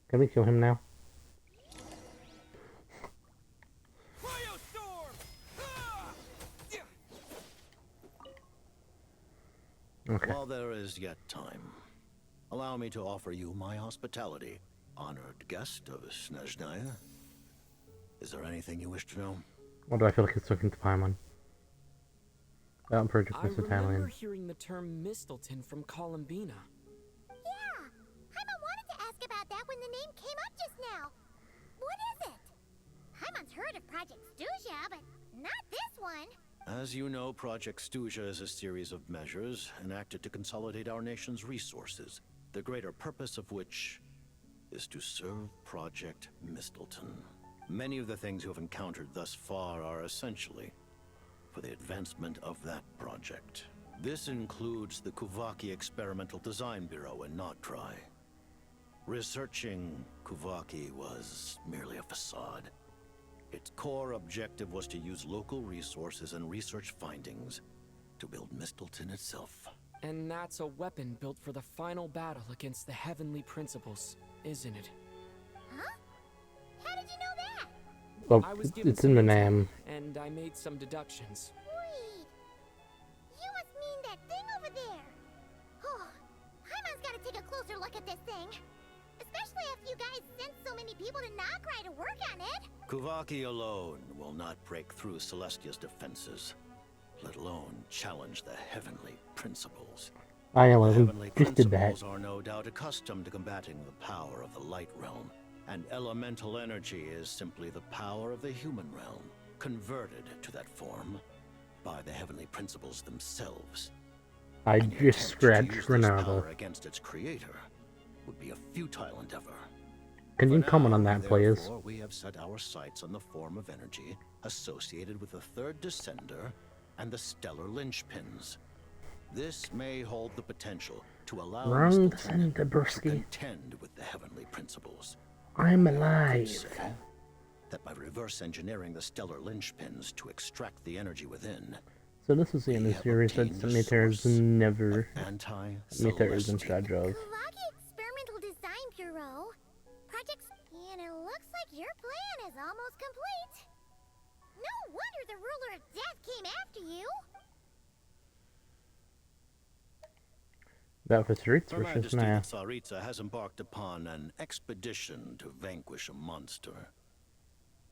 Can we kill him now? Okay. While there is yet time, allow me to offer you my hospitality, honored guest of Snezhnaya. Is there anything you wish to know? What do I feel like it's looking to Paimon? That Project I Miss remember Italian. hearing the term Mistleton from Columbina. Yeah, Paimon wanted to ask about that when the name came up just now. What is it? Paimon's heard of Project Snezhnaya, but not this one. As you know, Project Snezhnaya is a series of measures enacted to consolidate our nation's resources, the greater purpose of which is to serve Project Mistleton. Many of the things you have encountered thus far are essentially for the advancement of that project. This includes the Kuvaki Experimental Design Bureau in Notdry. Researching Kuvaki was merely a facade. Its core objective was to use local resources and research findings to build Mistleton itself. And that's a weapon built for the final battle against the heavenly principles, isn't it? Huh? How did you know that? Well, I was given it's in the some name. intel, and I made some deductions. Wait. You must mean that thing over there. Oh, Paimon's gotta take a closer look at this thing. Especially after you guys sent so many people to Notdry to work on it. Kuvaki alone will not break through Celestia's defenses, let alone challenge the heavenly principles. I know, The we heavenly just did that. principles are no doubt accustomed to combating the power of the light realm, and elemental energy is simply the power of the human realm, converted to that form by the heavenly principles themselves. I And the just attempt to scratched use this Renata. power against its creator would be a futile endeavor. Can you For comment now, on that, please? therefore, we have set our sights on the form of energy associated with the third descender and the stellar linchpins. This may hold the potential to allow Wrong Mistleton descender, to Bursky. contend with the heavenly principles. I'm Could alive. say that by reverse engineering the stellar linchpins to extract the energy within, So this is the end of the series that Demeter's never Demeter is in charge of. Kuvaki Experimental Design Bureau. Project... And it looks like your plan is almost complete. No wonder the ruler of death came after you. That was Ritz Her versus Majesty the Naya. Tsaritsa has embarked upon an expedition to vanquish a monster.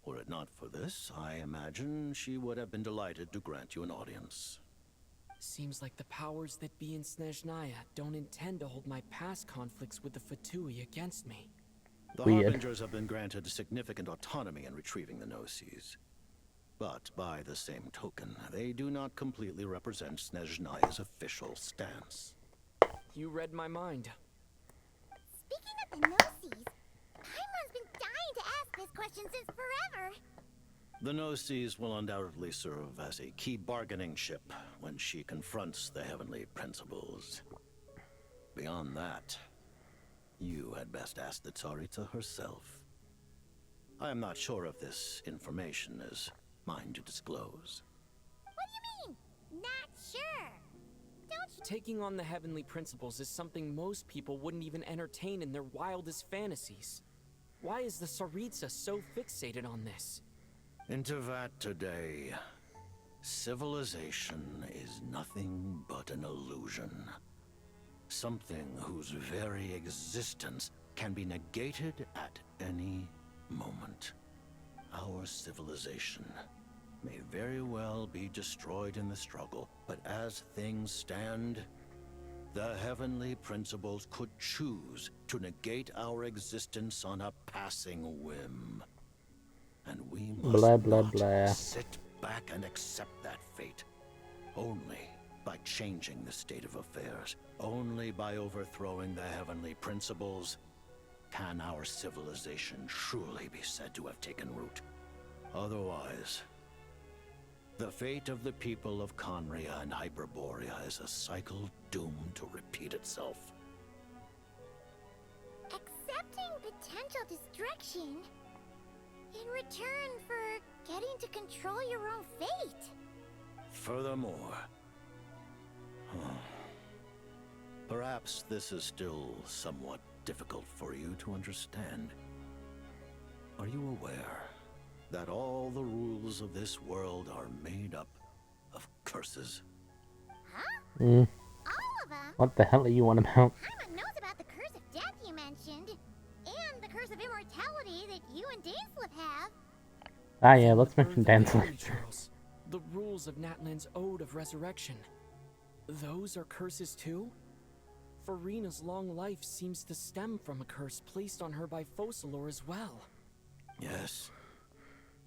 Were it not for this, I imagine she would have been delighted to grant you an audience. Seems like the powers that be in Snezhnaya don't intend to hold my past conflicts with the Fatui against me. The Weird. Harbingers have been granted significant autonomy in retrieving the Gnosis. But by the same token, they do not completely represent Snezhnaya's official stance. You read my mind. Speaking of the Gnosis, Paimon's been dying to ask this question since forever. The Gnosis will undoubtedly serve as a key bargaining chip when she confronts the heavenly principles. Beyond that, you had best ask the Tsaritsa herself. I am not sure if this information is mine to disclose. What do you mean? Not sure. Don't you... Taking on the heavenly principles is something most people wouldn't even entertain in their wildest fantasies. Why is the Tsaritsa so fixated on this? Into that today, civilization is nothing but an illusion. Something whose very existence can be negated at any moment. Our civilization may very well be destroyed in the struggle, but as things stand, The heavenly principles could choose to negate our existence on a passing whim. And we must Blah, blah, not blah. sit back and accept that fate. Only by changing the state of affairs, only by overthrowing the heavenly principles, can our civilization truly be said to have taken root. Otherwise, the fate of the people of Conria and Hyperborea is a cycle doomed to repeat itself. Accepting potential destruction in return for getting to control your own fate. Furthermore, perhaps this is still somewhat difficult for you to understand. Are you aware that all the rules of this world are made up of curses? All of them? What the hell are you on about? Paimon knows about the curse of death you mentioned, and the curse of immortality that you and Danslip have. Ah yeah, let's mention Birth of Danslip. Holy Charles, the rules of Natlan's Ode of Resurrection. Those are curses too? Farina's long life seems to stem from a curse placed on her by Focalor as well. Yes.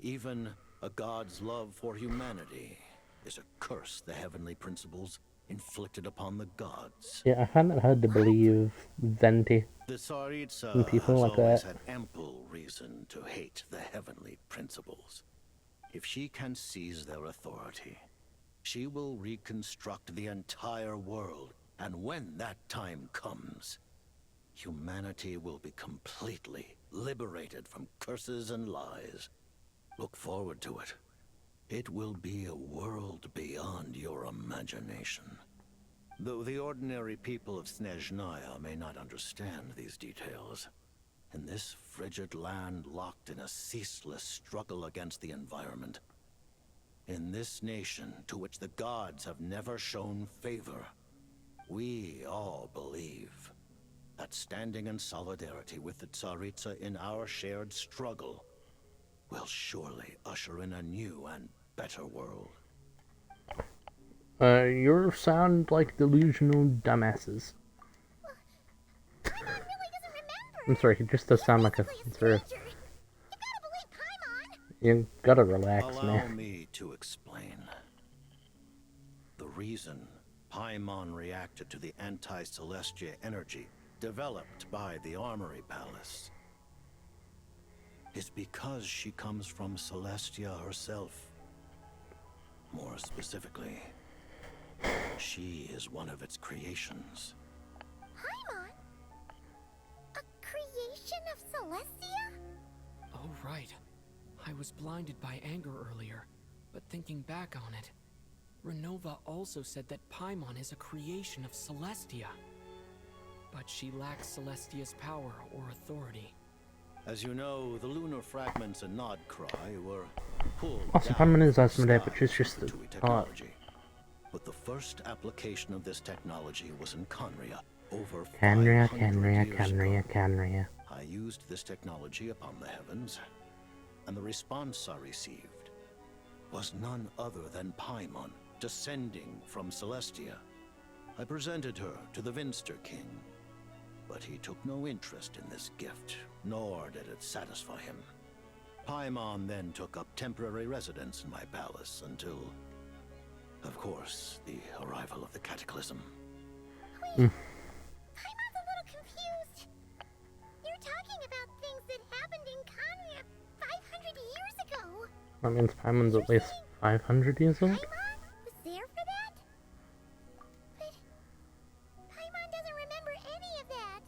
Even a god's love for humanity is a curse the heavenly principles inflicted upon the gods. Yeah, I find it hard to believe Venti The Tsaritsa and people has like always that. had ample reason to hate the heavenly principles. If she can seize their authority, she will reconstruct the entire world, and when that time comes, humanity will be completely liberated from curses and lies. Look forward to it. It will be a world beyond your imagination. Though the ordinary people of Snezhnaya may not understand these details, in this frigid land locked in a ceaseless struggle against the environment, in this nation to which the gods have never shown favor, we all believe that standing in solidarity with the Tsaritsa in our shared struggle will surely usher in a new and better world. You sound like delusional dumbasses. Paimon really doesn't remember. I'm sorry, he just does sound like a sort of... You gotta relax, Allow man. me to explain. The reason Paimon reacted to the anti-Celestia energy developed by the Armory Palace is because she comes from Celestia herself. More specifically, she is one of its creations. Paimon? A creation of Celestia? Oh, right. I was blinded by anger earlier, but thinking back on it, Renova also said that Paimon is a creation of Celestia. But she lacks Celestia's power or authority. As you know, the lunar fragments in Nodcry were pulled Also, down Paimon is from awesome, the but she's skies just with a Fatui technology. But the first application of this technology was in Conria, over 500 years ago. I used this technology upon the heavens, and the response I received was none other than Paimon, descending from Celestia. I presented her to the Vinster King, but he took no interest in this gift, nor did it satisfy him. Paimon then took up temporary residence in my palace until, of course, the arrival of the Cataclysm. Wait, Paimon's a little confused. You're talking about things that happened in Conria 500 years ago. That means Paimon's at least 500 years old? Paimon was there for that? But Paimon doesn't remember any of that.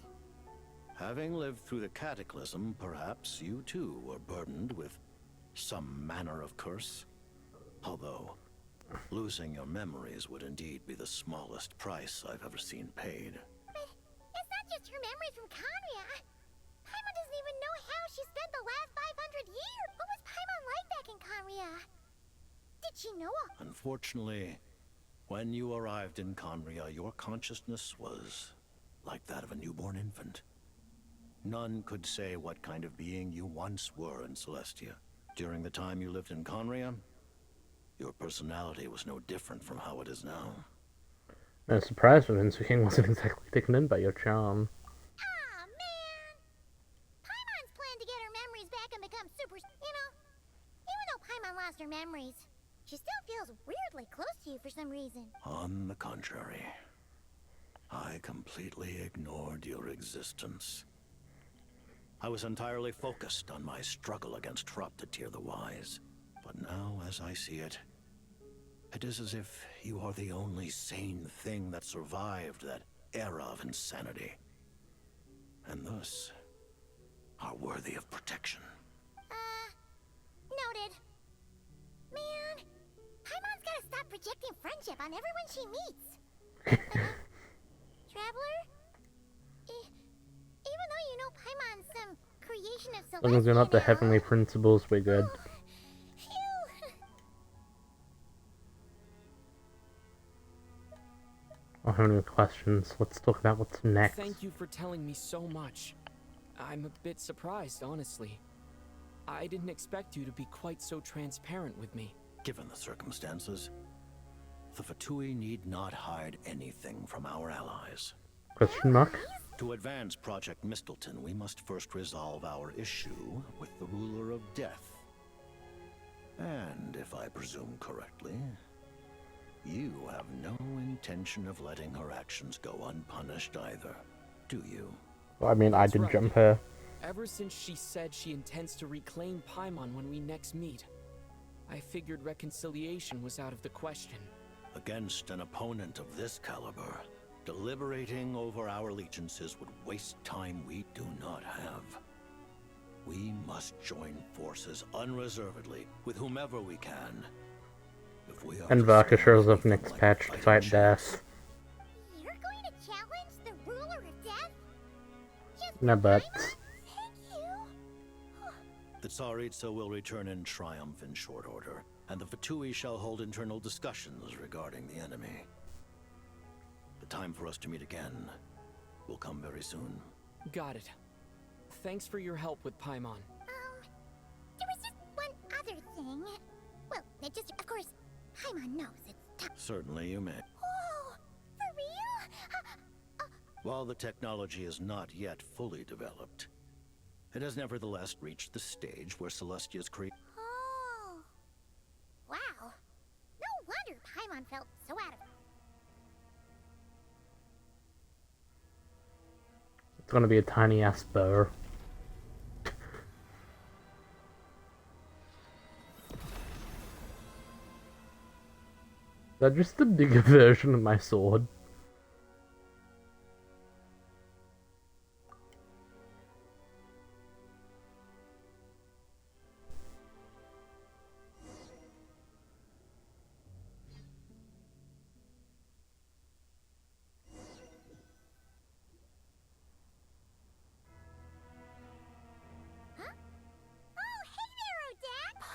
Having lived through the Cataclysm, perhaps you too were burdened with some manner of curse. Although, losing your memories would indeed be the smallest price I've ever seen paid. But it's not just her memories from Conria. Paimon doesn't even know how she spent the last 500 years. What was Paimon like back in Conria? Did she know a... Unfortunately, when you arrived in Conria, your consciousness was like that of a newborn infant. None could say what kind of being you once were in Celestia. During the time you lived in Conria, your personality was no different from how it is now. I was surprised when Vince King wasn't exactly taken in by your charm. Aw, man! Paimon's planned to get her memories back and become super... You know, even though Paimon lost her memories, she still feels weirdly close to you for some reason. On the contrary, I completely ignored your existence. I was entirely focused on my struggle against Troptatir the Wise. But now, as I see it, it is as if you are the only sane thing that survived that era of insanity. And thus, are worthy of protection. Noted. Man, Paimon's gotta stop projecting friendship on everyone she meets. Traveler? Even though you know Paimon's some creation of As long as you're not the heavenly principles, we're good. I don't have any questions. Let's talk about what's next. Thank you for telling me so much. I'm a bit surprised, honestly. I didn't expect you to be quite so transparent with me. Given the circumstances, the Fatui need not hide anything from our allies. Question mark? To advance Project Mistleton, we must first resolve our issue with the Ruler of Death. And if I presume correctly, you have no intention of letting her actions go unpunished either, do you? Well, I mean, I did jump her. Ever since she said she intends to reclaim Paimon when we next meet, I figured reconciliation was out of the question. Against an opponent of this caliber, deliberating over our allegiances would waste time we do not have. We must join forces unreservedly with whomever we can. If we are And Vaka shows up next patch to fight Death. You're going to challenge the ruler of death? No buts. The Tsaritsa will return in triumph in short order, and the Fatui shall hold internal discussions regarding the enemy. The time for us to meet again will come very soon. Got it. Thanks for your help with Paimon. There was just one other thing. Well, it just, of course, Paimon knows it's tough. Certainly you may. Oh, for real? While the technology is not yet fully developed, it has nevertheless reached the stage where Celestia's Oh. Wow. No wonder Paimon felt so out of... It's gonna be a tiny ass bow. Is that just a bigger version of my sword?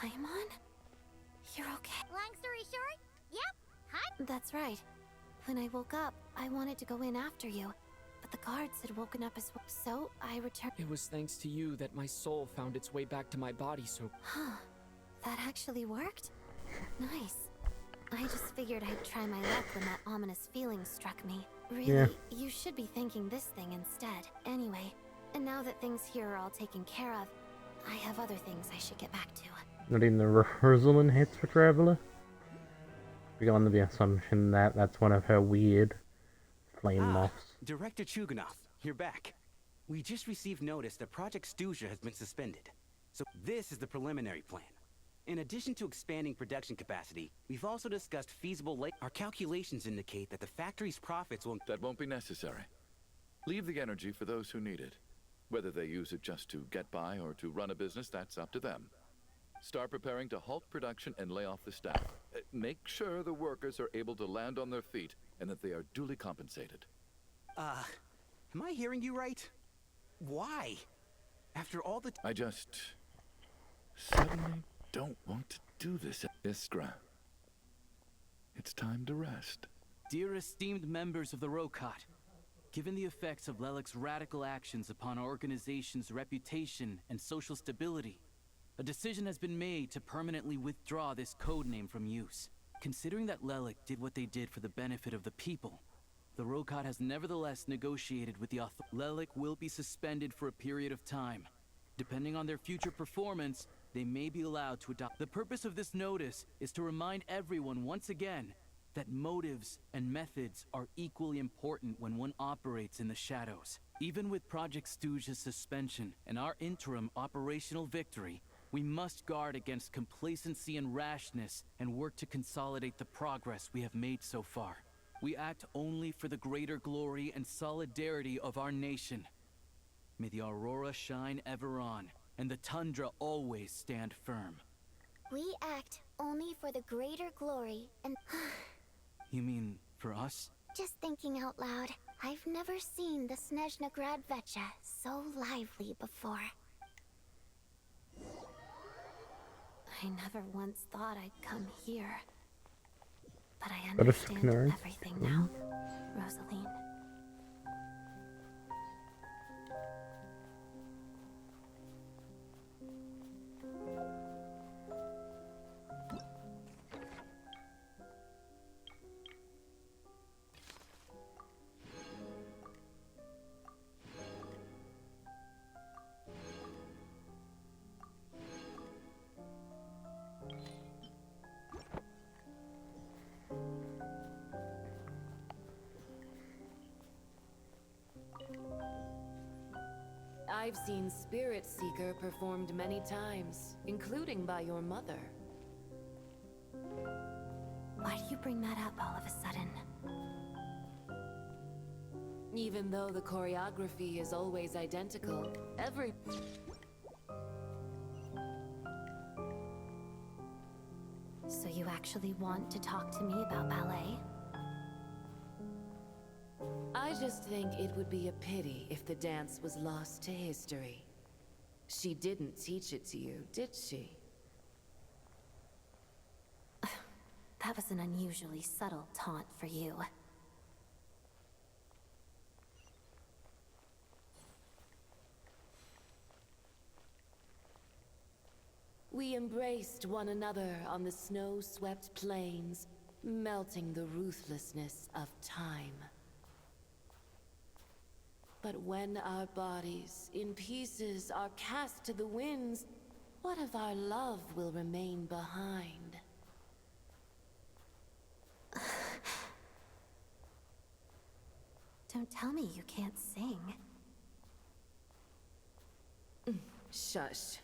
Paimon? You're okay? Long story short, yep, hi. That's right. When I woke up, I wanted to go in after you, but the guards had woken up as well, so I returned. It was thanks to you that my soul found its way back to my body so... Huh. That actually worked? Nice. I just figured I'd try my luck when that ominous feeling struck me. Really, Yeah. you should be thinking this thing instead. Anyway, and now that things here are all taken care of, I have other things I should get back to. Not even the Rosalyn hits for Traveler? We go on the assumption that that's one of her weird flame moths. Director Chuganov, you're back. We just received notice that Project Snezhnaya has been suspended. So this is the preliminary plan. In addition to expanding production capacity, we've also discussed feasible Our calculations indicate that the factory's profits will... That won't be necessary. Leave the energy for those who need it. Whether they use it just to get by or to run a business, that's up to them. Start preparing to halt production and lay off the staff. Make sure the workers are able to land on their feet and that they are duly compensated. Am I hearing you right? Why? After all the... I just... suddenly don't want to do this, Iskra. It's time to rest. Dear esteemed members of the Rokot, given the effects of Lelik's radical actions upon our organization's reputation and social stability, a decision has been made to permanently withdraw this codename from use. Considering that Lelik did what they did for the benefit of the people, The Rokot has nevertheless negotiated with the Lelik will be suspended for a period of time. Depending on their future performance, they may be allowed to adopt. The purpose of this notice is to remind everyone once again that motives and methods are equally important when one operates in the shadows. Even with Project Stooge's suspension and our interim operational victory, we must guard against complacency and rashness and work to consolidate the progress we have made so far. We act only for the greater glory and solidarity of our nation. May the aurora shine ever on, and the tundra always stand firm. We act only for the greater glory and... You mean for us? Just thinking out loud, I've never seen the Snezhnaya Vecha so lively before. I never once thought I'd come here. But I understand everything now, Rosaline. I've seen Spirit Seeker performed many times, including by your mother. Why do you bring that up all of a sudden? Even though the choreography is always identical, So you actually want to talk to me about ballet? I just think it would be a pity if the dance was lost to history. She didn't teach it to you, did she? That was an unusually subtle taunt for you. We embraced one another on the snow-swept plains, melting the ruthlessness of time. But when our bodies, in pieces, are cast to the winds, what of our love will remain behind? Don't tell me you can't sing. Shush.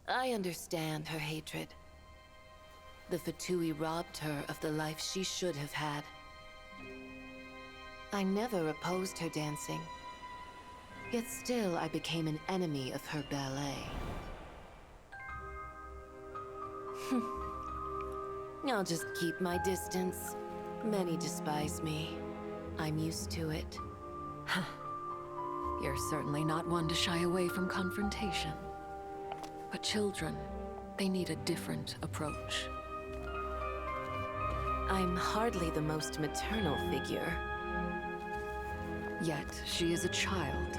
I understand her hatred. The Fatui robbed her of the life she should have had. I never opposed her dancing. Yet still I became an enemy of her ballet. I'll just keep my distance. Many despise me. I'm used to it. You're certainly not one to shy away from confrontation. But children, they need a different approach. I'm hardly the most maternal figure. Yet, she is a child.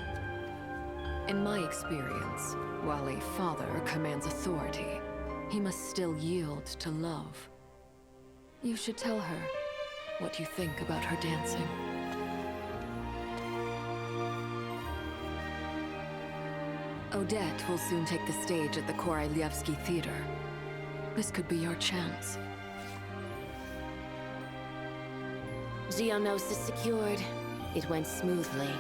In my experience, while a father commands authority, he must still yield to love. You should tell her what you think about her dancing. Odette will soon take the stage at the Koralyevsky Theater. This could be your chance. Geonosis secured. It went smoothly.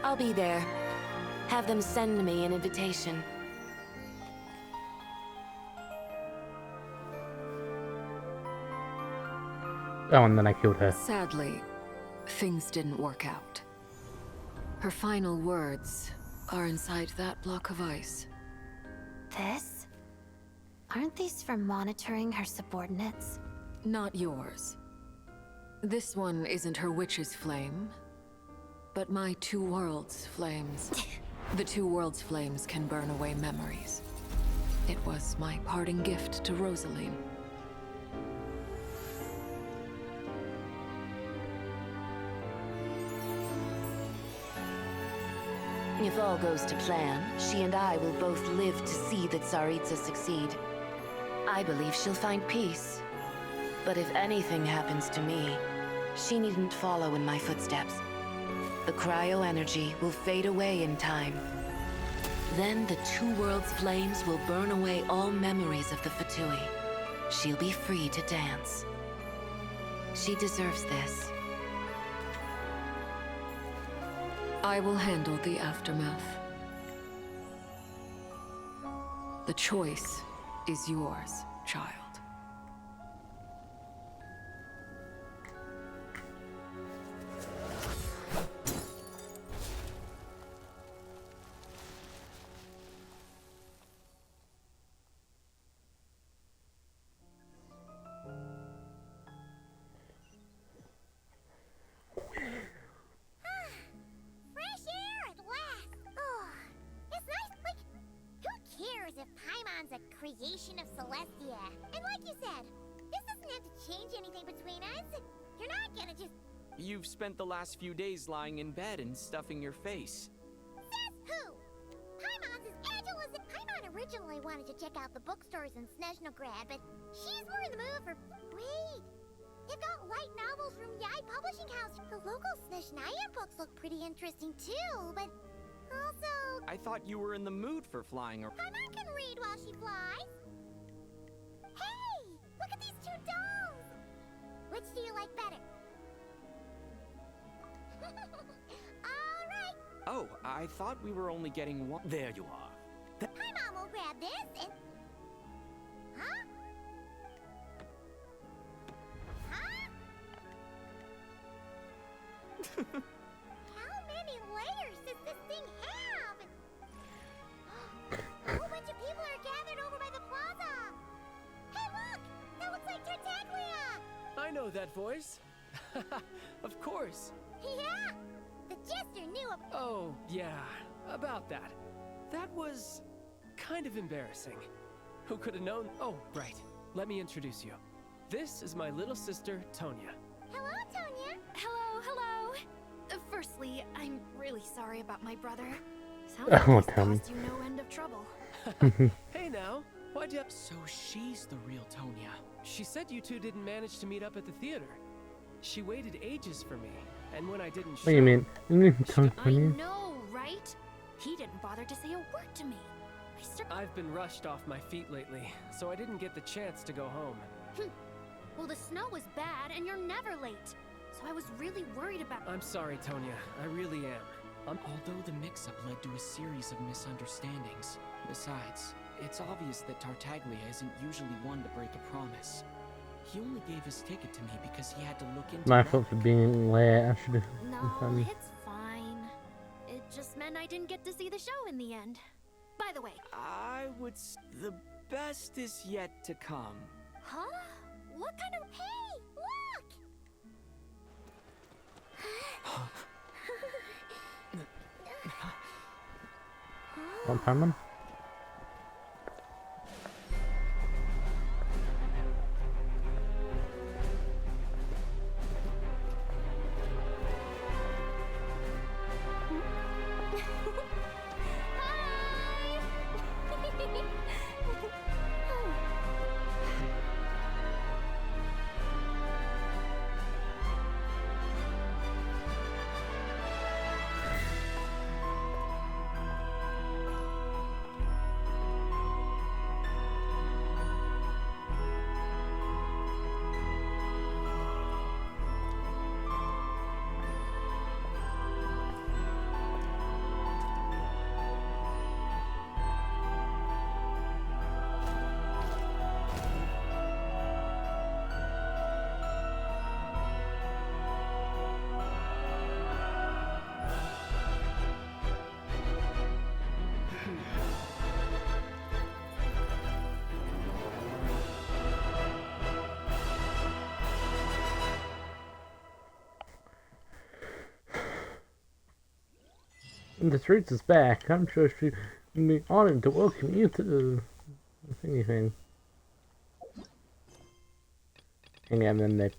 I'll be there. Have them send me an invitation. Oh, and then I killed her. Sadly, things didn't work out. Her final words are inside that block of ice. This? Aren't these for monitoring her subordinates? Not yours. This one isn't her witch's flame, but my two worlds' flames. The two worlds' flames can burn away memories. It was my parting gift to Rosaline. If all goes to plan, she and I will both live to see the Tsaritsa succeed. I believe she'll find peace. But if anything happens to me, she needn't follow in my footsteps. The cryo-energy will fade away in time. Then the Two Worlds flames will burn away all memories of the Fatui. She'll be free to dance. She deserves this. I will handle the aftermath. The choice is yours, child. Fresh air at last! Oh, it's nice, like, who cares if Paimon's a creation of Celestia? And like you said, this doesn't have to change anything between us. You're not gonna just... You've spent the last few days lying in bed and stuffing your face. Says who? Paimon's as agile as... Paimon originally wanted to check out the bookstores in Snezhnaya, but she's more in the mood for... Wait! They've got light novels from Yai Publishing House. The local Snezhnaya books look pretty interesting too, but also... I thought you were in the mood for flying around. Paimon can read while she flies. Hey! Look at these two dolls! Which do you like better? Alright! Oh, I thought we were only getting one. There you are. Paimon will grab this and... Huh? How many layers does this thing have? A whole bunch of people are gathered over by the plaza. Hey, look! That looks like Tartaglia! I know that voice. Of course. Yeah! The jester knew of... Oh, yeah, about that. That was kind of embarrassing. Who could have known? Oh, right. Let me introduce you. This is my little sister, Tonya. Hello, Tonya! Hello, hello! Firstly, I'm really sorry about my brother. Sounds Oh, like he's Tommy. caused you no end of trouble. Hey now, why'd you... So she's the real Tonya. She said you two didn't manage to meet up at the theater. She waited ages for me, and when I didn't show... What do you mean? You mean I Tony? know, right? He didn't bother to say a word to me. I've been rushed off my feet lately, so I didn't get the chance to go home. Well, the snow was bad, and you're never late. So I was really worried about... I'm sorry, Tonya. I really am. Although the mix-up led to a series of misunderstandings. Besides, it's obvious that Tartaglia isn't usually one to break a promise. He only gave his ticket to me because he had to look into... My fault for being late. I should have... No, it's fine. It just meant I didn't get to see the show in the end. By the way... I would the best is yet to come. Huh? What kind of... Hey, look! Want Paimon? The streets is back. I'm sure she'd be honored to welcome you to the thingy thing. And then they...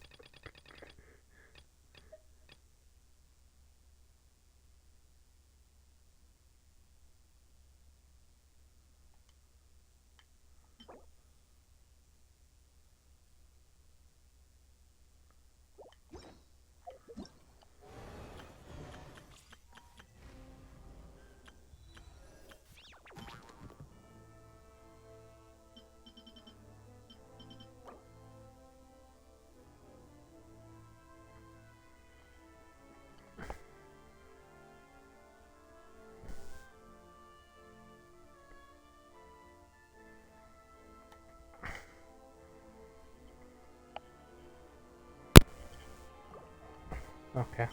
Okay.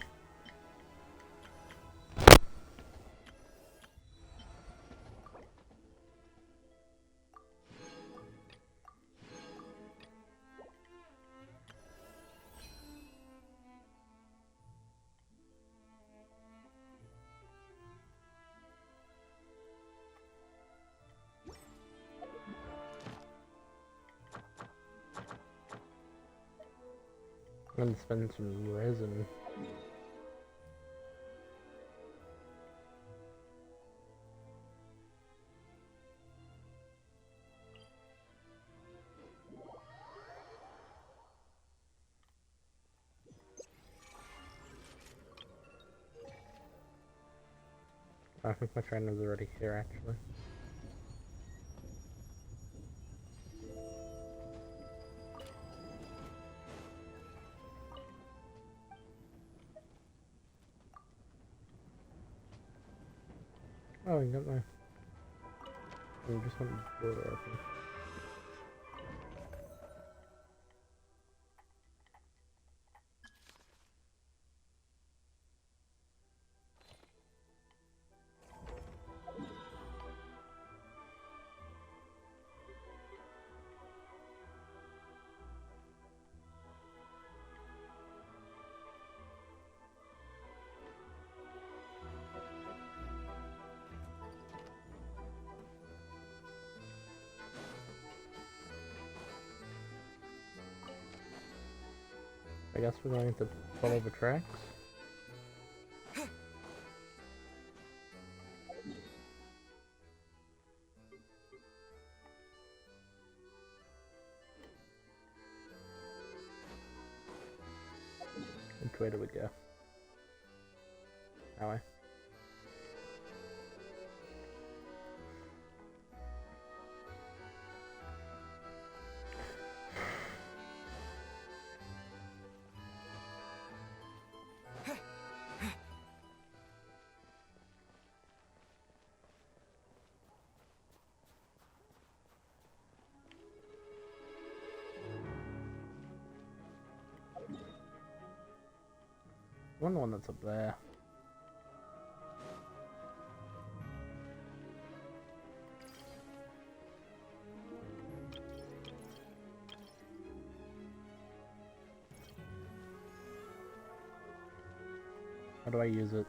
I'm gonna spend some resin. I think my train was already here, actually. Oh, you got my... I just want the door open. I guess we're going to follow the tracks. Which way do we go? That way. I wonder one that's up there. How do I use it?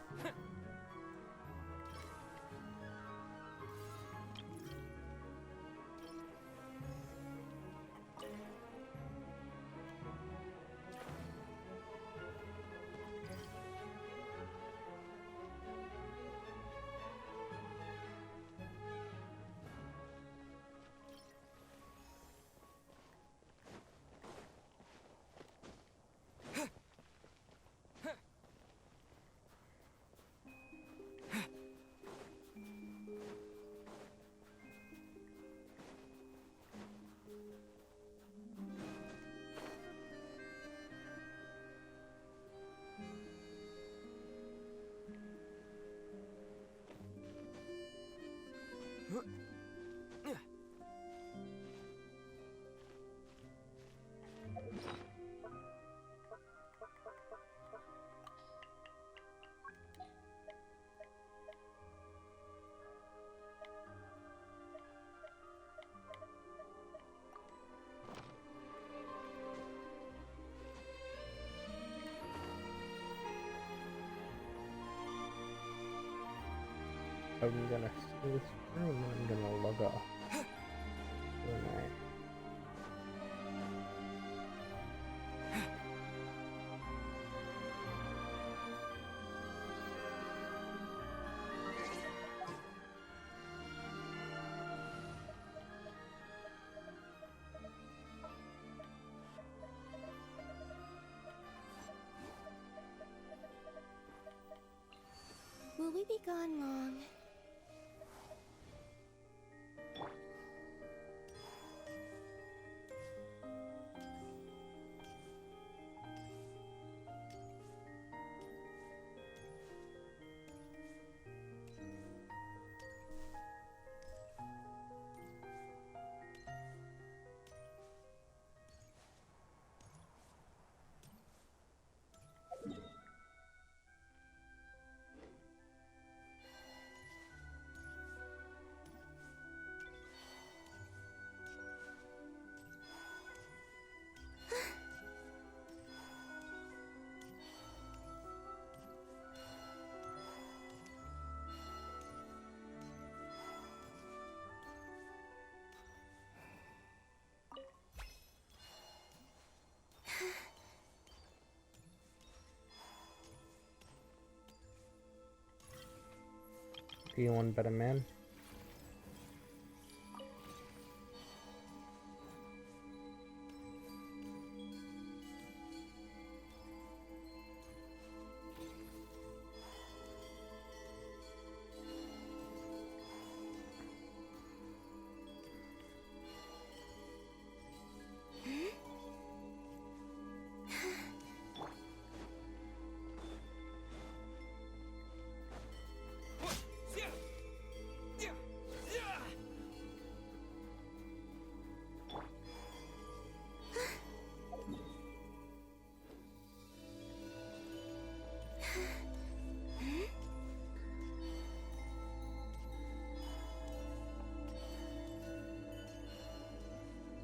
I'm gonna see this room, I'm gonna log off. Good night. Will we be gone long? feeling better, man.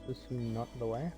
Is this not the way?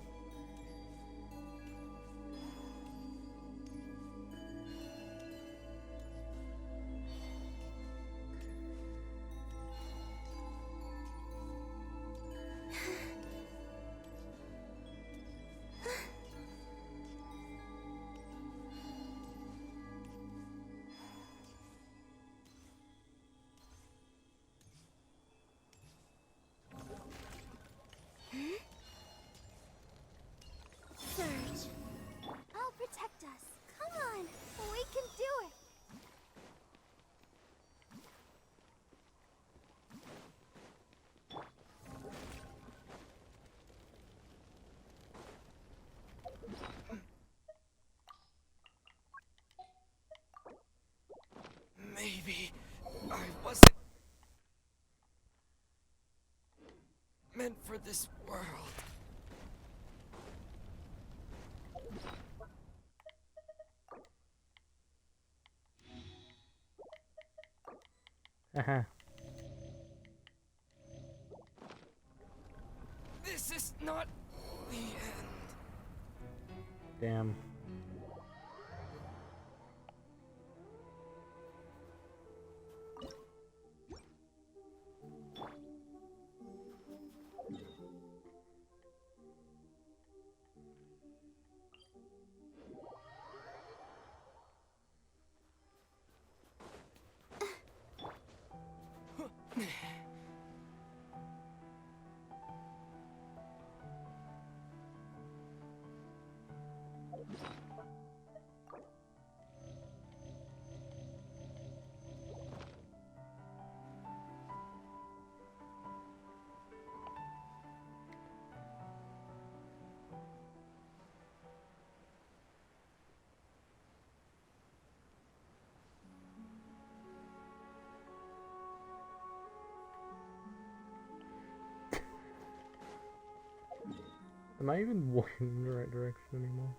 Surge. I'll protect us. Come on, we can do it. Maybe I wasn't meant for this world. Haha. This is not the end. Damn. Am I even walking in the right direction anymore?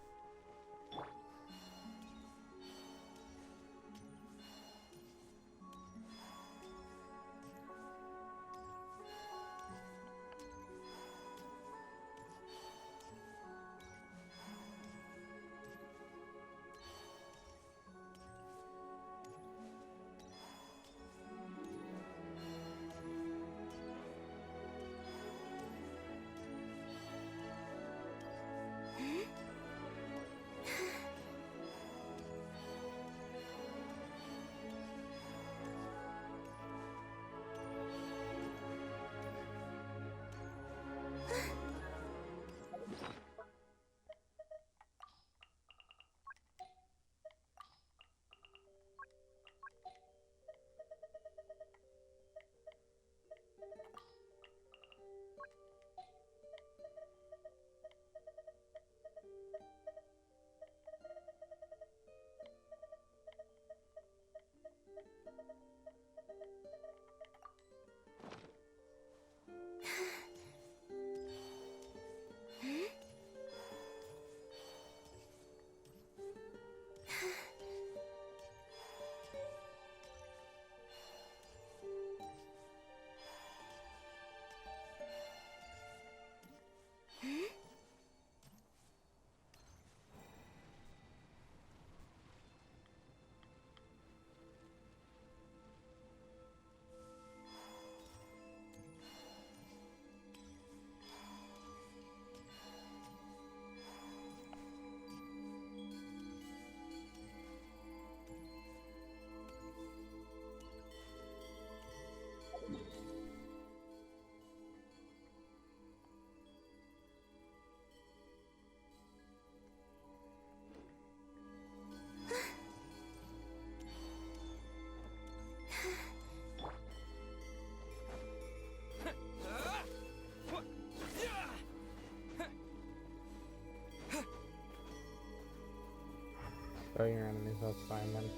Oh, your enemies, that's fine then.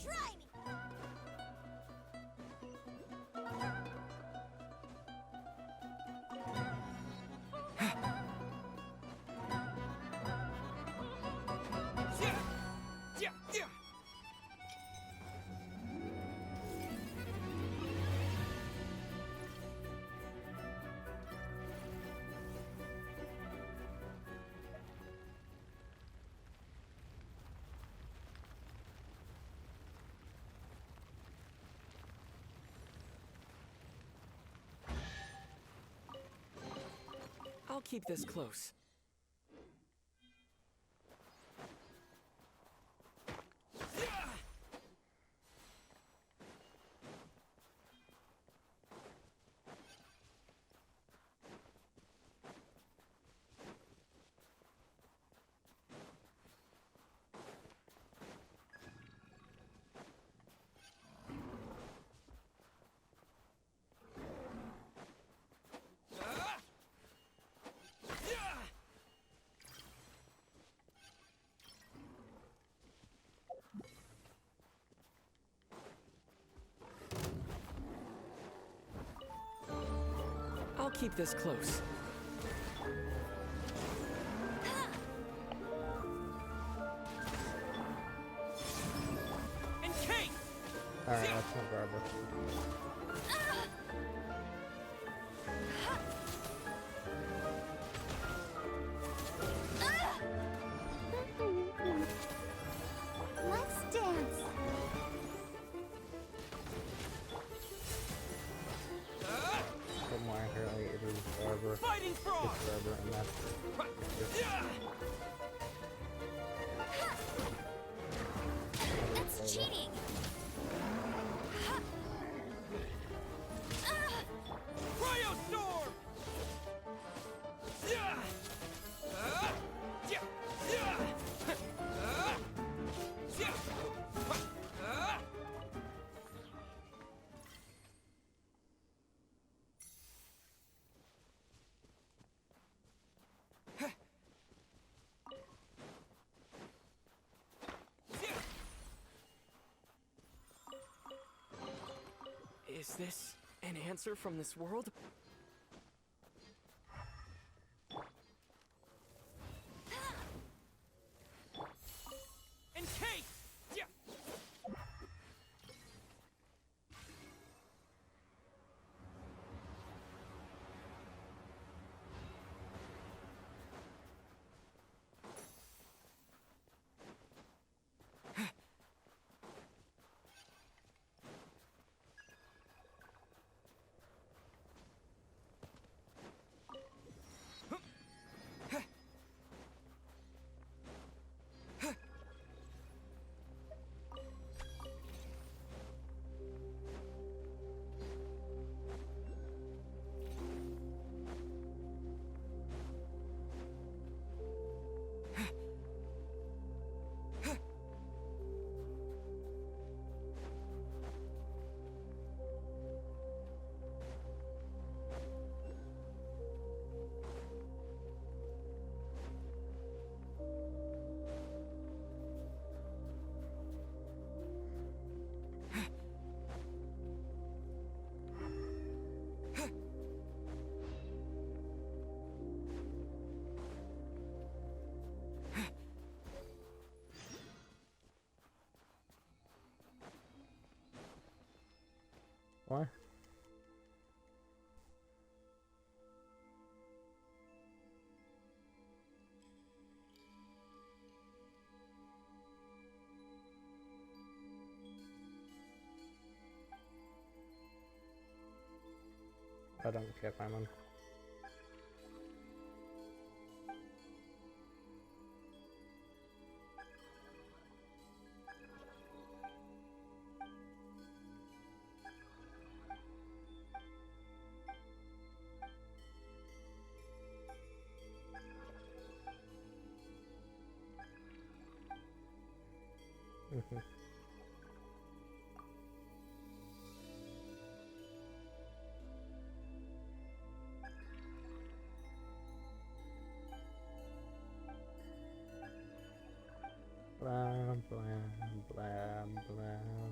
Try me! I'll keep this close. I'll keep this close. Alright, that's not Barbara. Let's dance. But more accurately, it is Barbara. Fighting frog! It's Barbara, and that's That's cheating. Cryo storm! Is this an answer from this world? Encase! Why? I don't care, Paimon. Mm-hmm. blah blah.